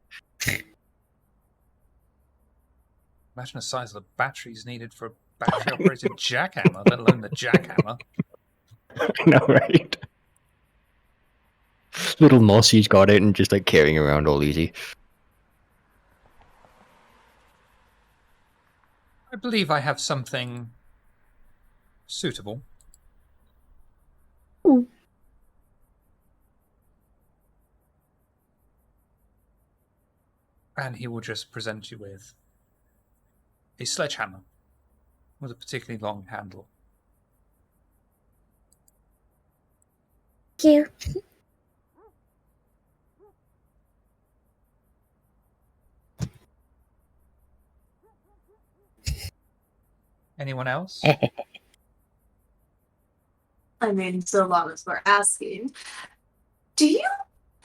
A: Imagine the size of the batteries needed for a battery-operated jackhammer, let alone the jackhammer.
B: I know, right? Little Mossie's got it and just like carrying around all easy.
A: I believe I have something suitable.
D: Ooh.
A: And he will just present you with a sledgehammer with a particularly long handle.
D: Thank you.
A: Anyone else?
E: I mean, so long as we're asking, do you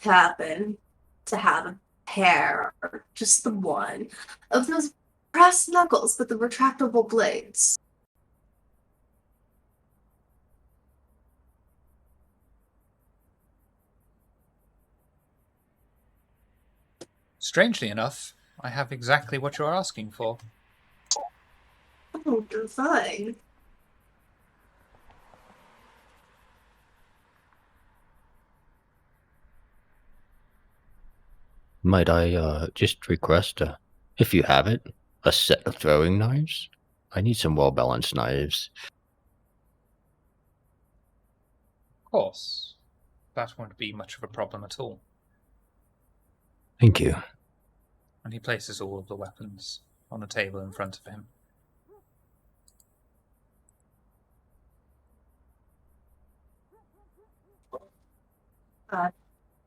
E: happen to have a pair, or just the one, of those brass knuckles with the retractable blades?
A: Strangely enough, I have exactly what you're asking for.
E: Oh, divine.
B: Might I just request, if you have it, a set of throwing knives? I need some well-balanced knives.
A: Of course. That won't be much of a problem at all.
B: Thank you.
A: And he places all of the weapons on a table in front of him.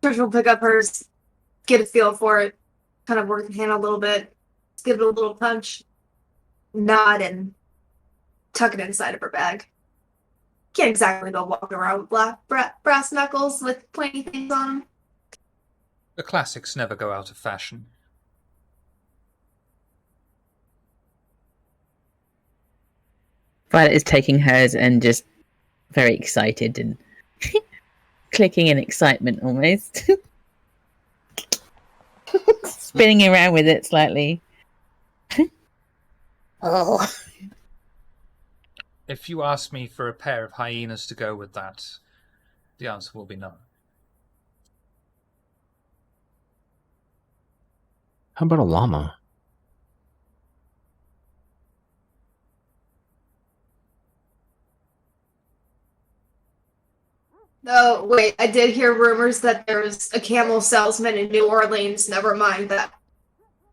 E: Trish will pick up hers, get a feel for it, kind of work the hand a little bit, give it a little punch, nod, and tuck it inside of her bag. Can't exactly go walking around with brass knuckles with pointy things on them.
A: The classics never go out of fashion.
C: Violet is taking hers and just very excited and clicking in excitement almost. Spinning around with it slightly.
D: Oh.
A: If you ask me for a pair of hyenas to go with that, the answer will be no.
B: How about a llama?
E: Oh, wait, I did hear rumors that there's a camel salesman in New Orleans. Never mind that.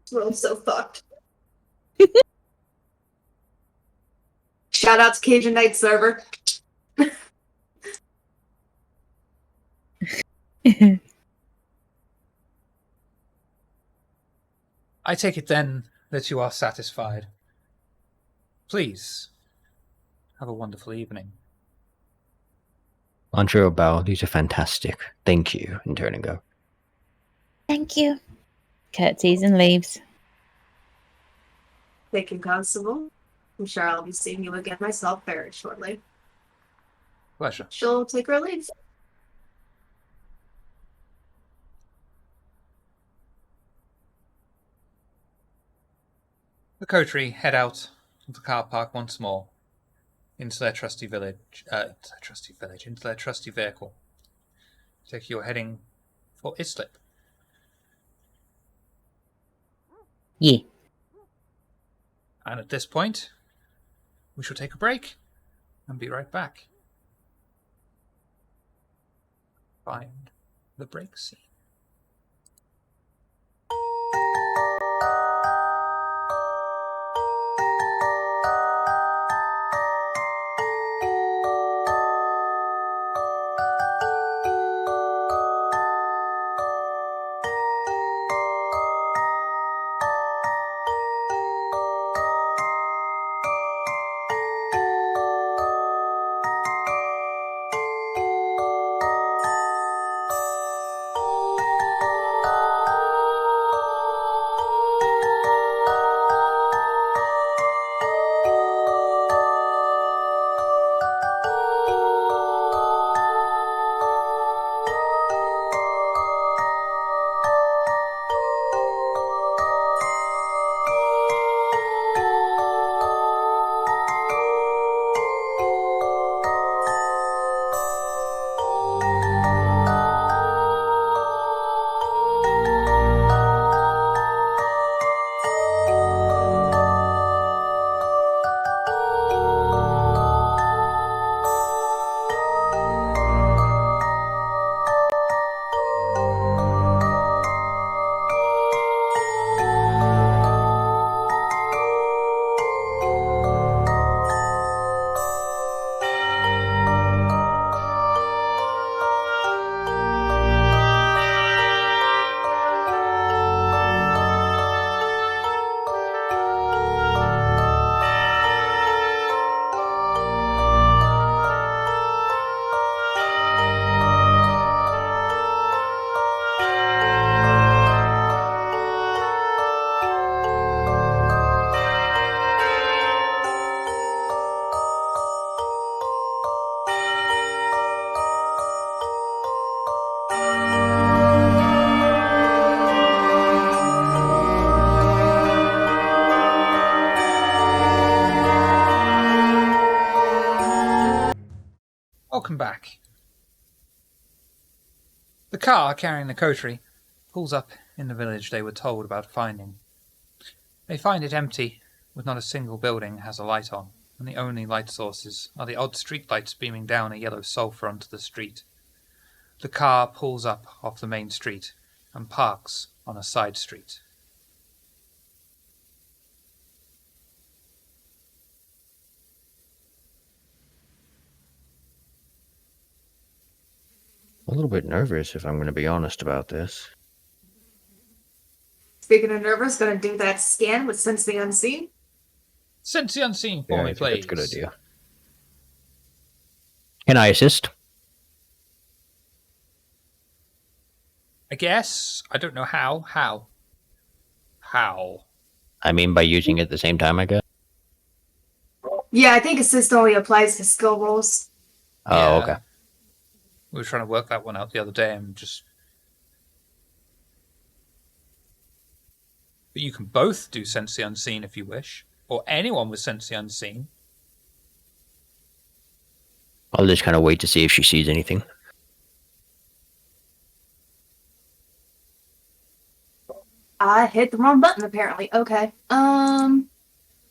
E: This world's so fucked. Shout out to Cajun Night server.
A: I take it then that you are satisfied. Please, have a wonderful evening.
B: Andre will bow. These are fantastic. Thank you. And turn and go.
D: Thank you.
C: Curtsies and leaves.
E: Thank you, Constable. I'm sure I'll be seeing you again myself very shortly.
A: Pleasure.
E: She'll take her leave.
A: The coterie head out of the car park once more into their trusty into their trusty vehicle. You're heading for Islip.
C: Yeah.
A: And at this point, we shall take a break and be right back. Find the break scene. Welcome back. The car carrying the coterie pulls up in the village they were told about finding. They find it empty, with not a single building has a light on, and the only light sources are the odd streetlights beaming down a yellow sulphur onto the street. The car pulls up off the main street and parks on a side street.
B: A little bit nervous, if I'm going to be honest about this.
E: Speaking of nervous, gonna do that scan with Sense the Unseen.
A: Sense the Unseen for me,
B: I think
A: please.
B: that's a good idea. Can I assist?
A: I guess. I don't know how. How?
B: I mean, by using it at the same time, I guess.
E: Yeah, I think assist only applies to skill rolls.
B: Oh,
A: Yeah.
B: okay.
A: We were trying to work that one out the other day and just... But you can both do Sense the Unseen if you wish. Or anyone with Sense the Unseen.
B: I'll just kind of wait to see if she sees anything.
E: I hit the wrong button, apparently. Okay.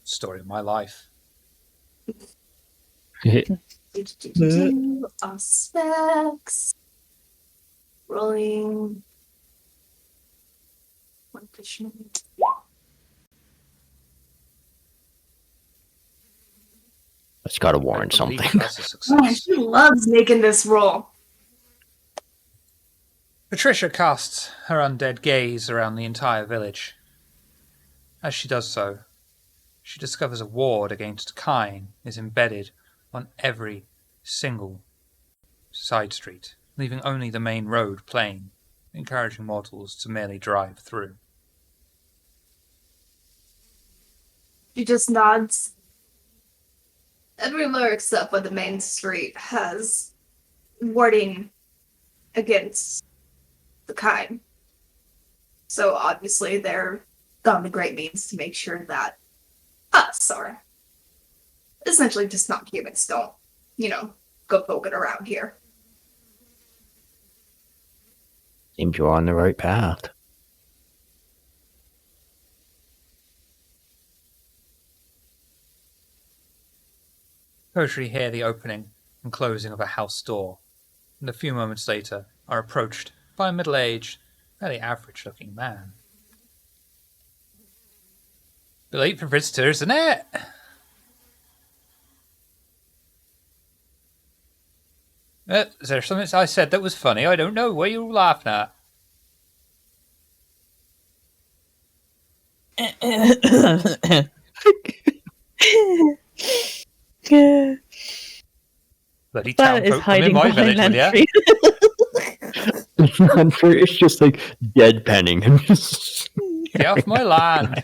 A: Story of my life.
E: Our specs. Rolling. One additional.
B: It's got to warrant
A: I believe
B: something.
A: That's a
E: Oh,
A: success.
E: she loves making this roll.
A: Patricia casts her undead gaze around the entire village. As she does so, she discovers a ward against Kine is embedded on every single side street, leaving only the main road plain, encouraging mortals to merely drive through.
E: She just nods. Everywhere except for the main street has warding against the kind. So obviously they're gone to great means to make sure that us are essentially just not humans don't, go poking around here.
B: Seems you're on the right path.
A: Poetry hear the opening and closing of a house door, and a few moments later are approached by a middle-aged, fairly average-looking man. Bit late for visitors, isn't it? Is there something I said that was funny? I don't know. What are you laughing at? Bloody town
C: That is
A: folk come in
C: hiding
A: my
C: behind
A: village, will ya?
C: Lantry.
B: I'm sure it's just like deadpanning and just.
A: Get off my land.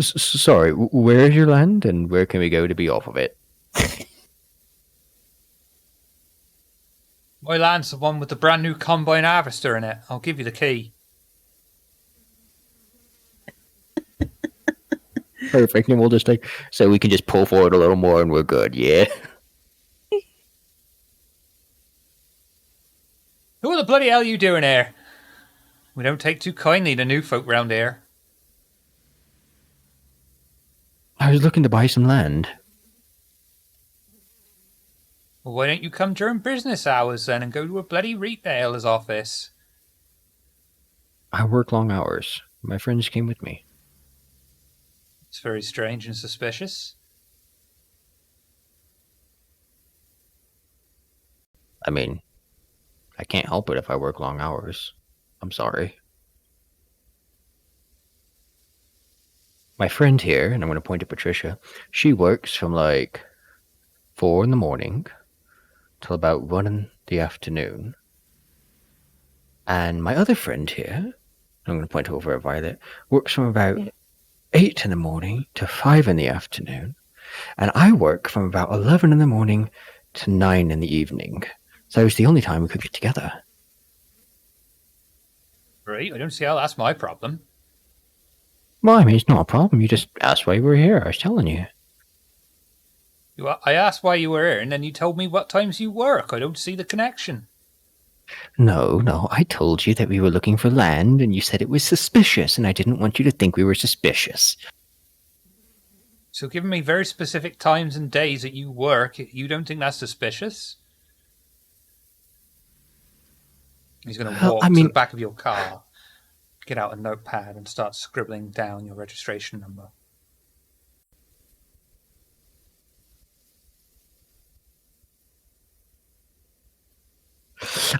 B: Sorry, where is your land and where can we go to be off of it?
A: My land's the one with the brand new combine harvester in it. I'll give you the key.
B: Perfect, and we'll just so we can just pull forward a little more and we're good, yeah?
A: Who the bloody hell are you doing here? We don't take too kindly to new folk round here.
B: I was looking to buy some land.
A: Well, why don't you come during business hours then and go to a bloody retailer's office?
B: I work long hours. My friends came with me.
A: It's very strange and suspicious.
B: I mean, I can't help it if I work long hours. I'm sorry. My friend here, and I'm going to point to Patricia, she works from 4 in the morning till about 1 in the afternoon. And my other friend here, I'm going to point over at Violet, works from about 8 in the morning to 5 in the afternoon. And I work from about 11 in the morning to 9 in the evening. So it's the only time we could get together.
A: Right, I don't see how that's my problem.
B: Well, I mean, it's not a problem. You just asked why we're here. I was telling you.
A: I asked why you were here, and then you told me what times you work. I don't see the connection.
B: No, I told you that we were looking for land, and you said it was suspicious, and I didn't want you to think we were suspicious.
A: So giving me very specific times and days that you work, you don't think that's suspicious? He's going to walk to the back of your car, get out a notepad, and start scribbling down your registration number.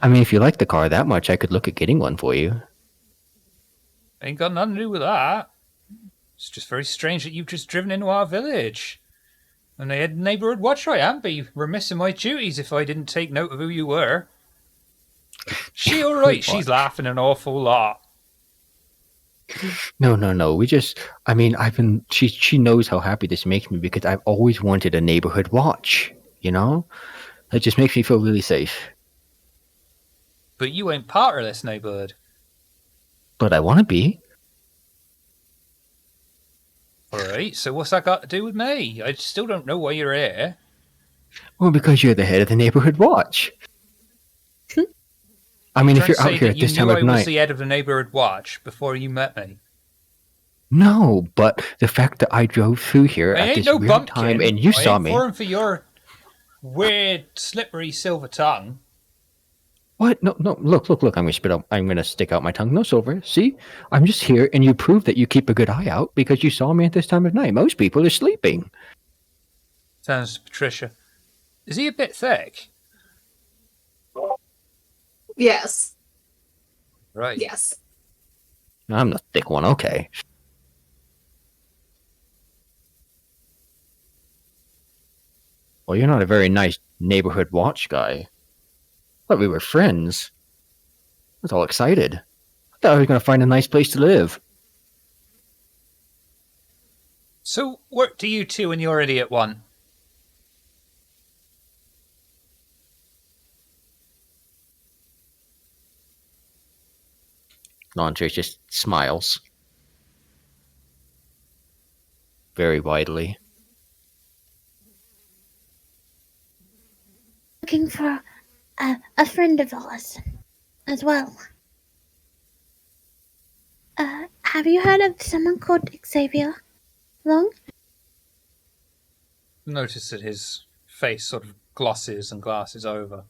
B: I mean, if you like the car that much, I could look at getting one for you.
A: Ain't got nothing to do with that. It's just very strange that you've just driven into our village. And I had a neighbourhood watch right. I'd be remiss in my duties if I didn't take note of who you were. She all right? She's laughing an awful lot.
B: No. She knows how happy this makes me because I've always wanted a neighborhood watch, you know? It just makes me feel really safe.
A: But you ain't part of this neighbourhood.
B: But I want to be.
A: Alright, so what's that got to do with me? I still don't know why you're here.
B: Well, because you're the head of the neighborhood watch. I mean, if you're out here at this time of night...
A: You knew I was the head of the neighbourhood watch before you met me.
B: No, but the fact that I drove through here at this weird time and you saw me...
A: I ain't falling for your weird, slippery silver tongue.
B: What? No, look, I'm gonna stick out my tongue. No, Silver, see? I'm just here and you prove that you keep a good eye out because you saw me at this time of night. Most people are sleeping.
A: Sounds Patricia. Is he a bit thick?
E: Yes.
A: Right.
E: Yes.
B: I'm the thick one, okay. Well, you're not a very nice neighborhood watch guy. I thought we were friends. I was all excited. I thought I was going to find a nice place to live.
A: So, what do you two and your idiot want?
B: Andre just smiles. Very widely.
D: Looking for a friend of ours as well. Have you heard of someone called Xavier Long?
A: Notice that his face sort of glosses and glasses over.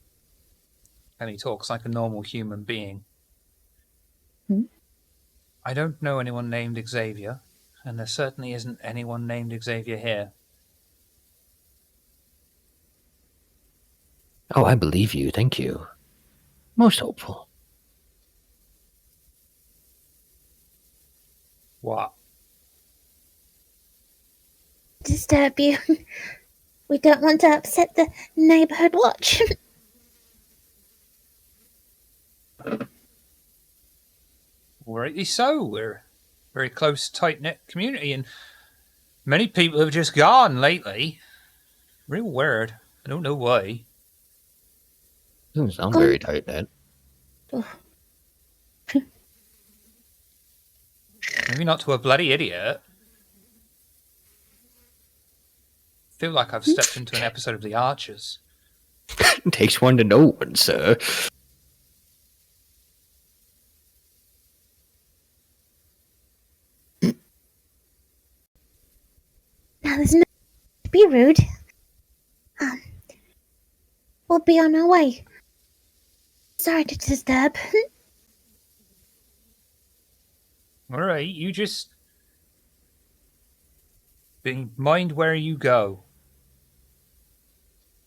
A: And he talks like a normal human being. I don't know anyone named Xavier, and there certainly isn't anyone named Xavier here.
B: Oh, I believe you, thank you. Most hopeful.
A: What?
D: Disturb you. We don't want to upset the neighborhood watch.
A: Rightly so. We're a very close, tight-knit community, and many people have just gone lately. Real weird. I don't know why.
B: Doesn't sound very tight-knit.
A: Maybe not to a bloody idiot. I feel like I've stepped into an episode of The Archers.
B: It takes one to know one, sir.
D: Now there's no to be rude. We'll be on our way. Sorry to disturb.
A: Alright, you just... mind where you go.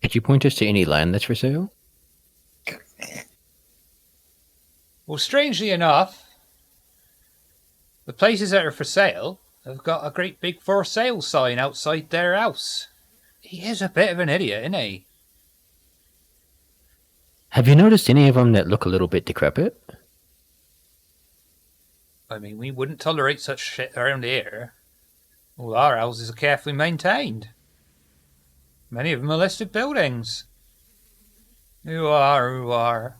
B: Could you point us to any land that's for sale?
A: Well, strangely enough, the places that are for sale have got a great big for sale sign outside their house. He is a bit of an idiot, isn't he?
B: Have you noticed any of them that look a little bit decrepit?
A: I mean, we wouldn't tolerate such shit around here. All our houses are carefully maintained. Many of them are listed buildings. Who are?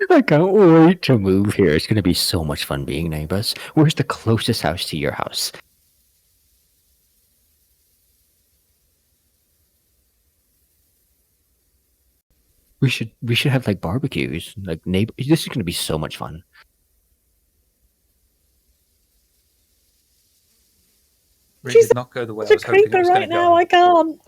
B: I can't wait to move here. It's going to be so much fun being neighbors. Where's the closest house to your house? We should have like barbecues, like neighbor. This is going to be so much fun.
A: Really
C: She's
A: did not go the way I
C: It's a
A: was hoping it
C: creeper
A: was going
C: right
A: to go.
C: now. I can't.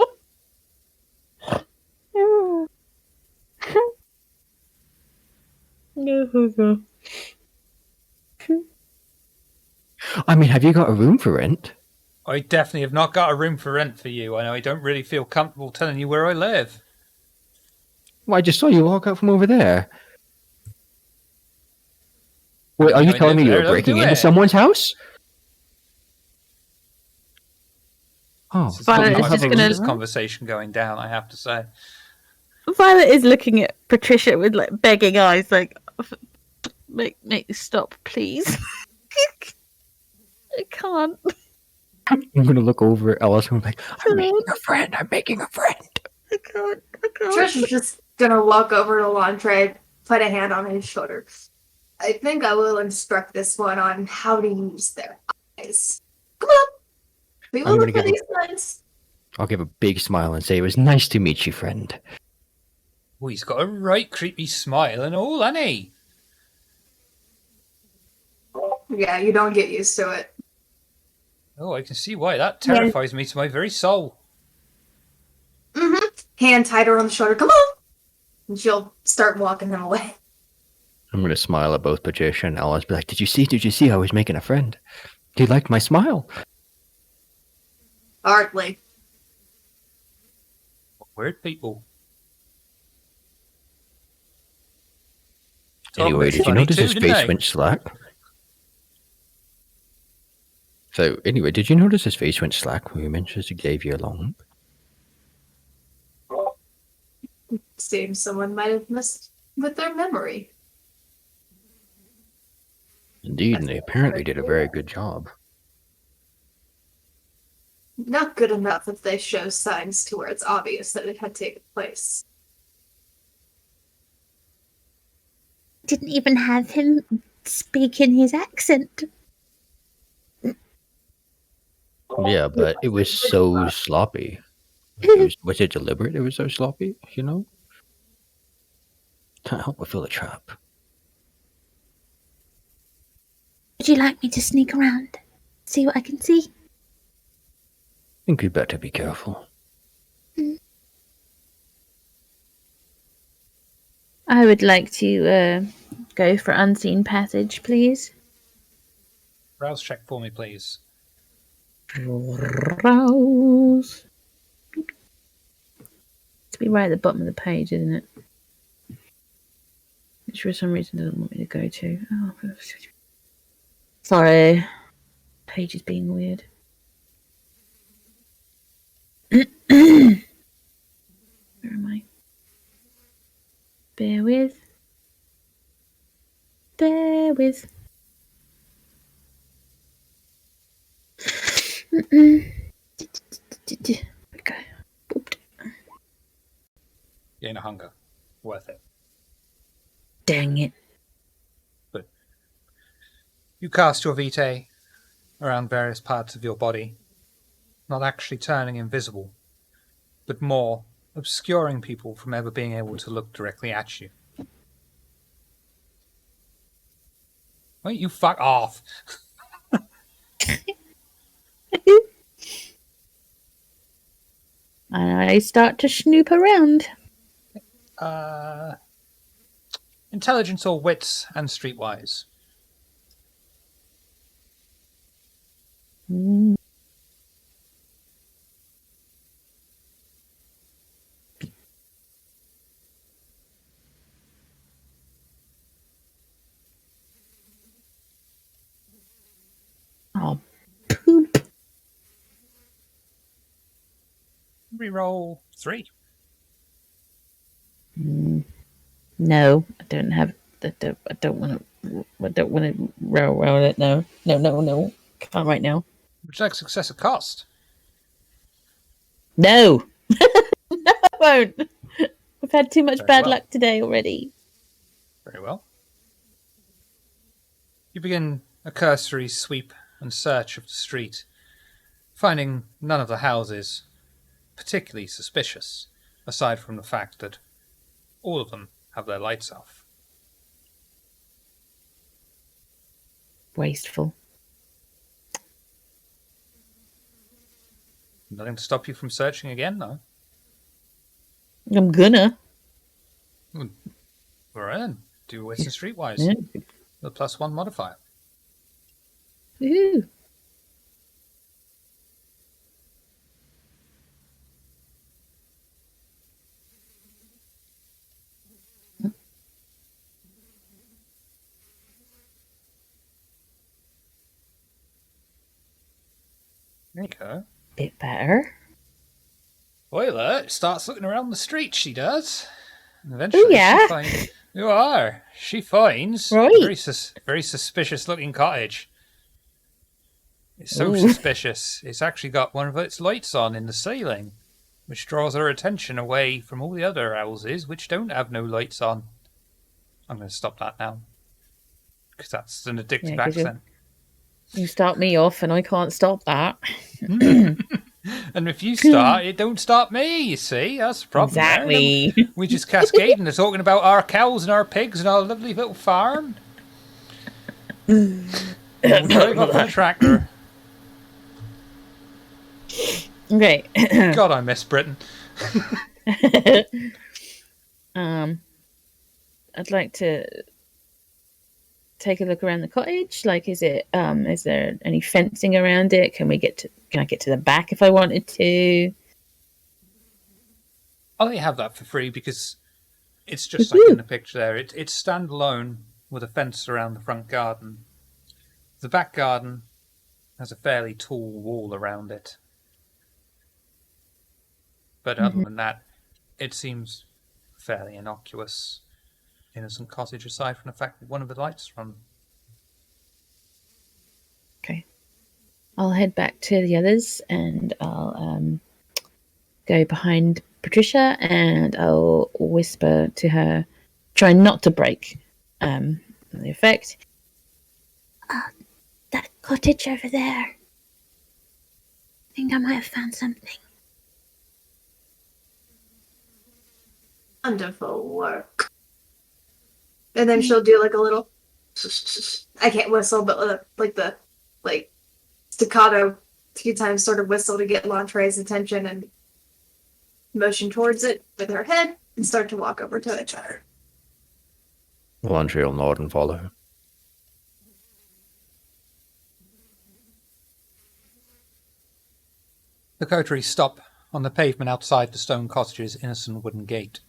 B: I mean, have you got a room for rent?
A: I definitely have not got a room for rent for you. I know I don't really feel comfortable telling you where I live.
B: Well, I just saw you walk out from over there. Wait, are
A: You
B: you
A: know, I
B: telling me
A: live
B: you were
A: there, don't
B: breaking
A: do
B: into
A: it.
B: someone's house? Oh,
A: This is
C: Violet
A: not
C: is
A: how
C: just
A: I
C: gonna-
A: see this conversation going down, I have to say.
C: Violet is looking at Patricia with like begging eyes, like, make this stop, please. I can't.
B: I'm going to look over at Alice and be like, I'm making a friend. I'm making a friend.
C: I can't.
E: Trish is just gonna walk over to Landre, put a hand on his shoulder. I think I will instruct this one on how to use their eyes. Come on! We will
B: I'm
E: look
B: gonna
E: for
B: give
E: these signs.
B: I'll give a big smile and say, it was nice to meet you, friend.
A: Oh, he's got a right creepy smile and all, hasn't he?
E: Yeah, you don't get used to it.
A: Oh, I can see why. That terrifies me to my very soul.
E: Mm-hmm. Hand tighter on the shoulder. Come on! And she'll start walking him away.
B: I'm going to smile at both Patricia and Alice. Be like, did you see I was making a friend? Do you like my smile?
E: Hardly.
A: Weird people.
B: Anyway, did you
A: funny
B: notice
A: too,
B: his
A: didn't
B: face
A: they?
B: went slack? So, anyway, did you notice his face went slack when we mentioned Xavier Long?
E: Seems someone might have messed with their memory.
B: Indeed, and they apparently did a very good job.
E: Not good enough if they show signs to where it's obvious that it had taken place.
D: Didn't even have him speak in his accent.
B: Yeah, but it was so sloppy. Was it deliberate? It was so sloppy, you know? Can't help but feel a trap.
D: Would you like me to sneak around? See what I can see?
B: Think we'd better be careful.
C: I would like to go for unseen passage, please.
A: Browse check for me, please.
C: Browse. It's be right at the bottom of the page, isn't it? Which for some reason doesn't want me to go to. Oh, sorry. Page is being weird. Where am I? Bear with. Okay. Booped.
A: Gain a hunger. Worth it.
C: Dang it.
A: You cast your vitae around various parts of your body, not actually turning invisible, but more obscuring people from ever being able to look directly at you. Wait, you fuck off!
C: And I start to snoop around.
A: Intelligence or wits and streetwise?
C: Oh, poop.
A: Reroll 3.
C: No, I don't have. I don't want to. I don't want to roll it. No. Can't right now.
A: Would you like success at cost?
C: No. No, I won't. I've had too much
A: Very
C: bad
A: well.
C: luck today already.
A: Very well. You begin a cursory sweep and search of the street, finding none of the houses particularly suspicious, aside from the fact that all of them have their lights off.
C: Wasteful.
A: Nothing to stop you from searching again, though.
C: I'm gonna.
A: All right, then. Do Western Streetwise.
C: Yeah.
A: The +1 modifier.
C: Woohoo.
A: There you go.
C: Bit better.
A: Spoiler, starts looking around the street, she does. And eventually,
C: Oh, yeah?
A: she finds... You are. She finds
C: Right.
A: a very suspicious-looking cottage. It's so
C: Ooh.
A: suspicious, it's actually got one of its lights on in the ceiling, which draws her attention away from all the other houses which don't have no lights on. I'm going to stop that now. Because that's an addictive
C: 'cause
A: accent.
C: You start me off and I can't stop that.
A: And if you start, it don't stop me, you see. That's the problem.
C: Exactly.
A: There. We just cascade into talking about our cows and our pigs and our lovely little farm. We'll drive up on a tractor.
C: Okay.
A: God, I miss Britain.
C: I'd like to take a look around the cottage. Like, is there any fencing around it? Can I get to the back if I wanted to?
A: I'll let you have that for free because it's just like in the picture there. It's standalone with a fence around the front garden. The back garden has a fairly tall wall around it. But other than that, it seems fairly innocuous, innocent cottage aside from the fact that one of the lights are on.
C: Okay. I'll head back to the others and I'll go behind Patricia and I'll whisper to her, try not to break the effect.
D: That cottage over there. I think I might have found something.
E: Wonderful work. And then she'll do like a little. I can't whistle, but like the staccato few times sort of whistle to get Lantre's attention and motion towards it with her head and start to walk over to each other.
B: Landry will nod and follow her.
A: The coterie stop on the pavement outside the stone cottage's innocent wooden gate.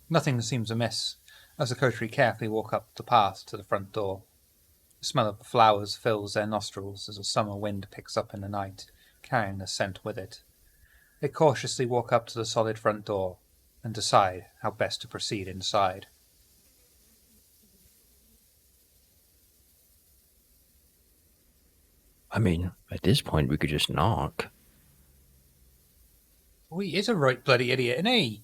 A: Nothing seems amiss as the coterie carefully walk up the path to the front door. The smell of the flowers fills their nostrils as a summer wind picks up in the night, carrying the scent with it. They cautiously walk up to the solid front door and decide how best to proceed inside.
B: I mean, at this point, we could just knock.
A: Oh, he is a right bloody idiot, isn't he?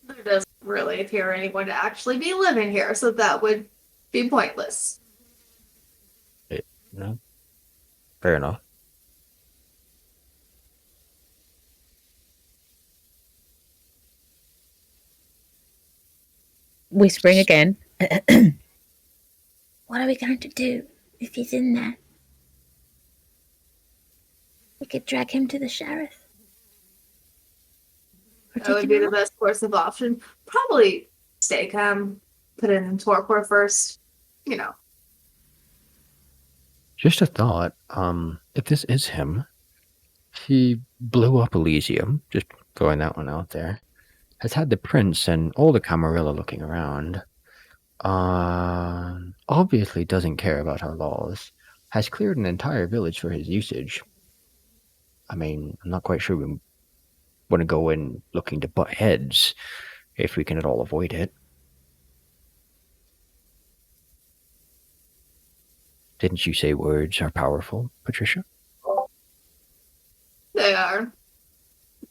E: There doesn't really appear anyone to actually be living here, so that would be pointless.
B: No? Fair enough.
C: Whispering again.
D: What are we going to do if he's in there? We could drag him to the sheriff. Or
E: That
D: take
E: would
D: him
E: be the
D: out.
E: best course of option. Probably stay calm, put it in torpor first. You know.
B: Just a thought. If this is him, he blew up Elysium, just throwing that one out there. Has had the prince and all the Camarilla looking around. Obviously doesn't care about our laws. Has cleared an entire village for his usage. I mean, I'm not quite sure we want to go in looking to butt heads, if we can at all avoid it. Didn't you say words are powerful, Patricia?
E: They are.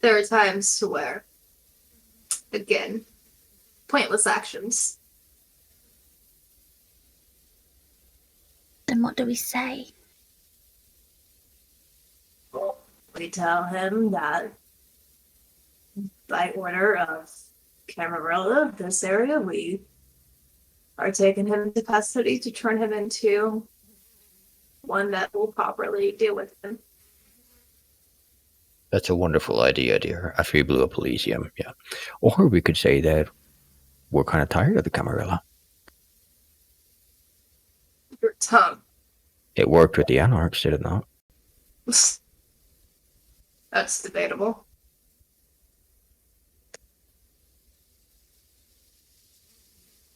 E: There are times to where, again, pointless actions.
D: Then what do we say?
E: We tell him that by order of Camarilla of this area, we are taking him into custody to turn him into one that will properly deal with him.
B: That's a wonderful idea, dear, after you blew up Elysium, yeah. Or we could say that we're kind of tired of the Camarilla.
E: Your tongue.
B: It worked with the Anarchs, did it not?
E: That's debatable.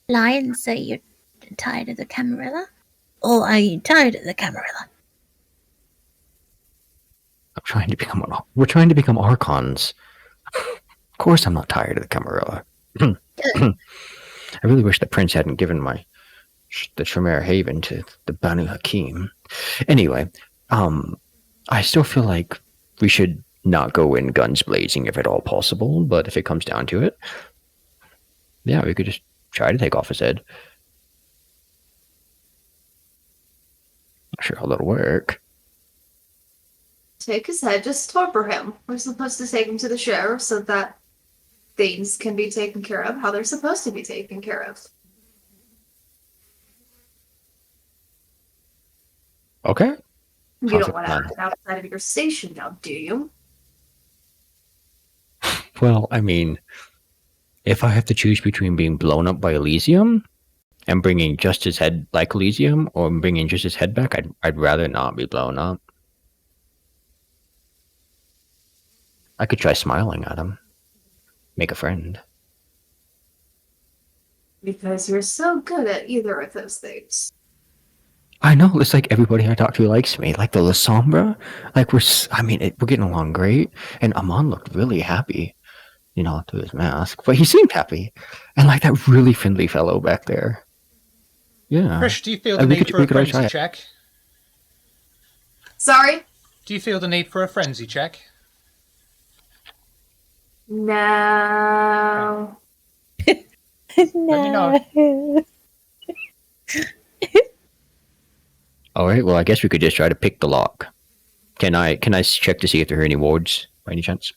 D: Lion say you're tired of the Camarilla? Or are you tired of the Camarilla?
B: We're trying to become Archons. Of course I'm not tired of the Camarilla. I really wish the prince hadn't given the Tremere Haven to the Banu Hakim. Anyway, I still feel like we should not go in guns blazing if at all possible, but if it comes down to it, yeah, we could just try to take off his head. Not sure how that'll work.
E: Take his head, just torpor him. We're supposed to take him to the sheriff so that things can be taken care of how they're supposed to be taken care of.
B: Okay.
E: You
B: Sounds
E: don't
B: like
E: want
B: a
E: to
B: plan.
E: act outside of your station now, do you?
B: Well, I mean, if I have to choose between being blown up by Elysium and bringing just his head like Elysium, or bringing just his head back, I'd rather not be blown up. I could try smiling at him. Make a friend.
E: Because you're so good at either of those things.
B: I know, it's like everybody I talk to likes me. Like the La Sombra, like we're getting along great. And Amon looked really happy, to his mask. But he seemed happy. And like that really friendly fellow back there. Yeah.
A: Krish, do you feel the need for a frenzy check?
E: Sorry?
A: Do you feel the need for a frenzy check?
E: No.
D: No.
B: Alright, well I guess we could just try to pick the lock. Can I check to see if there are any wards by any chance?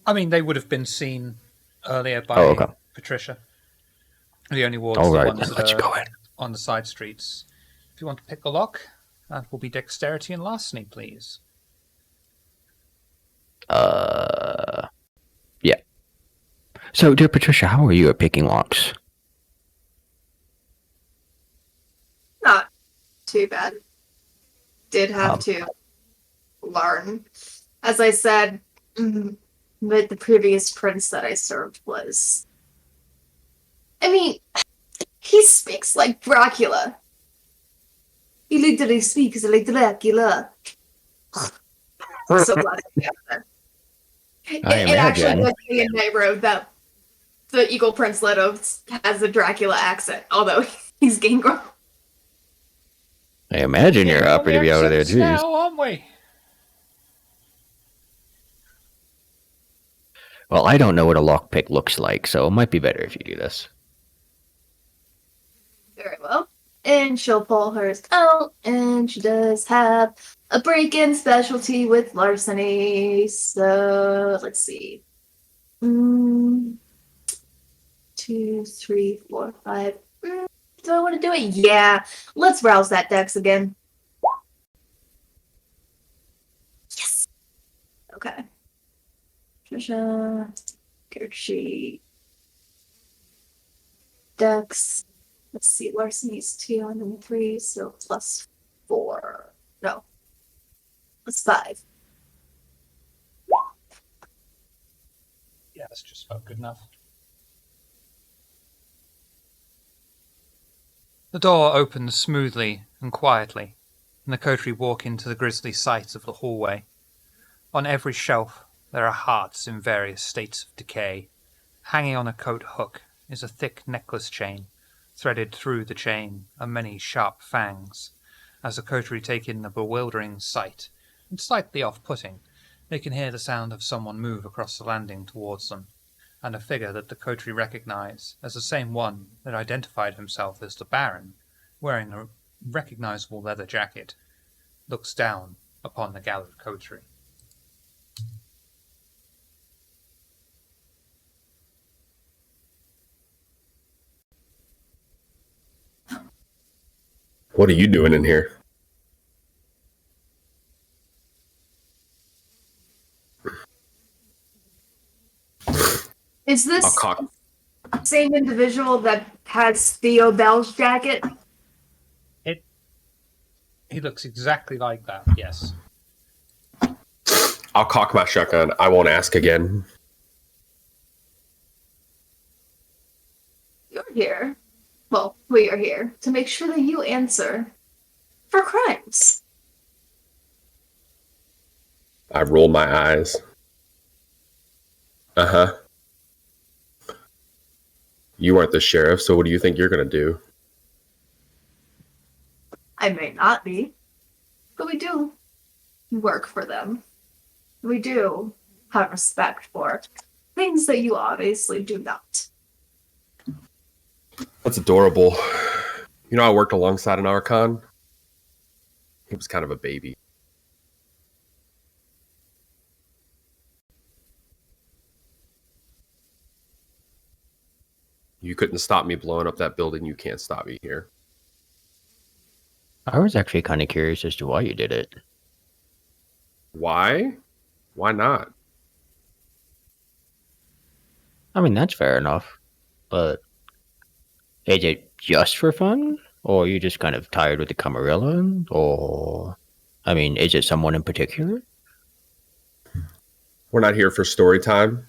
A: I mean, they would have been seen earlier by Patricia. The only wards are the ones that are on the side streets. If you want to pick the lock, that will be dexterity and larceny, please.
B: Yeah. So, dear Patricia, how are you at picking locks?
E: Not too bad. Did have to learn. As I said, but the previous prince that I served was... I mean, he speaks like Dracula. He literally speaks like Dracula. I'm so glad I got that. It actually was the Night Road that the Eagle Prince Leto has a Dracula accent, although he's gangrel.
B: I imagine you're happy to be out of there, too.
A: Now, aren't we?
B: Well, I don't know what a lockpick looks like, so it might be better if you do this.
E: Very well. And she'll pull hers out, and she does have a break-in specialty with larceny. So, let's see. 2, 3, 4, 5. Do I want to do it? Yeah. Let's browse that dex again. Yes. Okay. Trisha. Character sheet. Dex. Let's see. Larceny's 2 and then 3, so +4. No. +5.
A: Yeah, that's just about good enough. The door opens smoothly and quietly, and the coterie walk into the grisly sight of the hallway. On every shelf there are hearts in various states of decay. Hanging on a coat hook is a thick necklace chain. Threaded through the chain are many sharp fangs. As the coterie take in the bewildering sight, and slightly off-putting, they can hear the sound of someone move across the landing towards them, and a figure that the coterie recognize as the same one that identified himself as the Baron, wearing a recognizable leather jacket, looks down upon the gathered coterie.
F: What are you doing in here?
E: Is
F: I'll
E: this
F: cock.
E: same individual that has Theo Bell's jacket?
A: He looks exactly like that, yes.
F: I'll cock my shotgun. I won't ask again.
E: You're here. Well, we are here to make sure that you answer for crimes.
F: I roll my eyes. Uh-huh. You aren't the sheriff, so what do you think you're going to do?
E: I may not be, but we do work for them. We do have respect for things that you obviously do not.
F: That's adorable. You know, I worked alongside an Archon. He was kind of a baby. You couldn't stop me blowing up that building. You can't stop me here.
B: I was actually kind of curious as to why you did it.
F: Why? Why not?
B: I mean, that's fair enough. But is it just for fun? Or are you just kind of tired with the Camarilla? Or, I mean, is it someone in particular?
F: We're not here for story time.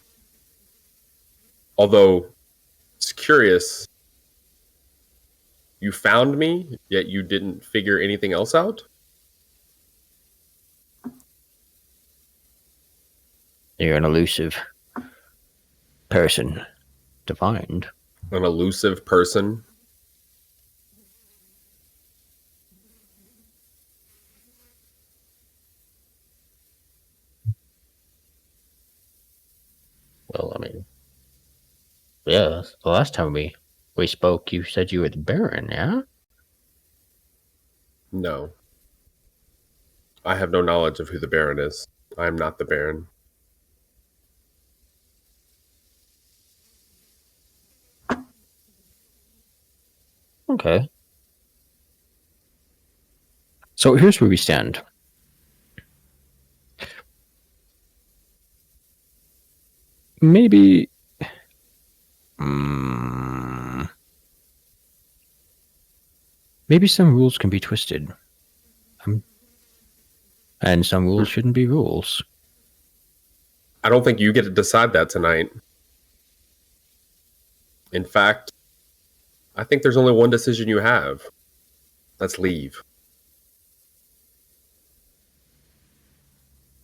F: Although, it's curious. You found me, yet you didn't figure anything else out?
B: You're an elusive person to find.
F: An elusive person?
B: Well, I mean, yeah, the last time we spoke, you said you were the Baron, yeah?
F: No. I have no knowledge of who the Baron is. I am not the Baron.
B: Okay. So here's where we stand. Maybe... maybe some rules can be twisted. And some rules shouldn't be rules.
F: I don't think you get to decide that tonight. In fact, I think there's only one decision you have. Let's leave.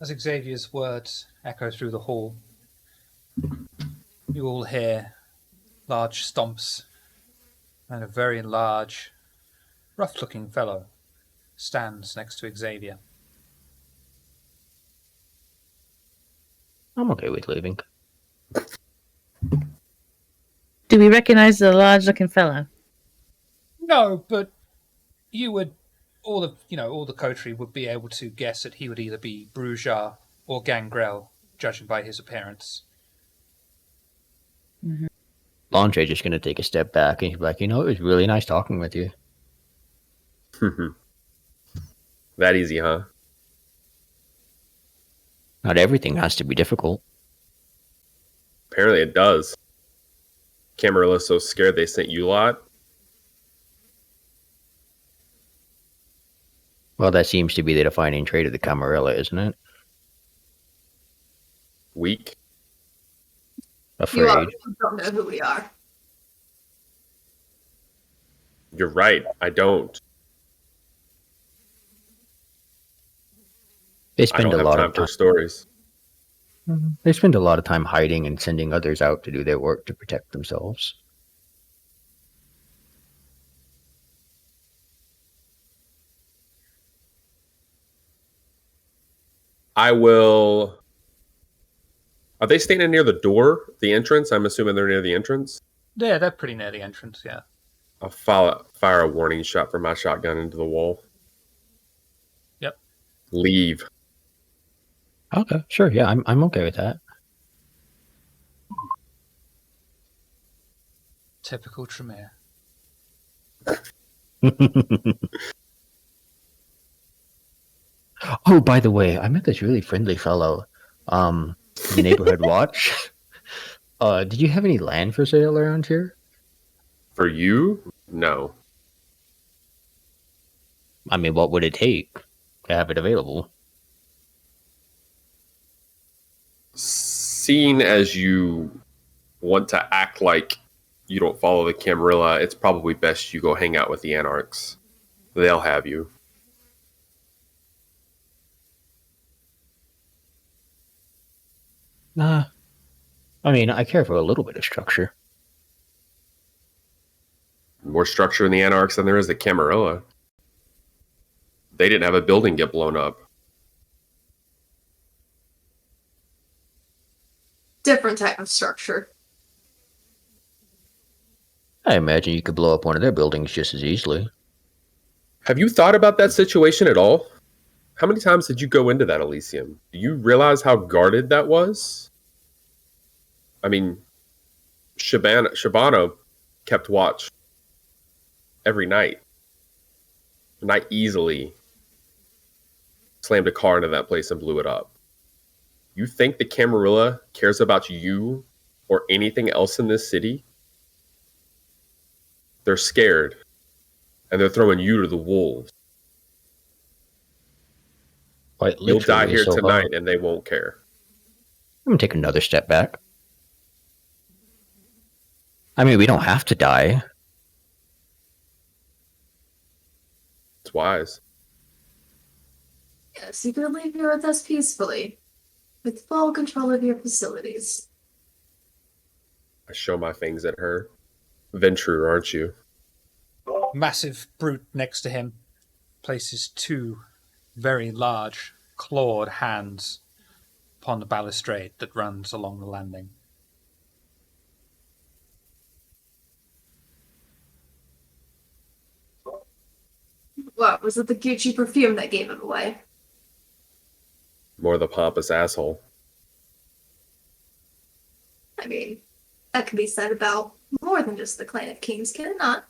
A: As Xavier's words echo through the hall, you all hear large stomps and a very large, rough-looking fellow stands next to Xavier.
B: I'm okay with leaving.
C: Do we recognize the large-looking fellow?
A: No, but you would, all the coterie would be able to guess that he would either be Brujar or Gangrel, judging by his appearance.
B: Landre just gonna take a step back and he's like, it was really nice talking with you.
F: That easy, huh?
B: Not everything has to be difficult.
F: Apparently it does. Camarilla's so scared they sent you lot.
B: Well, that seems to be the defining trait of the Camarilla, isn't it?
F: Weak.
B: Afraid.
E: You don't know who we are.
F: You're right. I don't.
B: They
F: I
B: spend
F: don't
B: a
F: have
B: lot
F: time
B: of
F: for
B: time.
F: stories.
B: They spend a lot of time hiding and sending others out to do their work to protect themselves.
F: I will. Are they standing near the door, the entrance? I'm assuming they're near the entrance.
A: Yeah, they're pretty near the entrance, yeah.
F: I'll fire a warning shot from my shotgun into the wall.
A: Yep.
F: Leave.
B: Okay, sure, yeah, I'm okay with that.
A: Typical Tremere.
B: Oh, by the way, I met this really friendly fellow, in the neighborhood watch. Did you have any land for sale around here?
F: For you? No.
B: I mean, what would it take to have it available?
F: Seeing as you want to act like you don't follow the Camarilla, it's probably best you go hang out with the Anarchs. They'll have you.
B: Nah. I mean, I care for a little bit of structure.
F: More structure in the Anarchs than there is the Camarilla. They didn't have a building get blown up.
E: Different type of structure.
B: I imagine you could blow up one of their buildings just as easily.
F: Have you thought about that situation at all? How many times did you go into that Elysium? Do you realize how guarded that was? I mean, Shabano kept watch every night. And I easily slammed a car into that place and blew it up. You think the Camarilla cares about you or anything else in this city? They're scared, and they're throwing you to the wolves.
B: Quite
F: You'll die
B: literally,
F: here
B: so
F: tonight, and they won't care.
B: I'm gonna take another step back. I mean, we don't have to die.
F: It's wise.
E: Yes, you can leave here with us peacefully, with full control of your facilities.
F: I show my fangs at her. Ventrue, aren't you?
A: Massive brute next to him places two very large, clawed hands upon the balustrade that runs along the landing.
E: What, was it the Gucci perfume that gave it away?
F: More the pompous asshole.
E: I mean, that can be said about more than just the Clan of Kings, can it not?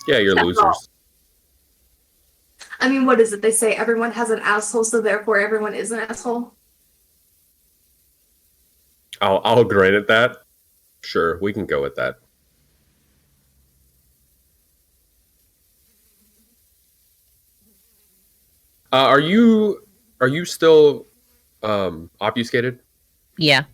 F: Yeah, you're
E: That's all.
F: losers.
E: I mean, what is it? They say everyone has an asshole, so therefore everyone is an asshole?
F: I'll grant it that. Sure, we can go with that. Are you still obfuscated?
C: Yeah.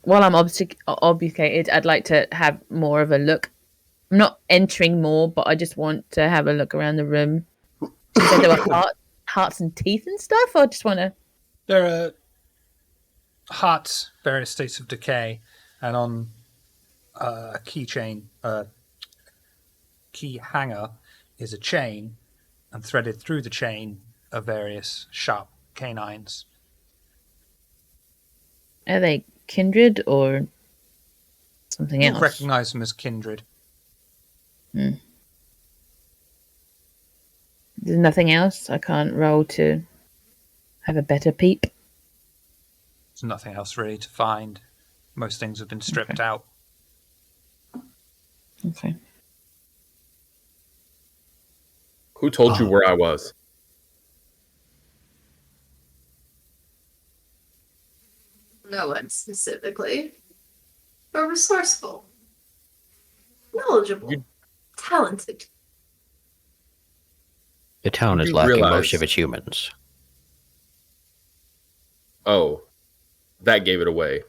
C: While I'm obfuscated, I'd like to have more of a look. I'm not entering more, but I just want to have a look around the room. You said there were hearts and teeth and stuff, or I just want to...
A: There are hearts, various states of decay, and on a keychain, key hanger is a chain, and threaded through the chain are various sharp canines.
C: Are they kindred or something
A: You'll
C: else?
A: recognize them as kindred.
C: There's nothing else? I can't roll to have a better peep?
A: There's nothing else really to find. Most things have been stripped out.
C: Okay.
F: Who told you where I was?
E: No one specifically. But resourceful. Knowledgeable. Talented.
B: The town is
F: You
B: lacking
F: realize-
B: most of its humans.
F: Oh, that gave it away.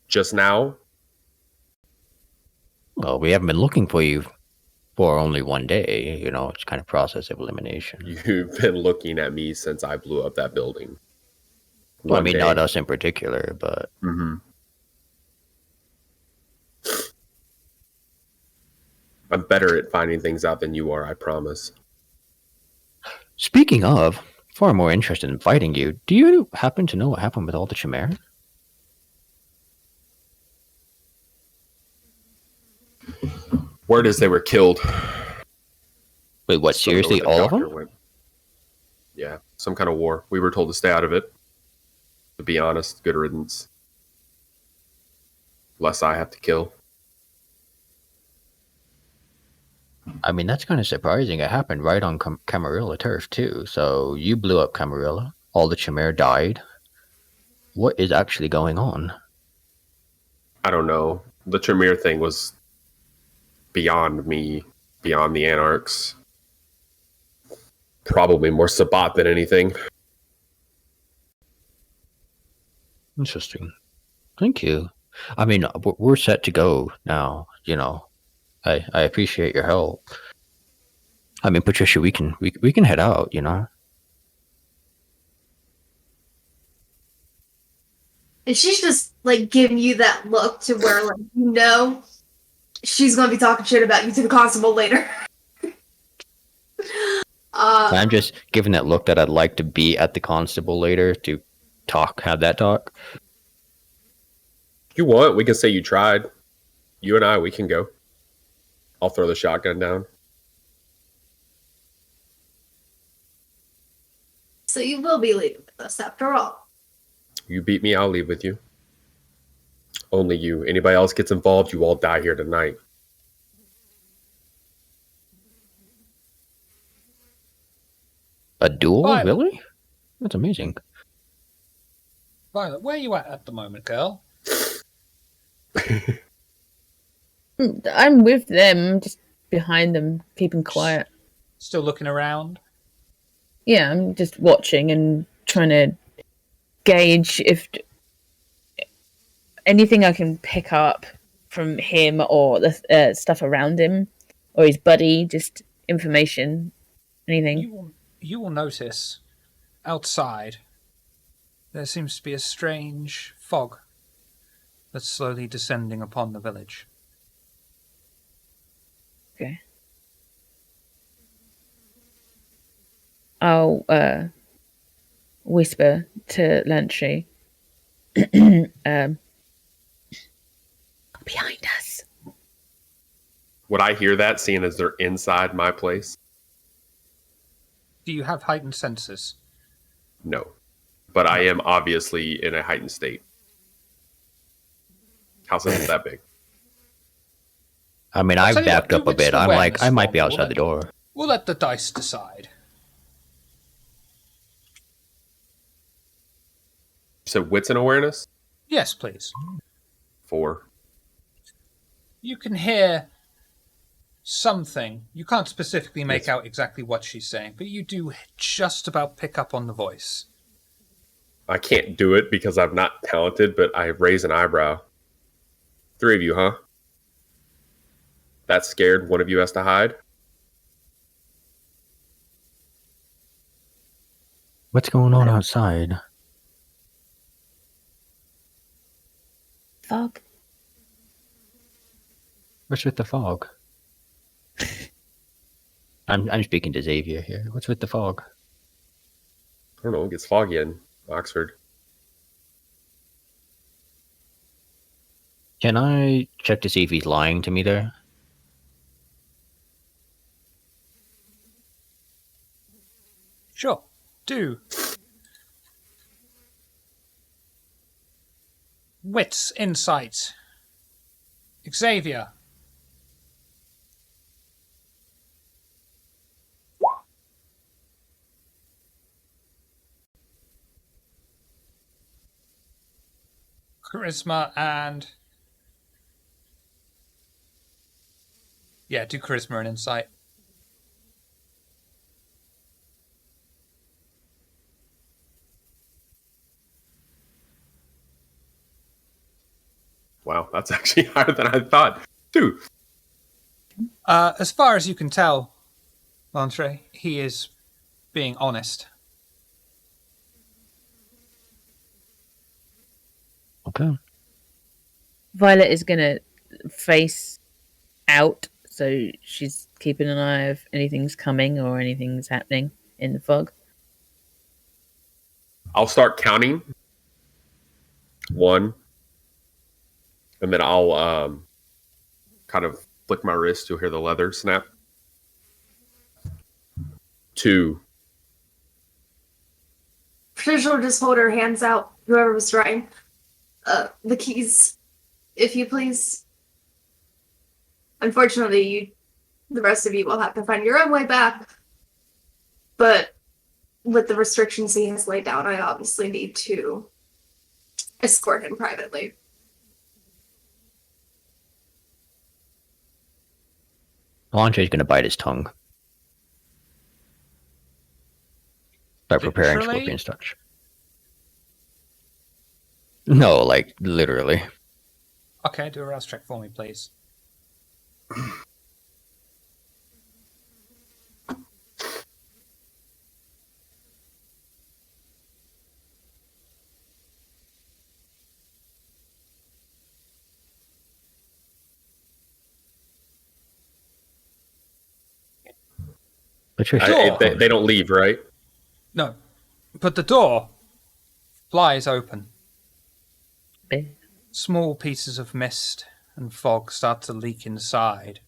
F: Just now?
B: Well, we haven't been looking for you for only one day. You know, it's kind of process of elimination.
F: You've been looking at me since I blew up that building.
B: Well, I
F: One
B: mean,
F: day.
B: not us in particular, but
F: Mm-hmm. I'm better at finding things out than you are, I promise.
B: speaking of, far more interested in fighting you, do you happen to know what happened with all the Chimera?
F: Word is they were killed.
B: Wait, what,
F: Just don't know
B: seriously,
F: where the
B: all of
F: doctor
B: them?
F: went. Yeah, some kind of war. We were told to stay out of it. To be honest, good riddance. Less I have to kill.
B: I mean, that's kind of surprising. It happened right on Camarilla turf, too. So you blew up Camarilla. All the Chimera died. What is actually going on?
F: I don't know. The Tremere thing was beyond me, beyond the Anarchs. Probably more Sabat than anything.
B: Interesting. Thank you. I mean, we're set to go now. You know, I appreciate your help. I mean, Patricia, we can head out. You know.
E: And she's just like giving you that look to where like you know she's gonna be talking shit about you to the constable later.
B: I'm just giving that look that I'd like to be at the constable later to have that talk.
F: If you want, we can say you tried. You and I, we can go. I'll throw the shotgun down.
E: So you will be leaving with us after all.
F: You beat me, I'll leave with you. Only you. Anybody else gets involved, you all die here tonight.
B: A duel,
A: Violet.
B: really? That's amazing.
A: Violet, where are you at the moment, girl?
C: I'm with them, just behind them, keeping quiet.
A: Still looking around?
C: Yeah, I'm just watching and trying to gauge if anything I can pick up from him or the stuff around him or his buddy, just information, anything.
A: You will notice outside there seems to be a strange fog that's slowly descending upon the village.
C: Okay. I'll whisper to Lantry. Behind us.
F: Would I hear that, seeing as they're inside my place?
A: Do you have heightened senses?
F: No. But I am obviously in a heightened state. House isn't that big.
B: I mean,
A: I'll
B: I've
A: tell you
B: backed
A: what,
B: up
A: do
B: a bit.
A: wits
B: I'm like,
A: awareness
B: I might
A: for
B: be
A: me.
B: outside the door.
A: We'll let the dice decide.
F: So wits and awareness?
A: Yes, please.
F: 4.
A: You can hear something. You can't specifically make
F: Yes.
A: out exactly what she's saying, but you do just about pick up on the voice.
F: I can't do it because I'm not talented, but I raise an eyebrow. 3 of you, huh? That's scared. One of you has to hide.
B: What's going on outside?
C: Fog.
B: What's with the fog? I'm speaking to Xavier here. What's with the fog?
F: I don't know. It gets foggy in Oxford.
B: Can I check to see if he's lying to me there?
A: Sure. Do. Wits, insight. Xavier. Charisma and... Yeah, do charisma and insight.
F: Wow, that's actually higher than I thought. 2.
A: As far as you can tell, Lantre, he is being honest.
B: Okay.
C: Violet is gonna face out, so she's keeping an eye if anything's coming or anything's happening in the fog.
F: I'll start counting. 1. And then I'll kind of flick my wrist. You'll hear the leather snap. 2.
E: Patricia will just hold her hands out, whoever was writing. The keys, if you please. Unfortunately, you The rest of you will have to find your own way back. But with the restrictions he has laid down, I obviously need to escort him privately.
B: Landre's going to bite his tongue. Start preparing
A: Literally?
B: Scorpion's touch. No, like, literally.
A: Okay, do a rouse check for me, please.
B: Patricia.
F: They don't leave, right?
A: No. But the door flies open. Small pieces of mist and fog start to leak inside.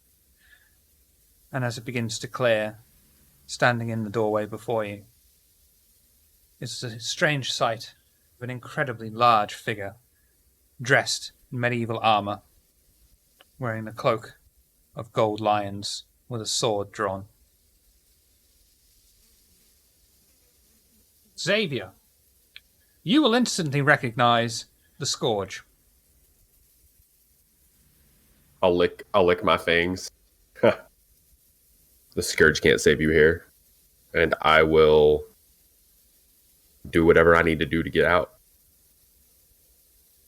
A: And as it begins to clear, standing in the doorway before you, is a strange sight of an incredibly large figure, dressed in medieval armor, wearing a cloak of gold lions with a sword drawn. Xavier, you will instantly recognize the Scourge.
F: I'll lick my fangs. The Scourge can't save you here. And I will do whatever I need to do to get out.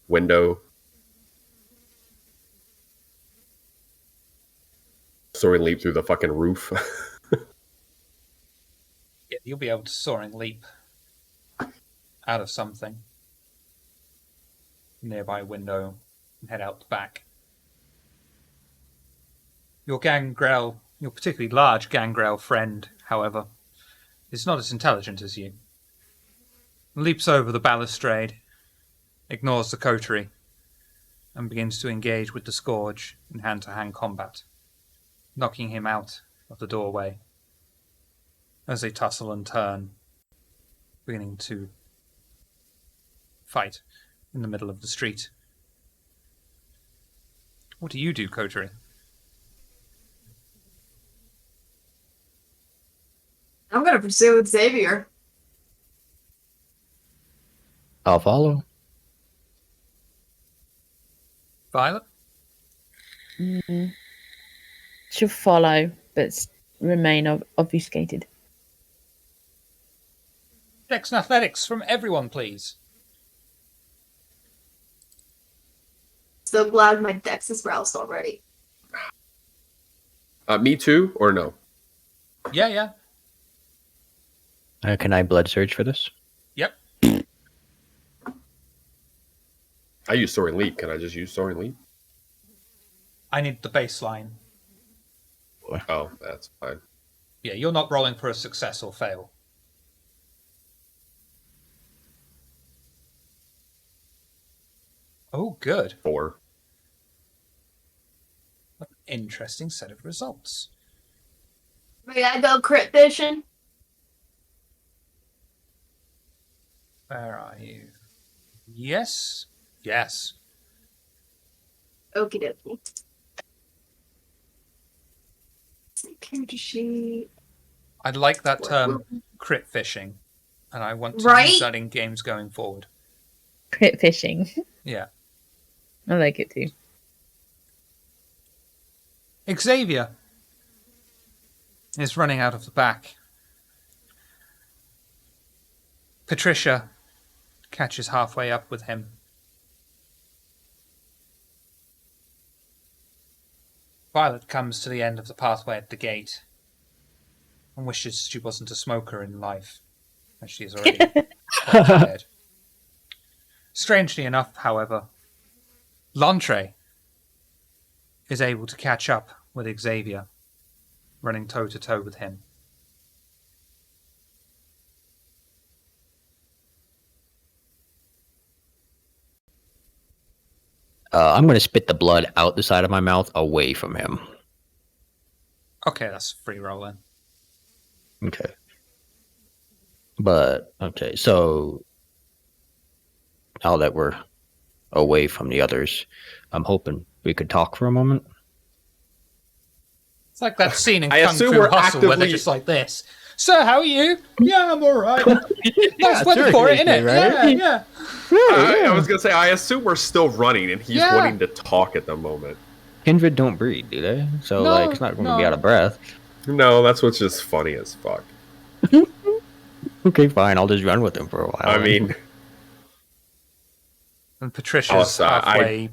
F: Window. Soaring leap through the fucking roof.
A: Yeah, you'll be able to soaring leap out of something. Nearby window and head out the back. Your gangrel, your particularly large gangrel friend, however, is not as intelligent as you. Leaps over the balustrade, ignores the coterie, and begins to engage with the Scourge in hand-to-hand combat, knocking him out of the doorway as they tussle and turn, beginning to fight in the middle of the street. What do you do, coterie?
E: I'm gonna pursue Xavier.
B: I'll follow.
A: Violet?
C: She'll follow, but remain obfuscated.
A: Dex and athletics from everyone, please.
E: So glad my dex is roused already.
F: Me too, or no?
A: Yeah.
B: Can I blood surge for this?
A: Yep.
F: I use Soaring Leap. Can I just use Soaring Leap?
A: I need the baseline.
F: Oh, that's fine.
A: Yeah, you're not rolling for a success or fail. Oh, good.
F: 4.
A: What an interesting set of results.
E: May I go crit fishing?
A: Where are you? Yes. Yes.
E: Okie dokie. Character sheet.
A: I'd like that term crit fishing, and I want to
E: Right?
A: use that in games going forward.
C: Crit fishing.
A: Yeah.
C: I like it too.
A: Xavier is running out of the back. Patricia catches halfway up with him. Violet comes to the end of the pathway at the gate and wishes she wasn't a smoker in life, as she is already quite dead. Strangely enough, however, Lantre is able to catch up with Xavier, running toe-to-toe with him.
B: I'm going to spit the blood out the side of my mouth away from him.
A: Okay, that's free rolling.
B: Okay. But, okay, so now that we're away from the others, I'm hoping we could talk for a moment.
A: It's like that scene in
F: I
A: Kung
F: assume
A: Fu
F: we're
A: Hustle where they're
F: actively-
A: just like this. Sir, how are you? Yeah, I'm all right. Nice weather
B: seriously,
A: for it, innit?
B: right?
A: Yeah.
F: I was gonna say, I assume we're still running, and he's
A: Yeah.
F: wanting to talk at the moment.
B: Kindred don't breed, do they? So,
A: No,
B: like, it's not going to be out of breath.
F: No, that's what's just funny as fuck.
B: Okay, fine. I'll just run with him for a while.
F: I
B: then.
F: mean,
A: And Patricia's
F: Also,
A: halfway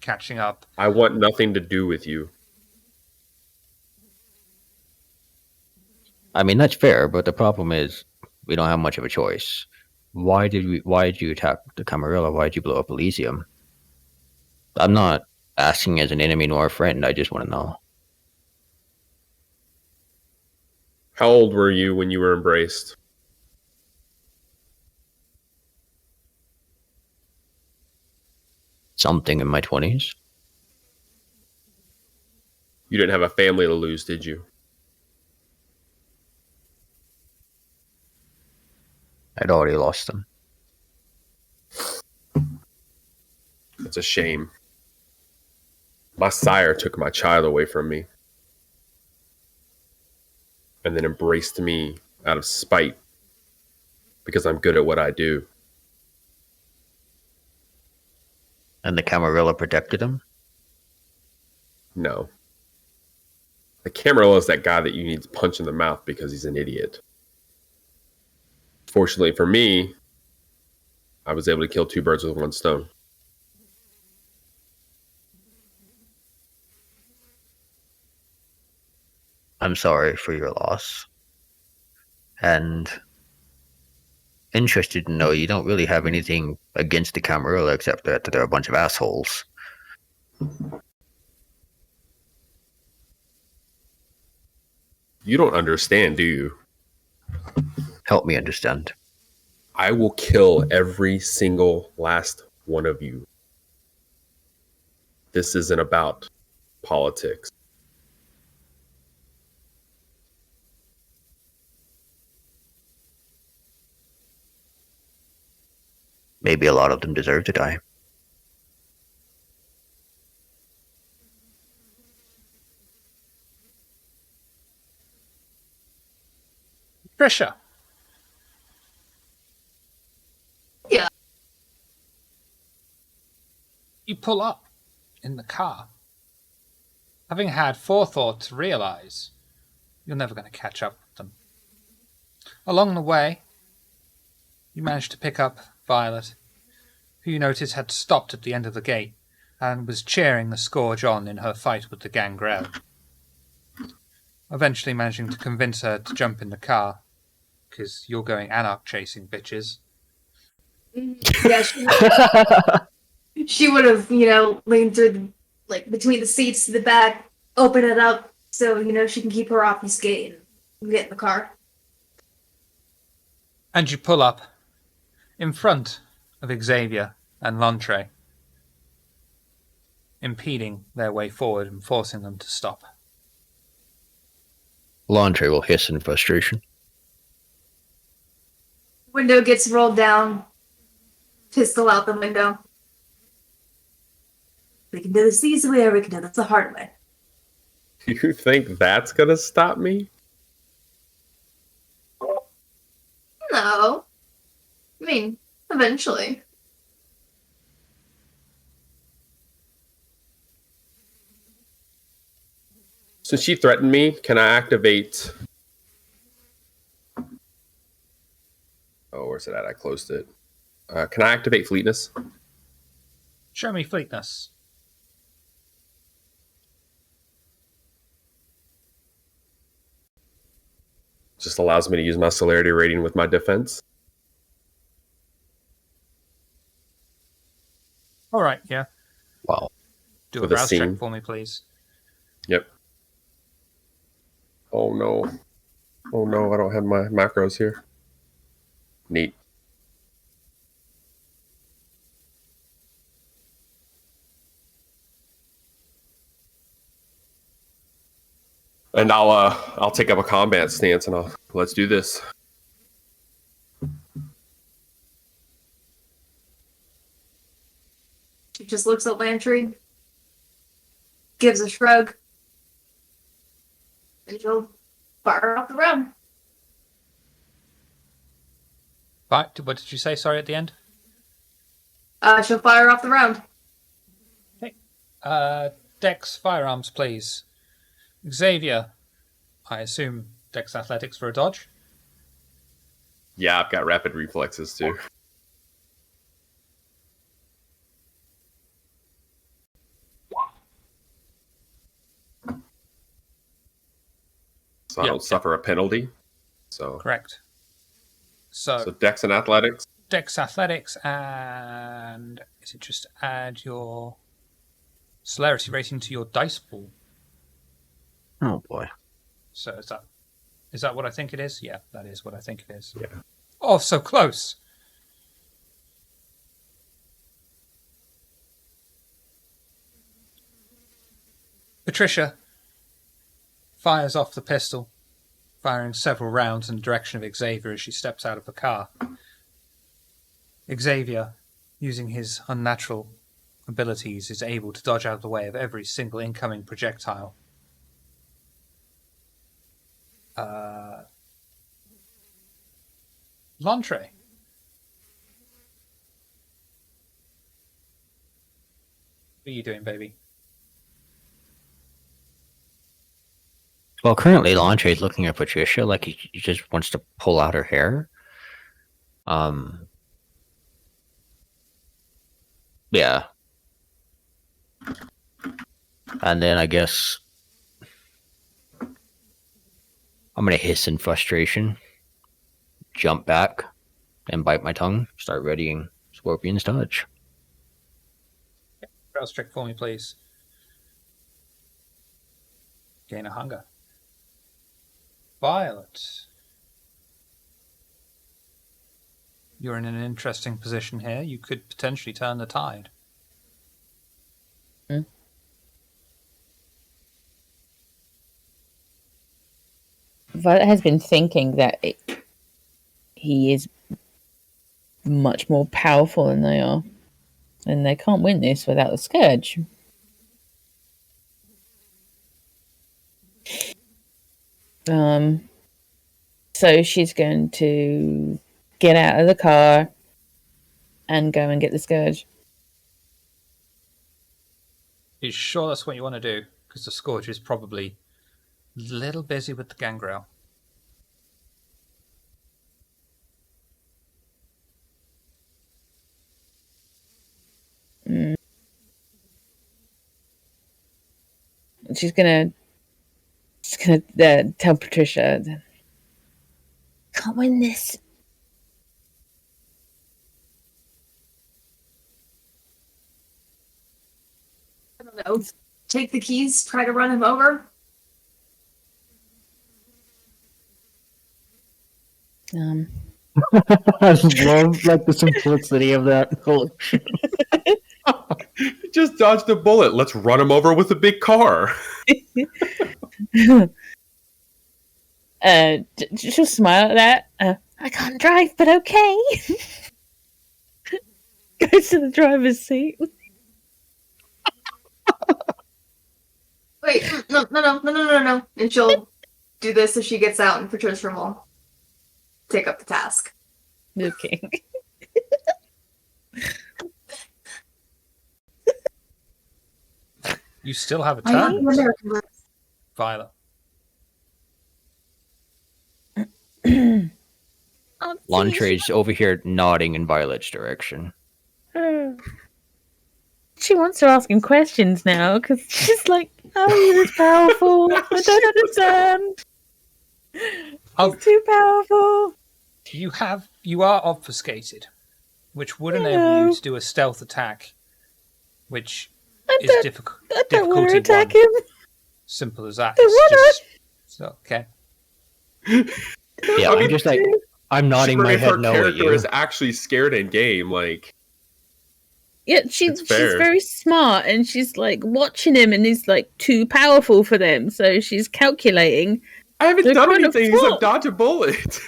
A: catching up.
F: I want nothing to do with you.
B: I mean, that's fair, but the problem is we don't have much of a choice. Why did you attack the Camarilla? Why did you blow up Elysium? I'm not asking as an enemy nor a friend. I just want to know.
F: How old were you when you were embraced?
B: Something in my 20s.
F: You didn't have a family to lose, did you?
B: I'd already lost them.
F: It's a shame. My sire took my child away from me and then embraced me out of spite because I'm good at what I do.
B: And the Camarilla protected him?
F: No. The Camarilla is that guy that you need to punch in the mouth because he's an idiot. Fortunately for me, I was able to kill two birds with one stone.
B: I'm sorry for your loss. And interested to know you don't really have anything against the Camarilla except that they're a bunch of assholes.
F: You don't understand, do you?
B: Help me understand.
F: I will kill every single last one of you. This isn't about politics.
B: Maybe a lot of them deserve to die.
A: Patricia.
E: Yeah.
A: You pull up in the car, having had forethought to realize you're never going to catch up with them. Along the way, you manage to pick up Violet, who you notice had stopped at the end of the gate and was cheering the Scourge on in her fight with the Gangrel. Eventually managing to convince her to jump in the car, because you're going anarch chasing, bitches.
E: Yeah, she would have, leaned through, between the seats to the back, open it up so, she can keep her off the skate and get in the car.
A: And you pull up in front of Xavier and Lantre, impeding their way forward and forcing them to stop.
B: Lantre will hiss in frustration.
E: Window gets rolled down, pistol out the window. We can do this the easy way or we can do this the hard way.
F: You think that's gonna stop me?
E: No. I mean, eventually.
F: Since she threatened me, can I activate... Oh, where's it at? I closed it. Can I activate Fleetness?
A: Show me fleetness.
F: Just allows me to use my celerity rating with my defense.
A: All right, yeah.
B: Wow.
A: Do a
F: With a
A: browse check
F: scene.
A: for me, please.
F: Yep. Oh no. Oh no, I don't have my macros here. Neat. And I'll take up a combat stance and let's do this.
E: She just looks at Lantry, gives a shrug, And she'll fire off the round.
A: What did you say? Sorry, at the end.
E: She'll fire off the round.
A: Okay. Dex firearms, please. Xavier, I assume Dex athletics for a dodge.
F: Yeah, I've got rapid reflexes too. So I don't suffer a penalty. So
A: correct. So
F: Dex and athletics.
A: Dex athletics, and is it just add your celerity rating to your dice pool?
B: Oh boy.
A: So is that what I think it is? Yeah, that is what I think it is.
F: Yeah.
A: Oh, so close. Patricia fires off the pistol, firing several rounds in the direction of Xavier as she steps out of the car. Xavier, using his unnatural abilities, is able to dodge out of the way of every single incoming projectile. Lantre. What are you doing, baby?
B: Well, currently, Lantre is looking at Patricia like he just wants to pull out her hair. Yeah. And then I guess I'm going to hiss in frustration, jump back, and bite my tongue, start readying Scorpion's Touch.
A: Spell check for me, please. Gain a hunger. Violet. You're in an interesting position here. You could potentially turn the tide.
C: Violet has been thinking that he is much more powerful than they are, and they can't win this without the Scourge. So she's going to get out of the car and go and get the Scourge.
A: Are you sure that's what you want to do? Because the Scourge is probably a little busy with the gangrel.
C: She's gonna tell Patricia,
D: Can't win this.
E: I don't know. Take the keys, try to run him over.
B: I love the simplicity of that.
F: Just dodged a bullet. Let's run him over with a big car.
C: She'll smile at that.
D: I can't drive, but okay.
C: Goes to the driver's seat.
E: Wait, no. And she'll do this if she gets out, and Patricia will take up the task.
C: Okay.
A: You still have a
E: I have
A: turn,
E: the American words.
A: Violet.
B: Lantre's over here nodding in Violet's direction.
C: She wants to ask him questions now because she's like, "How are you this powerful? I don't understand. He's too powerful."
A: You are obfuscated, which would enable you to do a stealth attack, which is difficult.
C: I don't want to
A: Difficulty
C: attack
A: one.
C: him.
A: Simple as that.
C: I
A: It's
C: wanna.
A: just so okay.
B: Yeah, I'm just like, I'm nodding my head
F: her
B: no at
F: character
B: you.
F: is actually scared in game. Like,
C: Yeah, she's
F: fair.
C: very smart, and she's like watching him, and he's like too powerful for them. So she's calculating.
F: I haven't
C: They're
F: done
C: kind of
F: anything except
C: fucked.
F: dodge a bullet.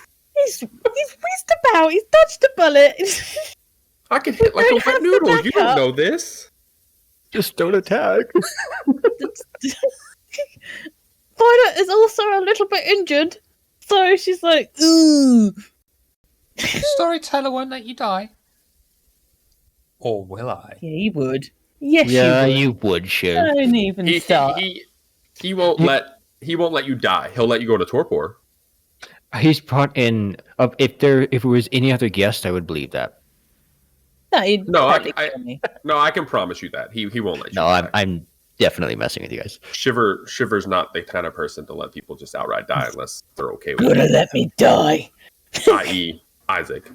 C: He's whizzed about. He's dodged a bullet.
F: I can hit like
C: Don't
F: a wet
C: have the
F: noodle. You don't
C: backup.
F: know this.
B: Just don't attack.
C: Violet is also a little bit injured, so she's like, ooh.
A: Storyteller won't let you die. Or will I?
C: Yeah, you would. Yes,
B: Yeah,
C: you would.
B: you would, Shiv.
C: Don't even start.
F: He won't let you die. He'll let you go to torpor.
B: He's brought in. If it was any other guest, I would believe that.
C: No, he'd
F: No,
C: totally kill me.
F: No, I can promise you that he won't let you.
B: No,
F: die.
B: I'm definitely messing with you guys.
F: Shiver's not the kind of person to let people just outright die unless they're okay with
C: Gonna
F: it.
C: let me die.
F: I.e., Isaac.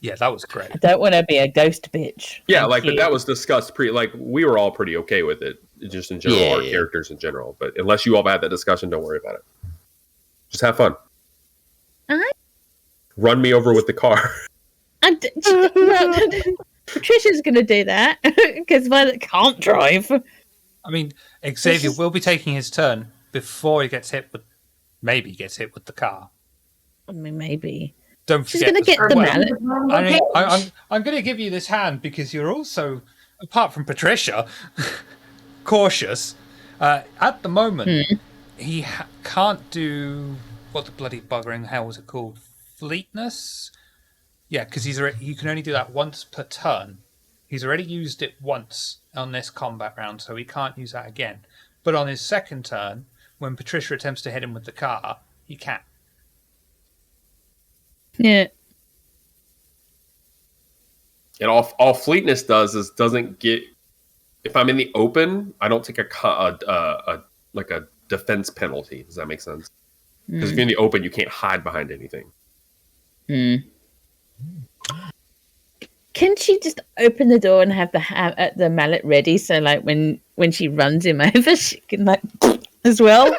A: Yeah, that was great.
C: I don't want to be a ghost bitch.
F: Yeah,
C: Thank
F: but
C: you.
F: that was discussed we were all pretty okay with it, just in general, our characters in general. But unless you all had that discussion, don't worry about it. Just have fun. Run me over with the car.
C: Patricia's gonna do that because Violet can't drive.
A: I mean, Xavier will be taking his turn before he gets hit with the car.
C: I mean, maybe.
A: Don't
C: She's
A: forget
C: gonna get the mallet.
A: I mean, I'm going to give you this hand because you're also, apart from Patricia, cautious. At the moment, he can't do what the bloody buggering hell was it called? Fleetness? Yeah, because he can only do that once per turn. He's already used it once on this combat round, so he can't use that again. But on his second turn, when Patricia attempts to hit him with the car, he can.
C: Yeah.
F: And all fleetness doesn't get. If I'm in the open, I don't take a defense penalty. Does that make sense? Because if you're in the open, you can't hide behind anything.
C: Can she just open the door and have the mallet ready so like when she runs him over she can like as well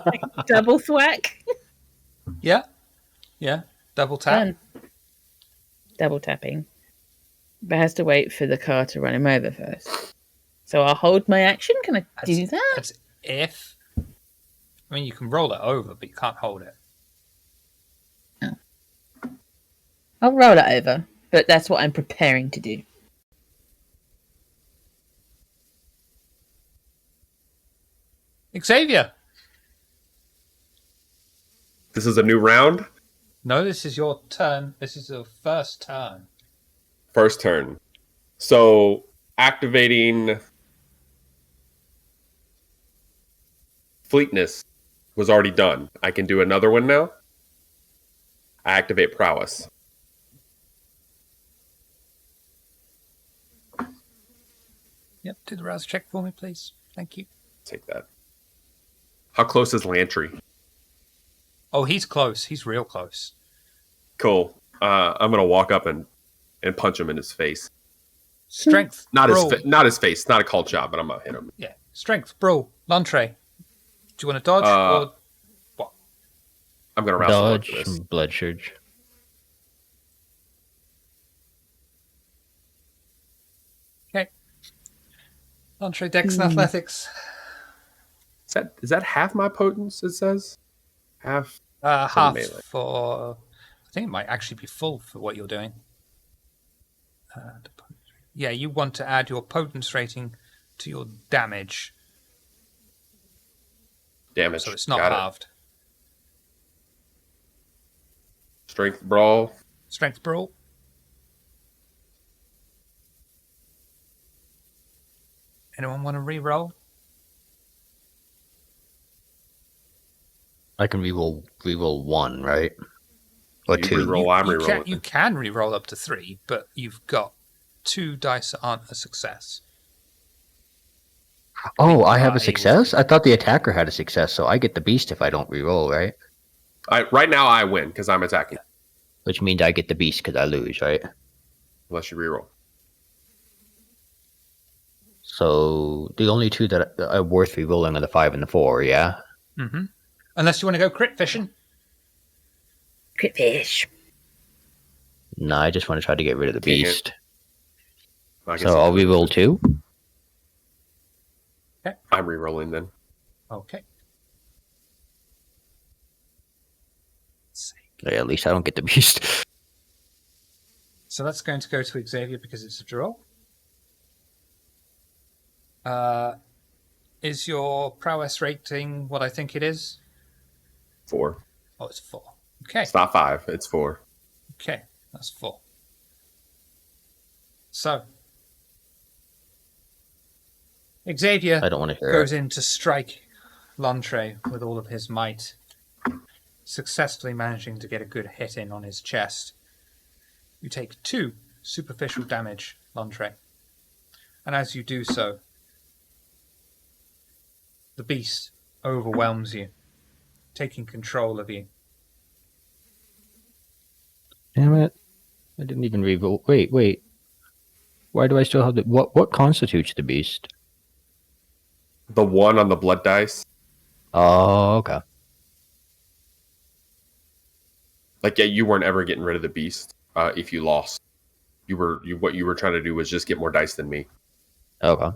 C: like, double thwack.
A: Yeah. Double tap.
C: Done. Double tapping, but has to wait for the car to run him over first. So I'll hold my action. Can I do that?
A: That's if. I mean, you can roll it over, but you can't hold it.
C: I'll roll it over, but that's what I'm preparing to do.
A: Xavier!
F: This is a new round.
A: No, this is your turn. This is your first turn.
F: First turn. So activating Fleetness was already done. I can do another one now. I activate Prowess.
A: Yep, do the rouse check for me, please. Thank you.
F: Take that. How close is Lantry?
A: Oh, he's close. He's real close.
F: Cool. I'm gonna walk up and punch him in his face.
A: Strength.
F: Not
A: brawl.
F: his face. Not a called shot, but I'm gonna hit him.
A: Yeah. Strength, brawl, Lantre. Do you want to dodge or what?
F: I'm gonna rouse him
B: Dodge,
F: for this.
B: blood surge.
A: Okay. Lantre, Dex, and Athletics.
F: Is that half my potence? It says half.
A: Half
F: melee.
A: for. I think it might actually be full for what you're doing. Yeah, you want to add your potence rating to your damage,
F: Damage.
A: so it's not
F: Got it.
A: halved.
F: Strength brawl.
A: Strength brawl. Anyone want to re-roll?
B: I can reroll one, right? Or
F: You
B: two.
F: re-roll. I'm
A: You
F: re-rolling.
A: can re-roll up to 3, but you've got 2 dice that aren't a success.
B: Oh, I have a
A: Able
B: success?
A: to-
B: I thought the attacker had a success, so I get the beast if I don't reroll, right?
F: Right now, I win because I'm attacking.
B: Which means I get the beast because I lose, right?
F: Unless you reroll.
B: So the only two that are worth rerolling are the 5 and the 4, yeah?
A: Mm-hmm. Unless you want to go crit fishing.
C: Crit fish.
B: No, I just want to try to get rid of the
F: Can't hit.
B: beast.
F: I can
B: So
F: see
B: I'll
F: that.
B: reroll 2.
F: I'm re-rolling then.
A: Okay. Let's see.
B: Yeah, at least I don't get the beast.
A: So that's going to go to Xavier because it's a draw. Is your prowess rating what I think it is?
F: 4.
A: Oh, it's 4. Okay.
F: It's not 5. It's 4.
A: Okay, that's 4. So, Xavier
B: I don't want to hear
A: goes
B: it.
A: in to strike Lantre with all of his might, successfully managing to get a good hit in on his chest. You take 2 superficial damage, Lantre. And as you do so, the beast overwhelms you, taking control of you.
B: Damn it. I didn't even revolt. Wait. Why do I still have the... What constitutes the beast?
F: The 1 on the blood dice.
B: Oh, okay.
F: Like, yeah, you weren't ever getting rid of the beast if you lost. What you were trying to do was just get more dice than me.
B: Okay.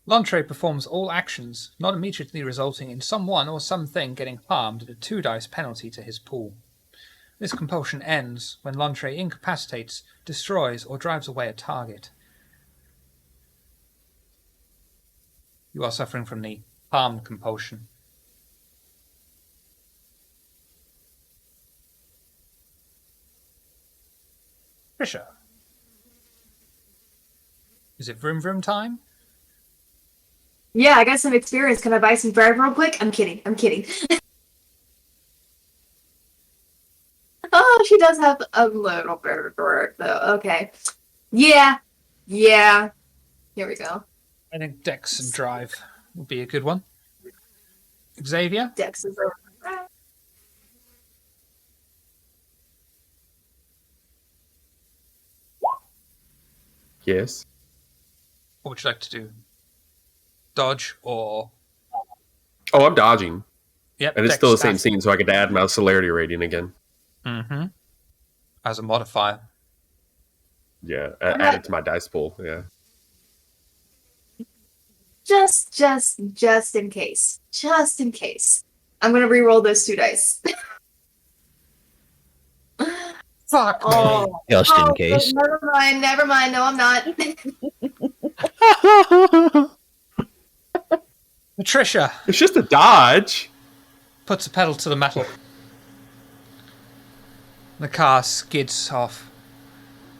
A: Lantre performs all actions, not immediately resulting in someone or something getting harmed at a 2 dice penalty to his pool. This compulsion ends when Lantre incapacitates, destroys, or drives away a target. You are suffering from the harm compulsion. Trisha. Is it vroom vroom time?
E: Yeah, I got some experience. Can I buy some drive real quick? I'm kidding. Oh, she does have a little bit of work, though. Okay. Yeah. Here we go.
A: I think Dex and Drive would be a good one. Xavier?
E: Dex is over.
F: Yes.
A: What would you like to do? Dodge or...
F: Oh, I'm dodging.
A: Yep,
F: And it's
A: Dex
F: still the same
A: staff.
F: scene, so I could add my celerity rating again.
A: Mm-hmm. As a modifier.
F: Yeah, add it to my dice pool. Yeah.
E: Just in case. Just in case. I'm gonna re-roll those 2 dice.
A: Fuck me.
E: Oh,
B: Just in case.
E: Never mind. No, I'm not.
A: Patricia
F: It's just a dodge.
A: puts a pedal to the metal. The car skids off,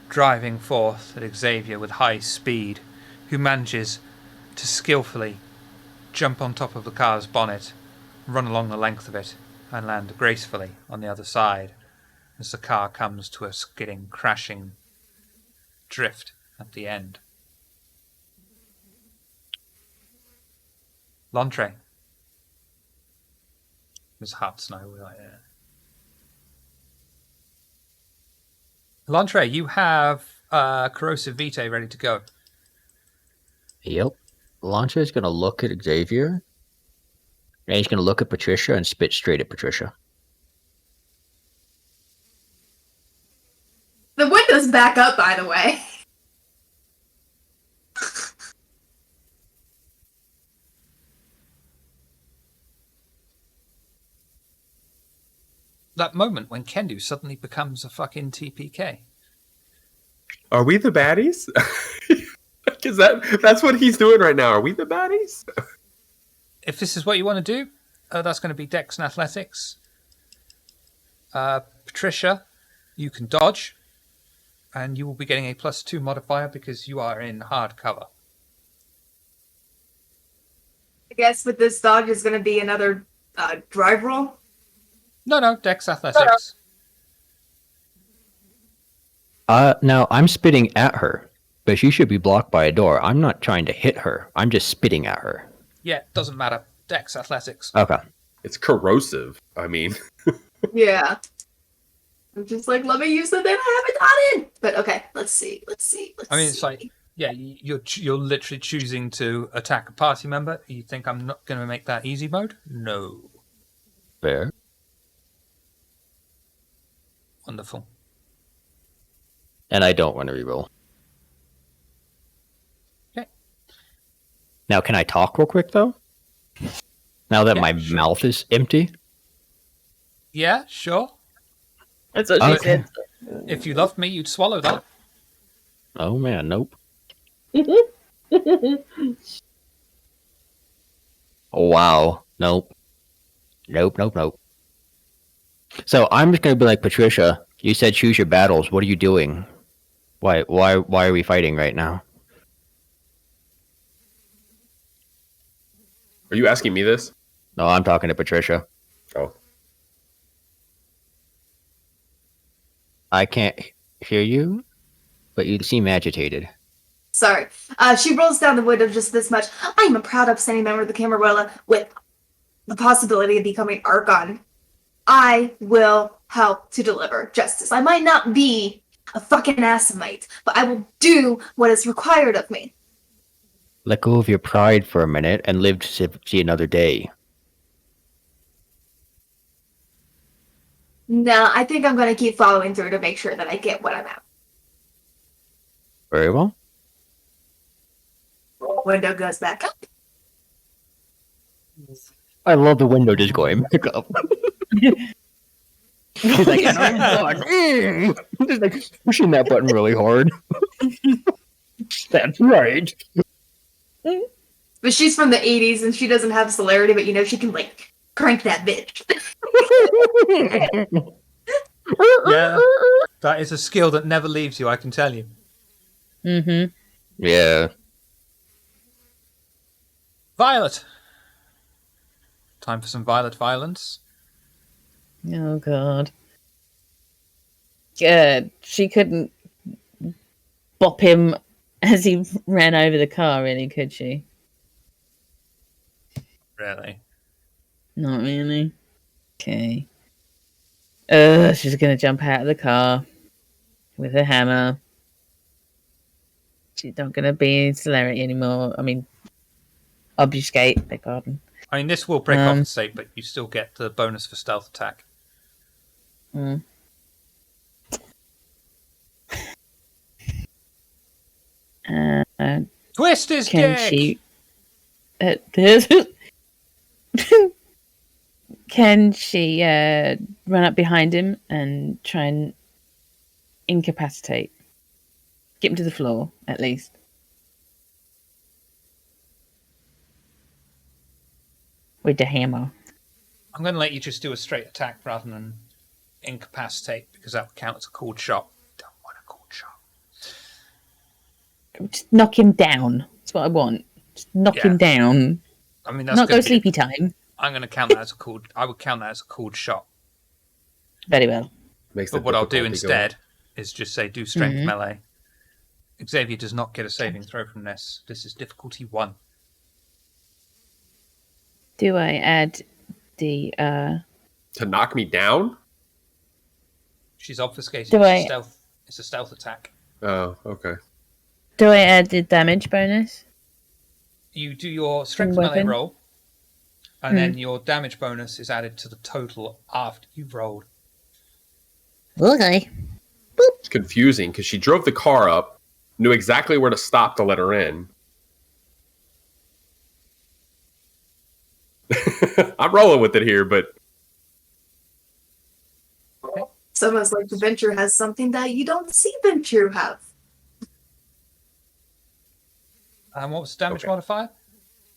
A: driving forth at Xavier with high speed, who manages to skillfully jump on top of the car's bonnet, run along the length of it, and land gracefully on the other side as the car comes to a skidding, crashing drift at the end. Lantre. There's hot snow right there. Lantre, you have corrosive vitae ready to go.
B: Yep. Lancha is going to look at Xavier. And he's going to look at Patricia and spit straight at Patricia.
E: The window's back up, by the way.
A: That moment when Kendu suddenly becomes a fucking TPK.
F: Are we the baddies? Because that's what he's doing right now. Are we the baddies?
A: If this is what you want to do, that's going to be Dex and Athletics. Patricia, you can dodge, and you will be getting a +2 modifier because you are in hard cover.
E: I guess with this dodge is going to be another drive roll.
A: No, Dex Athletics.
B: Now, I'm spitting at her, but she should be blocked by a door. I'm not trying to hit her. I'm just spitting at her.
A: Yeah, doesn't matter. Dex Athletics.
B: Okay.
F: It's corrosive. I mean,
E: Yeah. I'm just like, let me use the thing I haven't gotten. But okay, let's see.
A: I mean, it's like, yeah, you're literally choosing to attack a party member. You think I'm not going to make that easy mode? No.
B: Fair.
A: Wonderful.
B: And I don't want to reroll.
A: Okay.
B: Now, can I talk real quick, though? Now that
A: Yeah,
B: my
A: sure.
B: mouth is empty?
A: Yeah, sure.
C: That's what she
B: Okay.
C: said.
A: If you loved me, you'd swallow that.
B: Oh, man, nope. Oh, wow. Nope. So I'm just gonna be like, Patricia, you said choose your battles. What are you doing? Why are we fighting right now?
F: Are you asking me this?
B: No, I'm talking to Patricia.
F: Oh.
B: I can't hear you, but you seem agitated.
E: Sorry. She rolls down the window just this much. I am a proud, upstanding member of the Camarilla with the possibility of becoming Archon. I will help to deliver justice. I might not be a fucking Assamite, but I will do what is required of me.
B: Let go of your pride for a minute and live to see another day.
E: No, I think I'm going to keep following through to make sure that I get what I'm at.
B: Very well.
E: Window goes back up.
B: I love the window just going back up. She's like, and I'm done. Just like pushing that button really hard. That's right.
E: But she's from the 80s and she doesn't have celerity, but she can, like, crank that bitch.
A: Yeah, that is a skill that never leaves you, I can tell you.
C: Mm-hmm.
B: Yeah.
A: Violet. Time for some Violet violence.
C: Oh, God. Yeah, she couldn't bop him as he ran over the car, really, could she?
A: Really?
C: Not really. Okay. She's gonna jump out of the car with a hammer. She's not gonna be in celerity anymore. I mean, obfuscate, beg pardon.
A: I mean, this will break off the save, but you still get the bonus for stealth attack.
C: Mm.
A: Twist his
C: Can
A: dick!
C: she... Can she run up behind him and try and incapacitate? Get him to the floor, at least. With the hammer.
A: I'm going to let you just do a straight attack rather than incapacitate, because that would count as a called shot. Don't want a called shot.
C: Just knock him down. That's what I want. Just knock him down.
A: I mean, that's
C: not go sleepy time.
A: I'm going to count that as a called. I would count that as a called shot.
C: Very well.
A: But what I'll do instead is just say do strength melee. Xavier does not get a saving throw from this. This is difficulty 1.
C: Do I add the
F: to knock me down?
A: She's obfuscated. It's a stealth attack.
F: Oh, okay.
C: Do I add the damage bonus?
A: You do your strength melee roll, and then your damage bonus is added to the total after you've rolled.
C: Okay.
F: It's confusing because she drove the car up, knew exactly where to stop to let her in. I'm rolling with it here, but
E: it's almost like the Venture has something that you don't see Venture have.
A: And what was the damage modifier?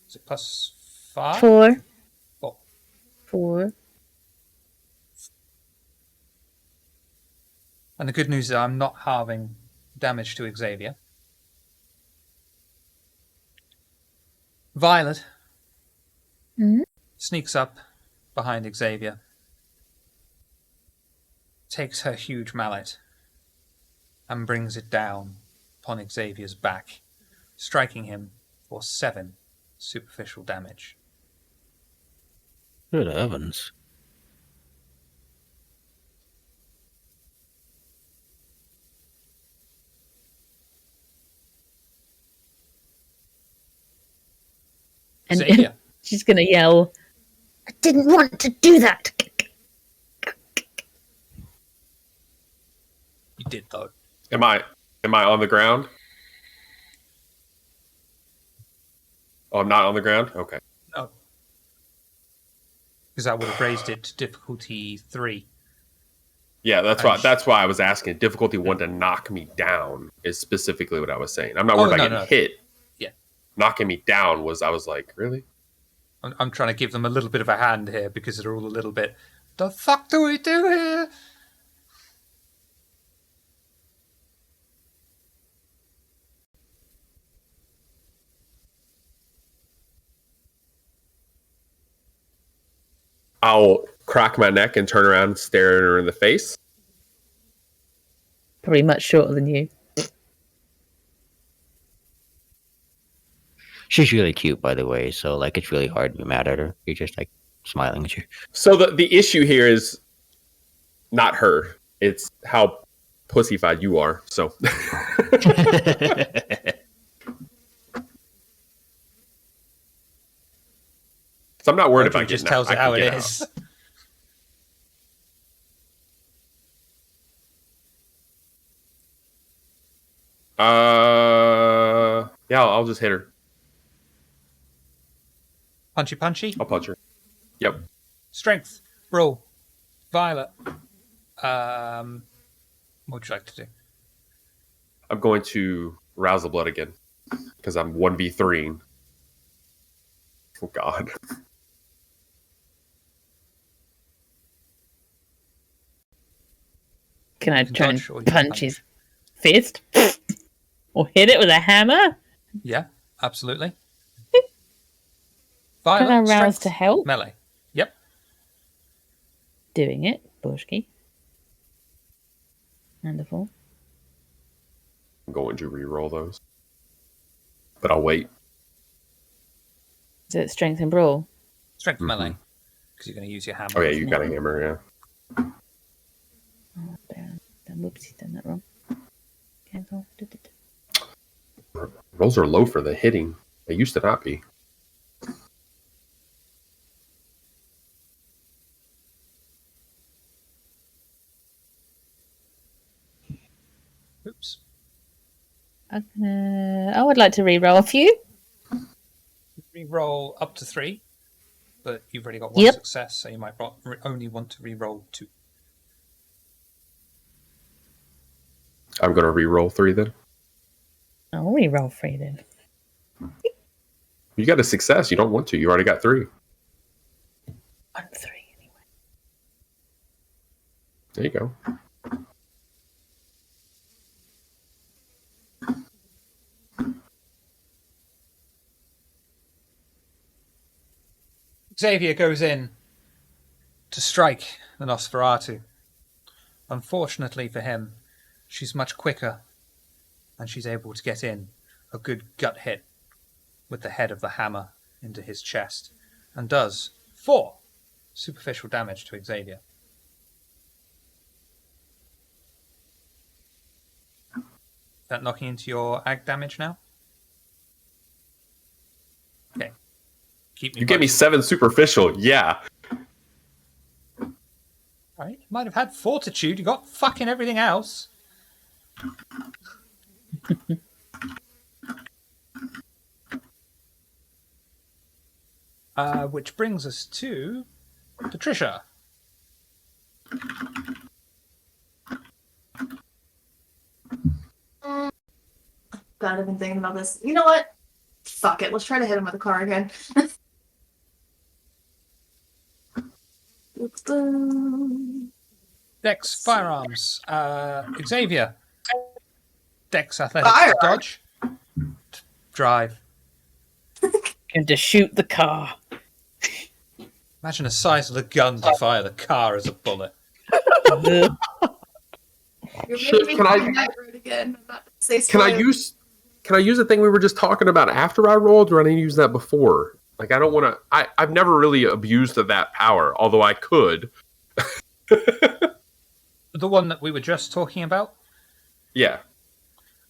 A: Is it +5?
C: 4.
A: 4.
C: 4.
A: And the good news is I'm not halving damage to Xavier. Violet sneaks up behind Xavier, takes her huge mallet, and brings it down upon Xavier's back, striking him for 7 superficial damage.
B: Good heavens.
C: And
A: Xavier.
C: She's going to yell,
D: I didn't want to do that.
A: You did, though.
F: am I on the ground? Oh, I'm not on the ground? Okay.
A: No. Because that would have raised it to difficulty 3.
F: Yeah, that's why I was asking. Difficulty 1 to knock me down is specifically what I was saying. I'm not worried about getting hit.
A: Yeah.
F: Knocking me down I was like, really?
A: I'm trying to give them a little bit of a hand here because they're all a little bit. The fuck do we do here?
F: I'll crack my neck and turn around and stare at her in the face.
C: Probably much shorter than you.
B: She's really cute, by the way, so like it's really hard to be mad at her. You're just like smiling at you.
F: So the issue here is not her. It's how pussyfied you are. So so I'm not worried about
A: just
F: getting
A: tells
F: out.
A: it
F: I
A: how
F: can
A: it
F: get
A: is.
F: out. Yeah, I'll just hit her.
A: Punchy, punchy.
F: I'll punch her. Yep.
A: Strength. Brawl. Violet. What would you like to do?
F: I'm going to rouse the blood again because I'm 1v3. Oh God.
C: Can I
A: can
C: try and
A: dodge or you can
C: punch
A: punch.
C: his fist? Or hit it with a hammer?
A: Yeah, absolutely.
C: Can I
A: Violet.
C: rouse
A: Strength.
C: to help?
A: Melee. Yep.
C: Doing it, Borshki. Wonderful.
F: I'm going to re-roll those, but I'll wait.
C: Is it strength and brawl?
A: Strength melee. Because you're going to use your hammer.
F: Oh yeah, you got a hammer. Yeah.
C: Oh, damn. Whoopsie, done that wrong. Cancel.
F: Rolls are low for the hitting. They used to not be.
A: Oops.
C: I would like to re-roll a few.
A: Re-roll up to 3, but you've already got one
C: Yep.
A: success, so you might only want to re-roll 2.
F: I'm going to re-roll 3 then.
C: I'll re-roll 3 then.
F: You got a success. You don't want to. You already got 3.
C: I'm 3 anyway.
F: There you go.
A: Xavier goes in to strike the Nosferatu. Unfortunately for him, she's much quicker, and she's able to get in a good gut hit with the head of the hammer into his chest, and does 4 superficial damage to Xavier. Is that knocking into your ag damage now? Okay. Keep me
F: You gave me
A: posted.
F: 7 superficial. Yeah.
A: Right. You might have had fortitude. You got fucking everything else. Which brings us to Patricia.
E: God, I've been thinking about this. You know what? Fuck it. Let's try to hit him with a car again.
A: Dex, firearms. Xavier. Dex, athletics,
E: Firearm?
A: dodge. Drive.
C: Going to shoot the car.
A: Imagine the size of the gun to fire the car as a bullet.
C: Ugh.
E: You're
F: Shit,
E: making me
F: can I-
E: think Night Road again. I'm about to say
F: Can I
E: spoiler.
F: use the thing we were just talking about after I rolled, or I need to use that before? Like, I don't want to. I've never really abused of that power, although I could.
A: The one that we were just talking about,
F: Yeah.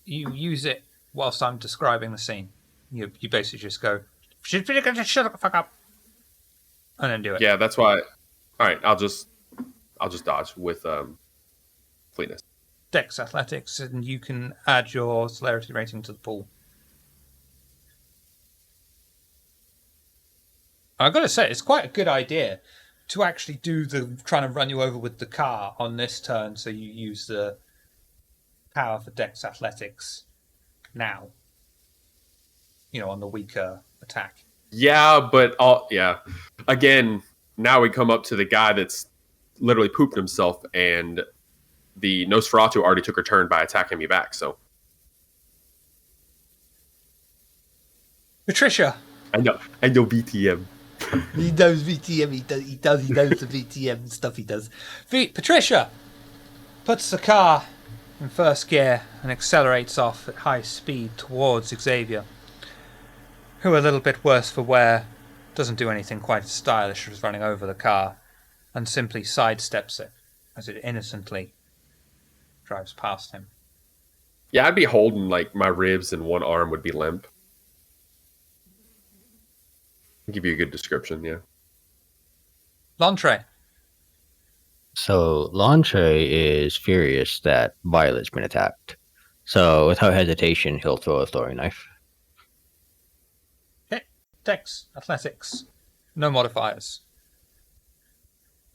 A: you use it whilst I'm describing the scene. You basically just go, shut the fuck up, and then do it.
F: Yeah, that's why. All right, I'll just dodge with fleetness.
A: Dex, athletics, and you can add your celerity rating to the pool. I've got to say, it's quite a good idea to actually do the trying to run you over with the car on this turn, so you use the power for Dex Athletics now. On the weaker attack.
F: Yeah, but again, now we come up to the guy that's literally pooped himself, and the Nosferatu already took her turn by attacking me back. So
A: Patricia.
F: I know VTM.
G: He knows VTM. He knows the VTM stuff. He does.
A: Patricia puts the car in first gear and accelerates off at high speed towards Xavier, who, a little bit worse for wear, doesn't do anything quite as stylish as running over the car, and simply sidesteps it as it innocently drives past him.
F: Yeah, I'd be holding like my ribs and one arm would be limp. I'll give you a good description, yeah.
A: Lantre.
B: So Lantre is furious that Violet's been attacked. So without hesitation, he'll throw a throwing knife.
A: Okay. Dex, athletics. No modifiers.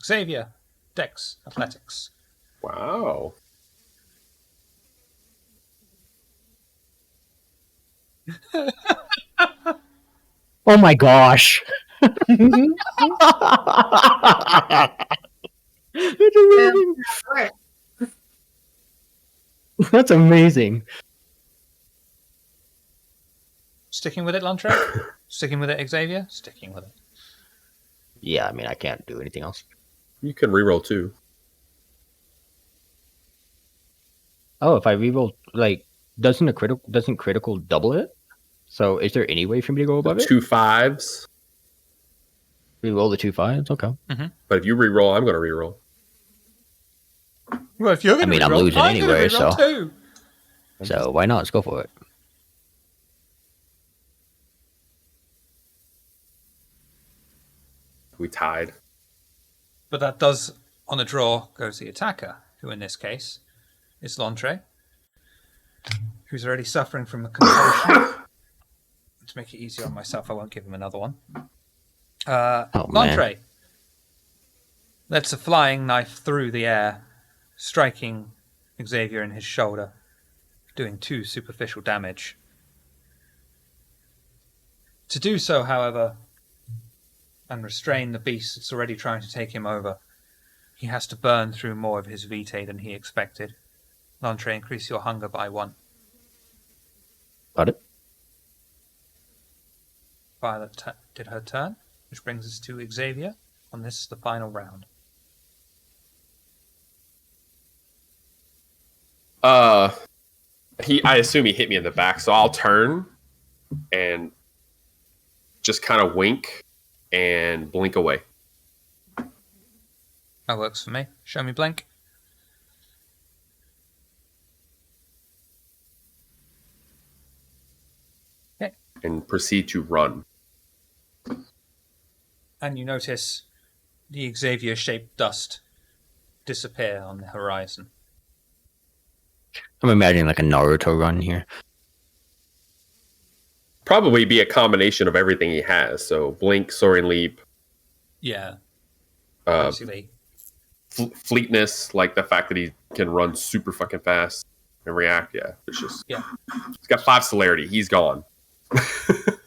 A: Xavier, Dex, athletics.
F: Wow.
B: Oh my gosh! That's amazing. That's amazing.
A: Sticking with it, Lantre? Sticking with it, Xavier? Sticking with it.
B: Yeah, I mean, I can't do anything else.
F: You can reroll too.
B: Oh, if I reroll, like, doesn't critical double it? So, is there any way for me to go above it?
F: 2 5s.
B: Reroll the 2 5s. Okay.
F: But if you reroll, I'm going to reroll.
A: Well, if you're going to
B: I'm
A: reroll,
B: losing anyway, so
A: too.
B: So why not? Let's go for it.
F: We tied.
A: But that does, on a draw, go to the attacker, who in this case is Lantre, who's already suffering from a concussion. To make it easier on myself, I won't give him another one. Lantre lets a flying knife through the air, striking Xavier in his shoulder, doing 2 superficial damage. To do so, however, and restrain the beast that's already trying to take him over, he has to burn through more of his vitae than he expected. Lantre, increase your hunger by 1.
B: Got it.
A: Violet did her turn, which brings us to Xavier on this, the final round.
F: I assume he hit me in the back, so I'll turn and just kind of wink and blink away.
A: That works for me. Show me blink. Okay.
F: And proceed to run.
A: And you notice the Xavier-shaped dust disappear on the horizon.
B: I'm imagining like a Naruto run here.
F: Probably be a combination of everything he has. So blink, soaring leap.
A: Yeah.
F: Basically. Fleetness, like the fact that he can run super fucking fast and react. Yeah, it's just he's got 5 celerity. He's gone.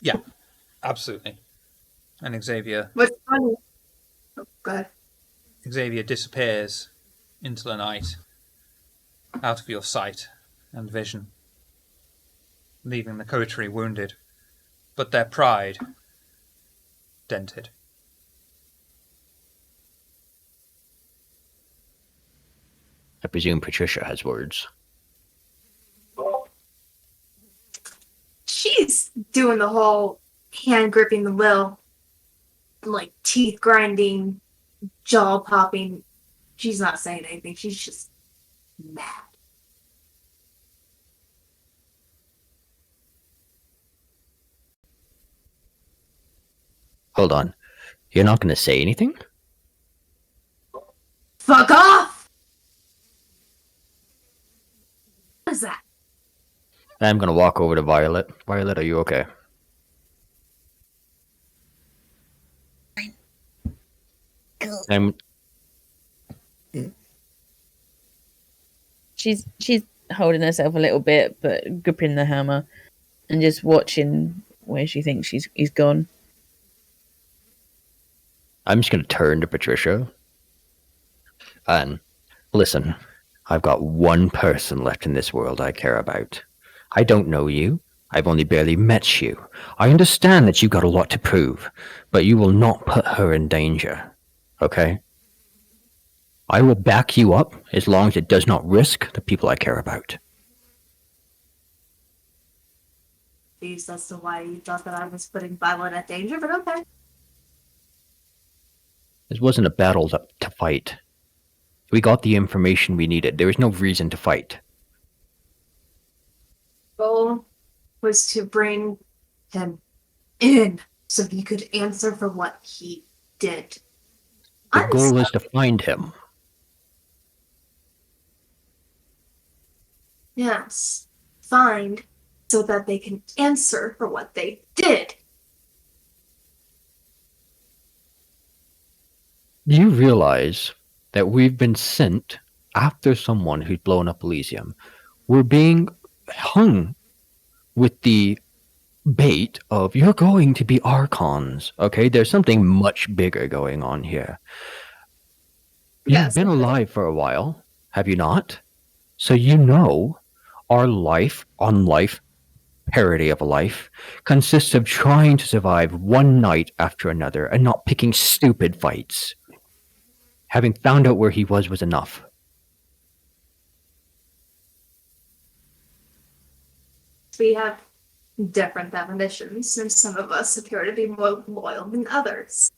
A: Yeah, absolutely. And Xavier.
E: What's funny? Oh, go ahead.
A: Xavier disappears into the night, out of your sight and vision, leaving the coterie wounded, but their pride dented.
B: I presume Patricia has words.
E: She's doing the whole hand gripping the will, like teeth grinding, jaw popping. She's not saying anything. She's just mad.
B: Hold on. You're not going to say anything?
E: Fuck off! What is that?
B: I'm going to walk over to Violet. Violet, are you okay?
D: Cool.
C: She's holding herself a little bit, but gripping the hammer and just watching where she thinks he's gone.
B: I'm just going to turn to Patricia. And listen, I've got one person left in this world I care about. I don't know you. I've only barely met you. I understand that you've got a lot to prove, but you will not put her in danger. Okay? I will back you up as long as it does not risk the people I care about.
E: Confused as to why you thought that I was putting Violet at danger, but okay.
B: This wasn't a battle to fight. We got the information we needed. There was no reason to fight.
E: Goal was to bring him in so he could answer for what he did.
B: The goal was to find him.
E: Yes. Find so that they can answer for what they did.
B: Do you realize that we've been sent after someone who's blown up Elysium? We're being hung with the bait of you're going to be Archons. Okay, there's something much bigger going on here. You've been alive for a while, have you not? So you know our life on life parody of a life consists of trying to survive one night after another and not picking stupid fights. Having found out where he was enough.
E: We have different definitions, and some of us appear to be more loyal than others.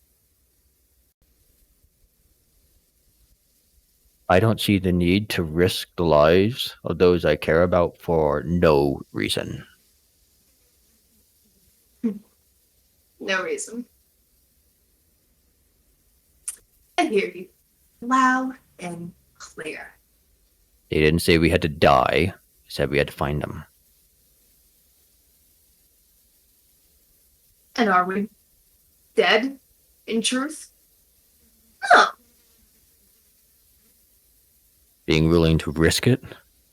B: I don't see the need to risk the lives of those I care about for no reason.
E: No reason. I hear you loud and clear.
B: They didn't say we had to die. They said we had to find them.
E: And are we dead, in truth? No.
B: Being willing to risk it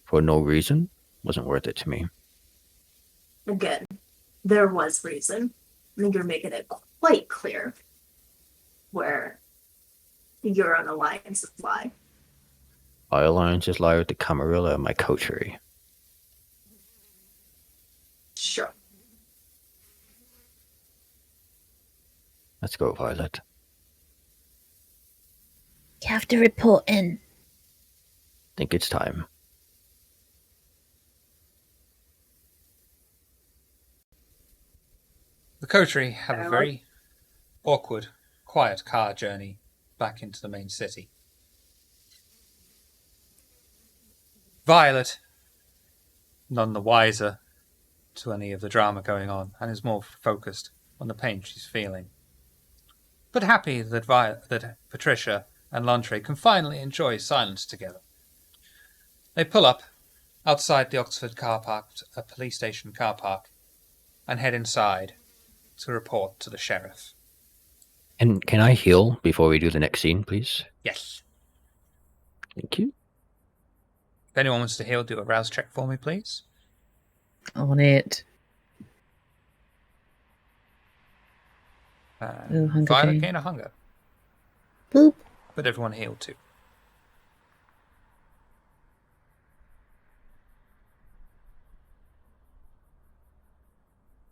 B: for no reason wasn't worth it to me.
E: Again, there was reason. I think you're making it quite clear where your own alliances lie.
B: My alliances lie with the Camarilla and my coterie.
E: Sure.
B: Let's go, Violet.
D: You have to report in.
B: Think it's time.
A: The coterie have a very awkward, quiet car journey back into the main city. Violet, none the wiser to any of the drama going on, and is more focused on the pain she's feeling. But happy that Patricia and Lantre can finally enjoy silence together. They pull up outside the Oxford car park, a police station car park, and head inside to report to the sheriff.
B: And can I heal before we do the next scene, please?
A: Yes.
B: Thank you.
A: If anyone wants to heal, do a rouse check for me, please.
C: On it. Hunger
A: Violet
C: gain.
A: gain a hunger.
D: Boop.
A: But everyone healed too.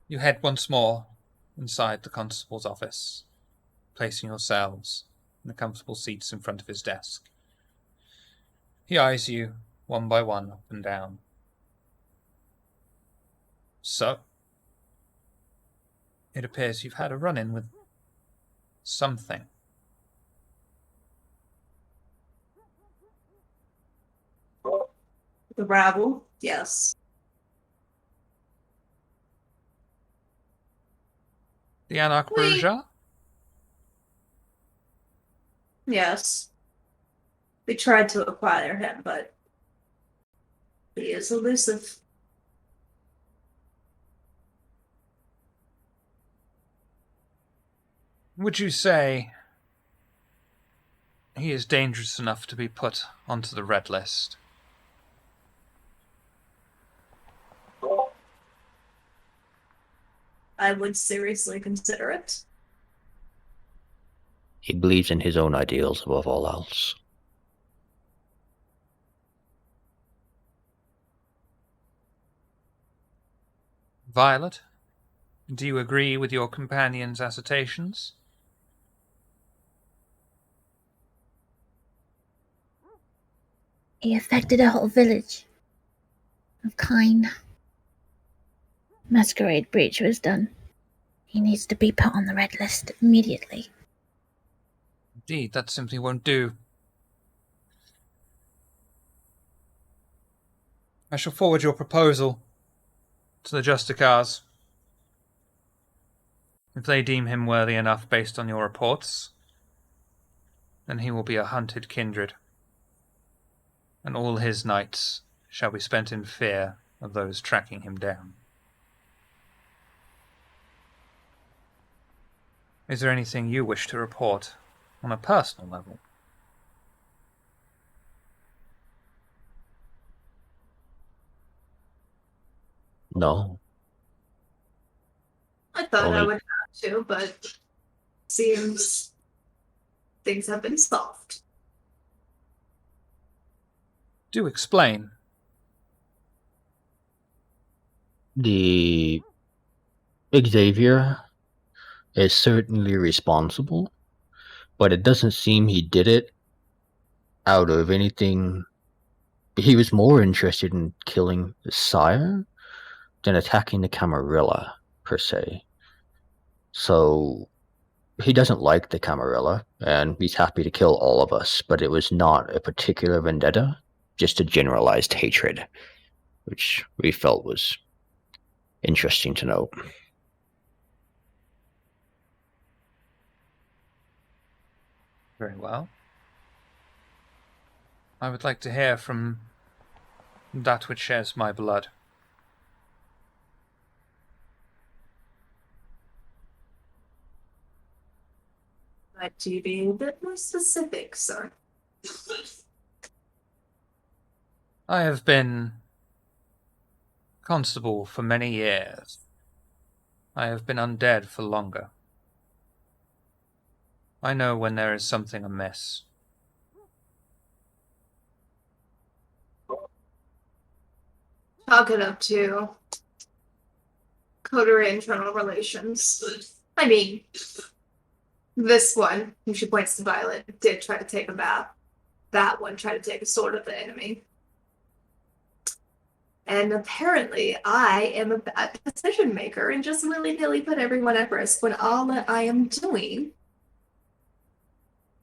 A: You head once more inside the constable's office, placing yourselves in the comfortable seats in front of his desk. He eyes you one by one up and down. So, it appears you've had a run-in with something.
E: The rabble, yes.
A: The Anarch Bourgeois?
E: Yes. We tried to acquire him, but he is elusive.
A: Would you say he is dangerous enough to be put onto the red list?
E: I would seriously consider it.
B: He believes in his own ideals above all else.
A: Violet, do you agree with your companion's assertions?
D: He affected a whole village of kind. Masquerade breach was done. He needs to be put on the red list immediately.
A: Indeed, that simply won't do. I shall forward your proposal to the Justicars. If they deem him worthy enough based on your reports, then he will be a hunted kindred, and all his nights shall be spent in fear of those tracking him down. Is there anything you wish to report on a personal level?
B: No.
E: I thought I
B: Only-
E: would have to, but seems things have been solved.
A: Do explain.
B: The Xavier is certainly responsible, but it doesn't seem he did it out of anything. He was more interested in killing the sire than attacking the Camarilla, per se. So he doesn't like the Camarilla, and he's happy to kill all of us, but it was not a particular vendetta, just a generalized hatred, which we felt was interesting to note.
A: Very well. I would like to hear from that which shares my blood.
E: Might you be a bit more specific, sir?
A: I have been constable for many years. I have been undead for longer. I know when there is something amiss.
E: Chalk it up to coterie internal relations. I mean, this one, who she points to Violet, did try to take a bath. That one tried to take a sword of the enemy. And apparently, I am a bad decision maker and just willy-nilly put everyone at risk when all that I am doing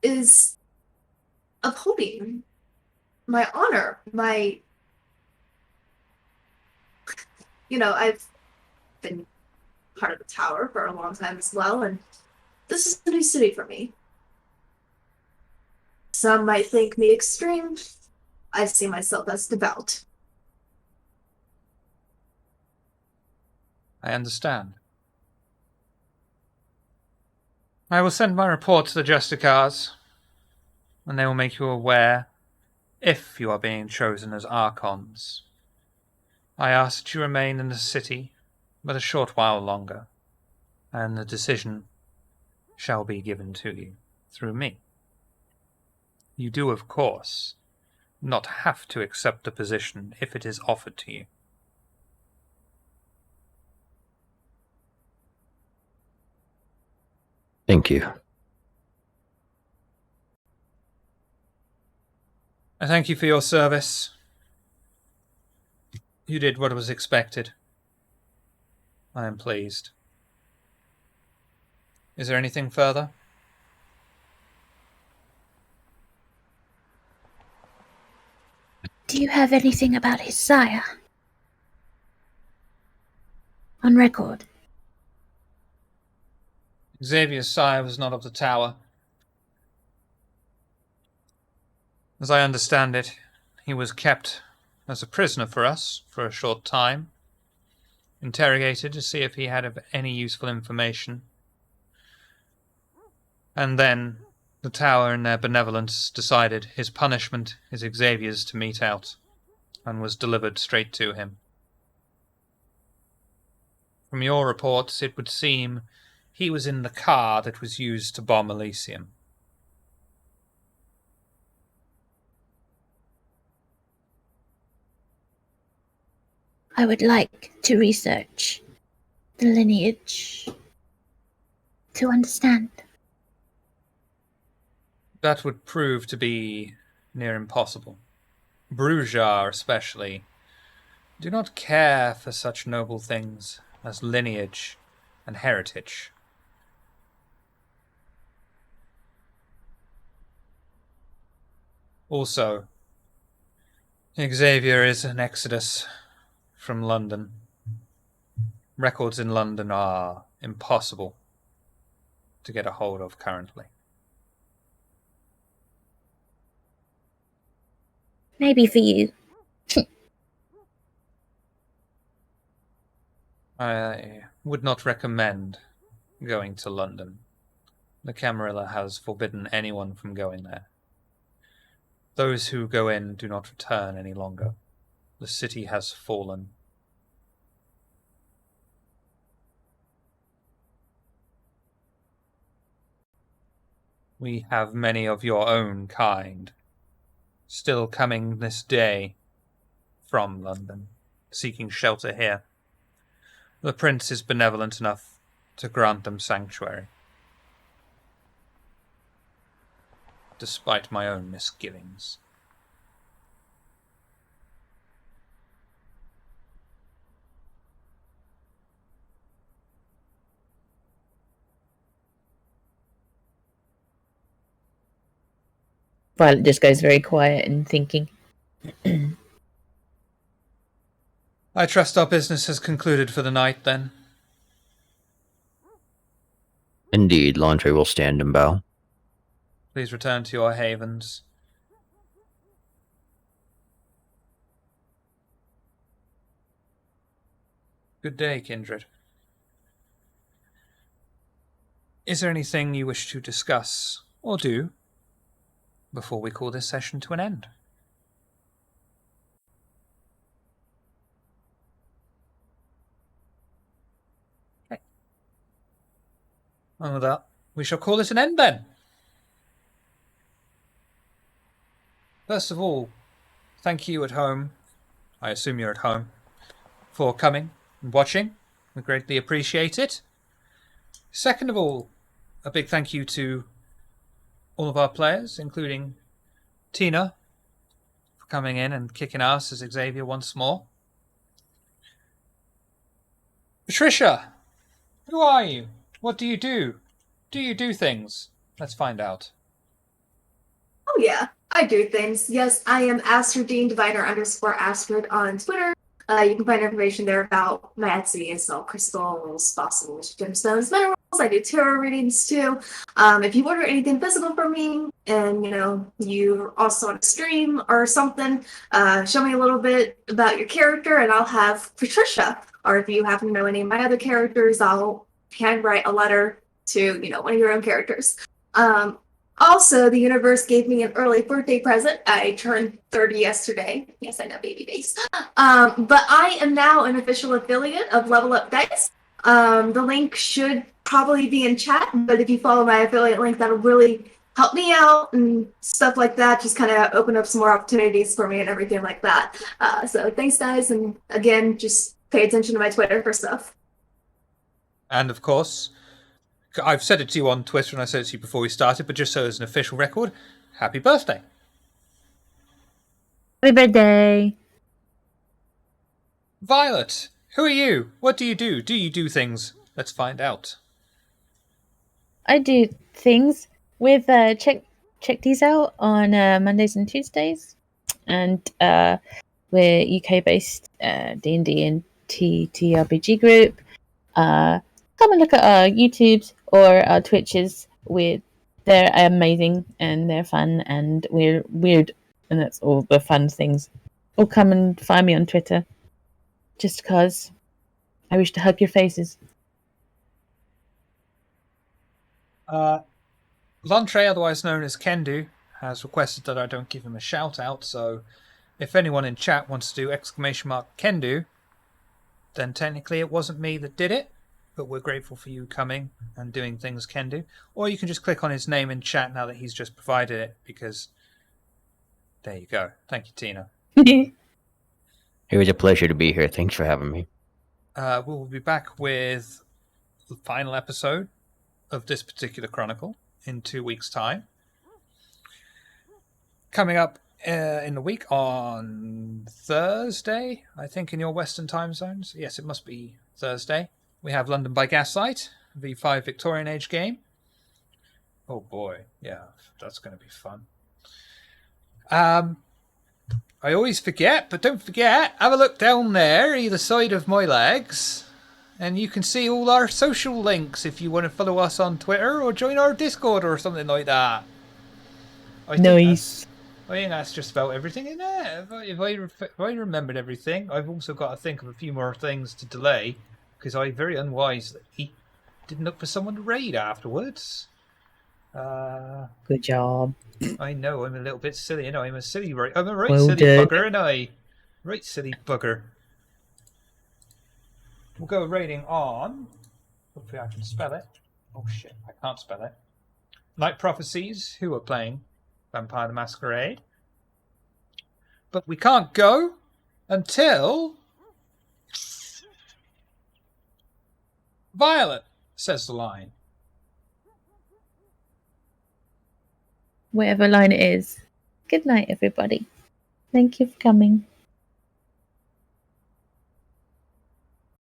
E: is upholding my honor, my. I've been part of the tower for a long time as well, and this is a new city for me. Some might think me extreme. I see myself as devout.
A: I understand. I will send my report to the Justicars, and they will make you aware if you are being chosen as Archons. I ask that you remain in the city but a short while longer, and the decision shall be given to you through me. You do, of course, not have to accept the position if it is offered to you.
B: Thank you.
A: I thank you for your service. You did what was expected. I am pleased. Is there anything further?
D: Do you have anything about his sire? On record?
A: Xavier's sire was not of the tower. As I understand it, he was kept as a prisoner for us for a short time, interrogated to see if he had any useful information. And then the tower, in their benevolence, decided his punishment is Xavier's to mete out, and was delivered straight to him. From your reports, it would seem he was in the car that was used to bomb Elysium.
D: I would like to research the lineage to understand.
A: That would prove to be near impossible. Brujar, especially, do not care for such noble things as lineage and heritage. Also, Xavier is an exodus from London. Records in London are impossible to get a hold of currently.
D: Maybe for you.
A: I would not recommend going to London. The Camarilla has forbidden anyone from going there. Those who go in do not return any longer. The city has fallen. We have many of your own kind still coming this day from London, seeking shelter here. The prince is benevolent enough to grant them sanctuary, despite my own misgivings.
C: Violet just goes very quiet and thinking.
A: I trust our business has concluded for the night, then.
B: Indeed, Landre will stand and bow.
A: Please return to your havens. Good day, kindred. Is there anything you wish to discuss or do before we call this session to an end? Okay. And with that, we shall call it an end then. First of all, thank you at home, I assume you're at home, for coming and watching. We greatly appreciate it. Second of all, a big thank you to all of our players, including Tina, for coming in and kicking ass as Xavier once more. Patricia, who are you? What do you do? Do you do things? Let's find out.
E: Oh yeah, I do things. Yes, I am Astrodine Diviner _ Astrid on Twitter. You can find information there about my Etsy. I sell crystals, fossils, gemstones, minerals. I do tarot readings too. If you order anything physical from me, and you're also on a stream or something, show me a little bit about your character, and I'll have Patricia. Or if you happen to know any of my other characters, I'll handwrite a letter to one of your own characters. Also, the universe gave me an early birthday present. I turned 30 yesterday. Yes, I know, baby face. But I am now an official affiliate of Level Up Dice. The link should probably be in chat, but if you follow my affiliate link, that'll really help me out and stuff like that. Just kind of open up some more opportunities for me and everything like that. So thanks, guys. And again, just pay attention to my Twitter for stuff.
A: And of course, I've said it to you on Twitter and I said it to you before we started, but just so as an official record, happy birthday.
C: Happy birthday.
A: Violet, who are you? What do you do? Do you do things? Let's find out.
C: I do things with check these out on Mondays and Tuesdays, and we're UK based D&D and TTRPG group. Come and look at our YouTubes or our Twitches. They're amazing and they're fun and we're weird, and that's all the fun things. Or come and find me on Twitter, just cause I wish to hug your faces.
A: Lantre, otherwise known as Kendu, has requested that I don't give him a shout out, so if anyone in chat wants to do !Kendu, then technically it wasn't me that did it, but we're grateful for you coming and doing things Kendu. Or you can just click on his name in chat now that he's just provided it, because there you go. Thank you, Tina.
B: It was a pleasure to be here. Thanks for having me.
A: We'll be back with the final episode of this particular chronicle in 2 weeks' time. Coming up in the week on Thursday, I think, in your Western time zones. Yes, it must be Thursday. We have London by Gaslight, V5 Victorian Age game. Oh boy, yeah, that's going to be fun. I always forget, but don't forget, have a look down there, either side of my legs, and you can see all our social links if you want to follow us on Twitter or join our Discord or something like that. I think that's just about everything in there. If I remembered everything, I've also got to think of a few more things to delay, because I very unwisely didn't look for someone to raid afterwards.
C: Good job.
A: I know, I'm a little bit silly, I'm a silly right. I'm a right
C: Well
A: silly
C: done.
A: bugger, and I. Right silly bugger. We'll go raiding on. Hopefully I can spell it. Oh shit, I can't spell it. Night Prophecies, who are playing Vampire the Masquerade. But we can't go until Violet says the line.
C: Whatever line it is. Good night, everybody. Thank you for coming.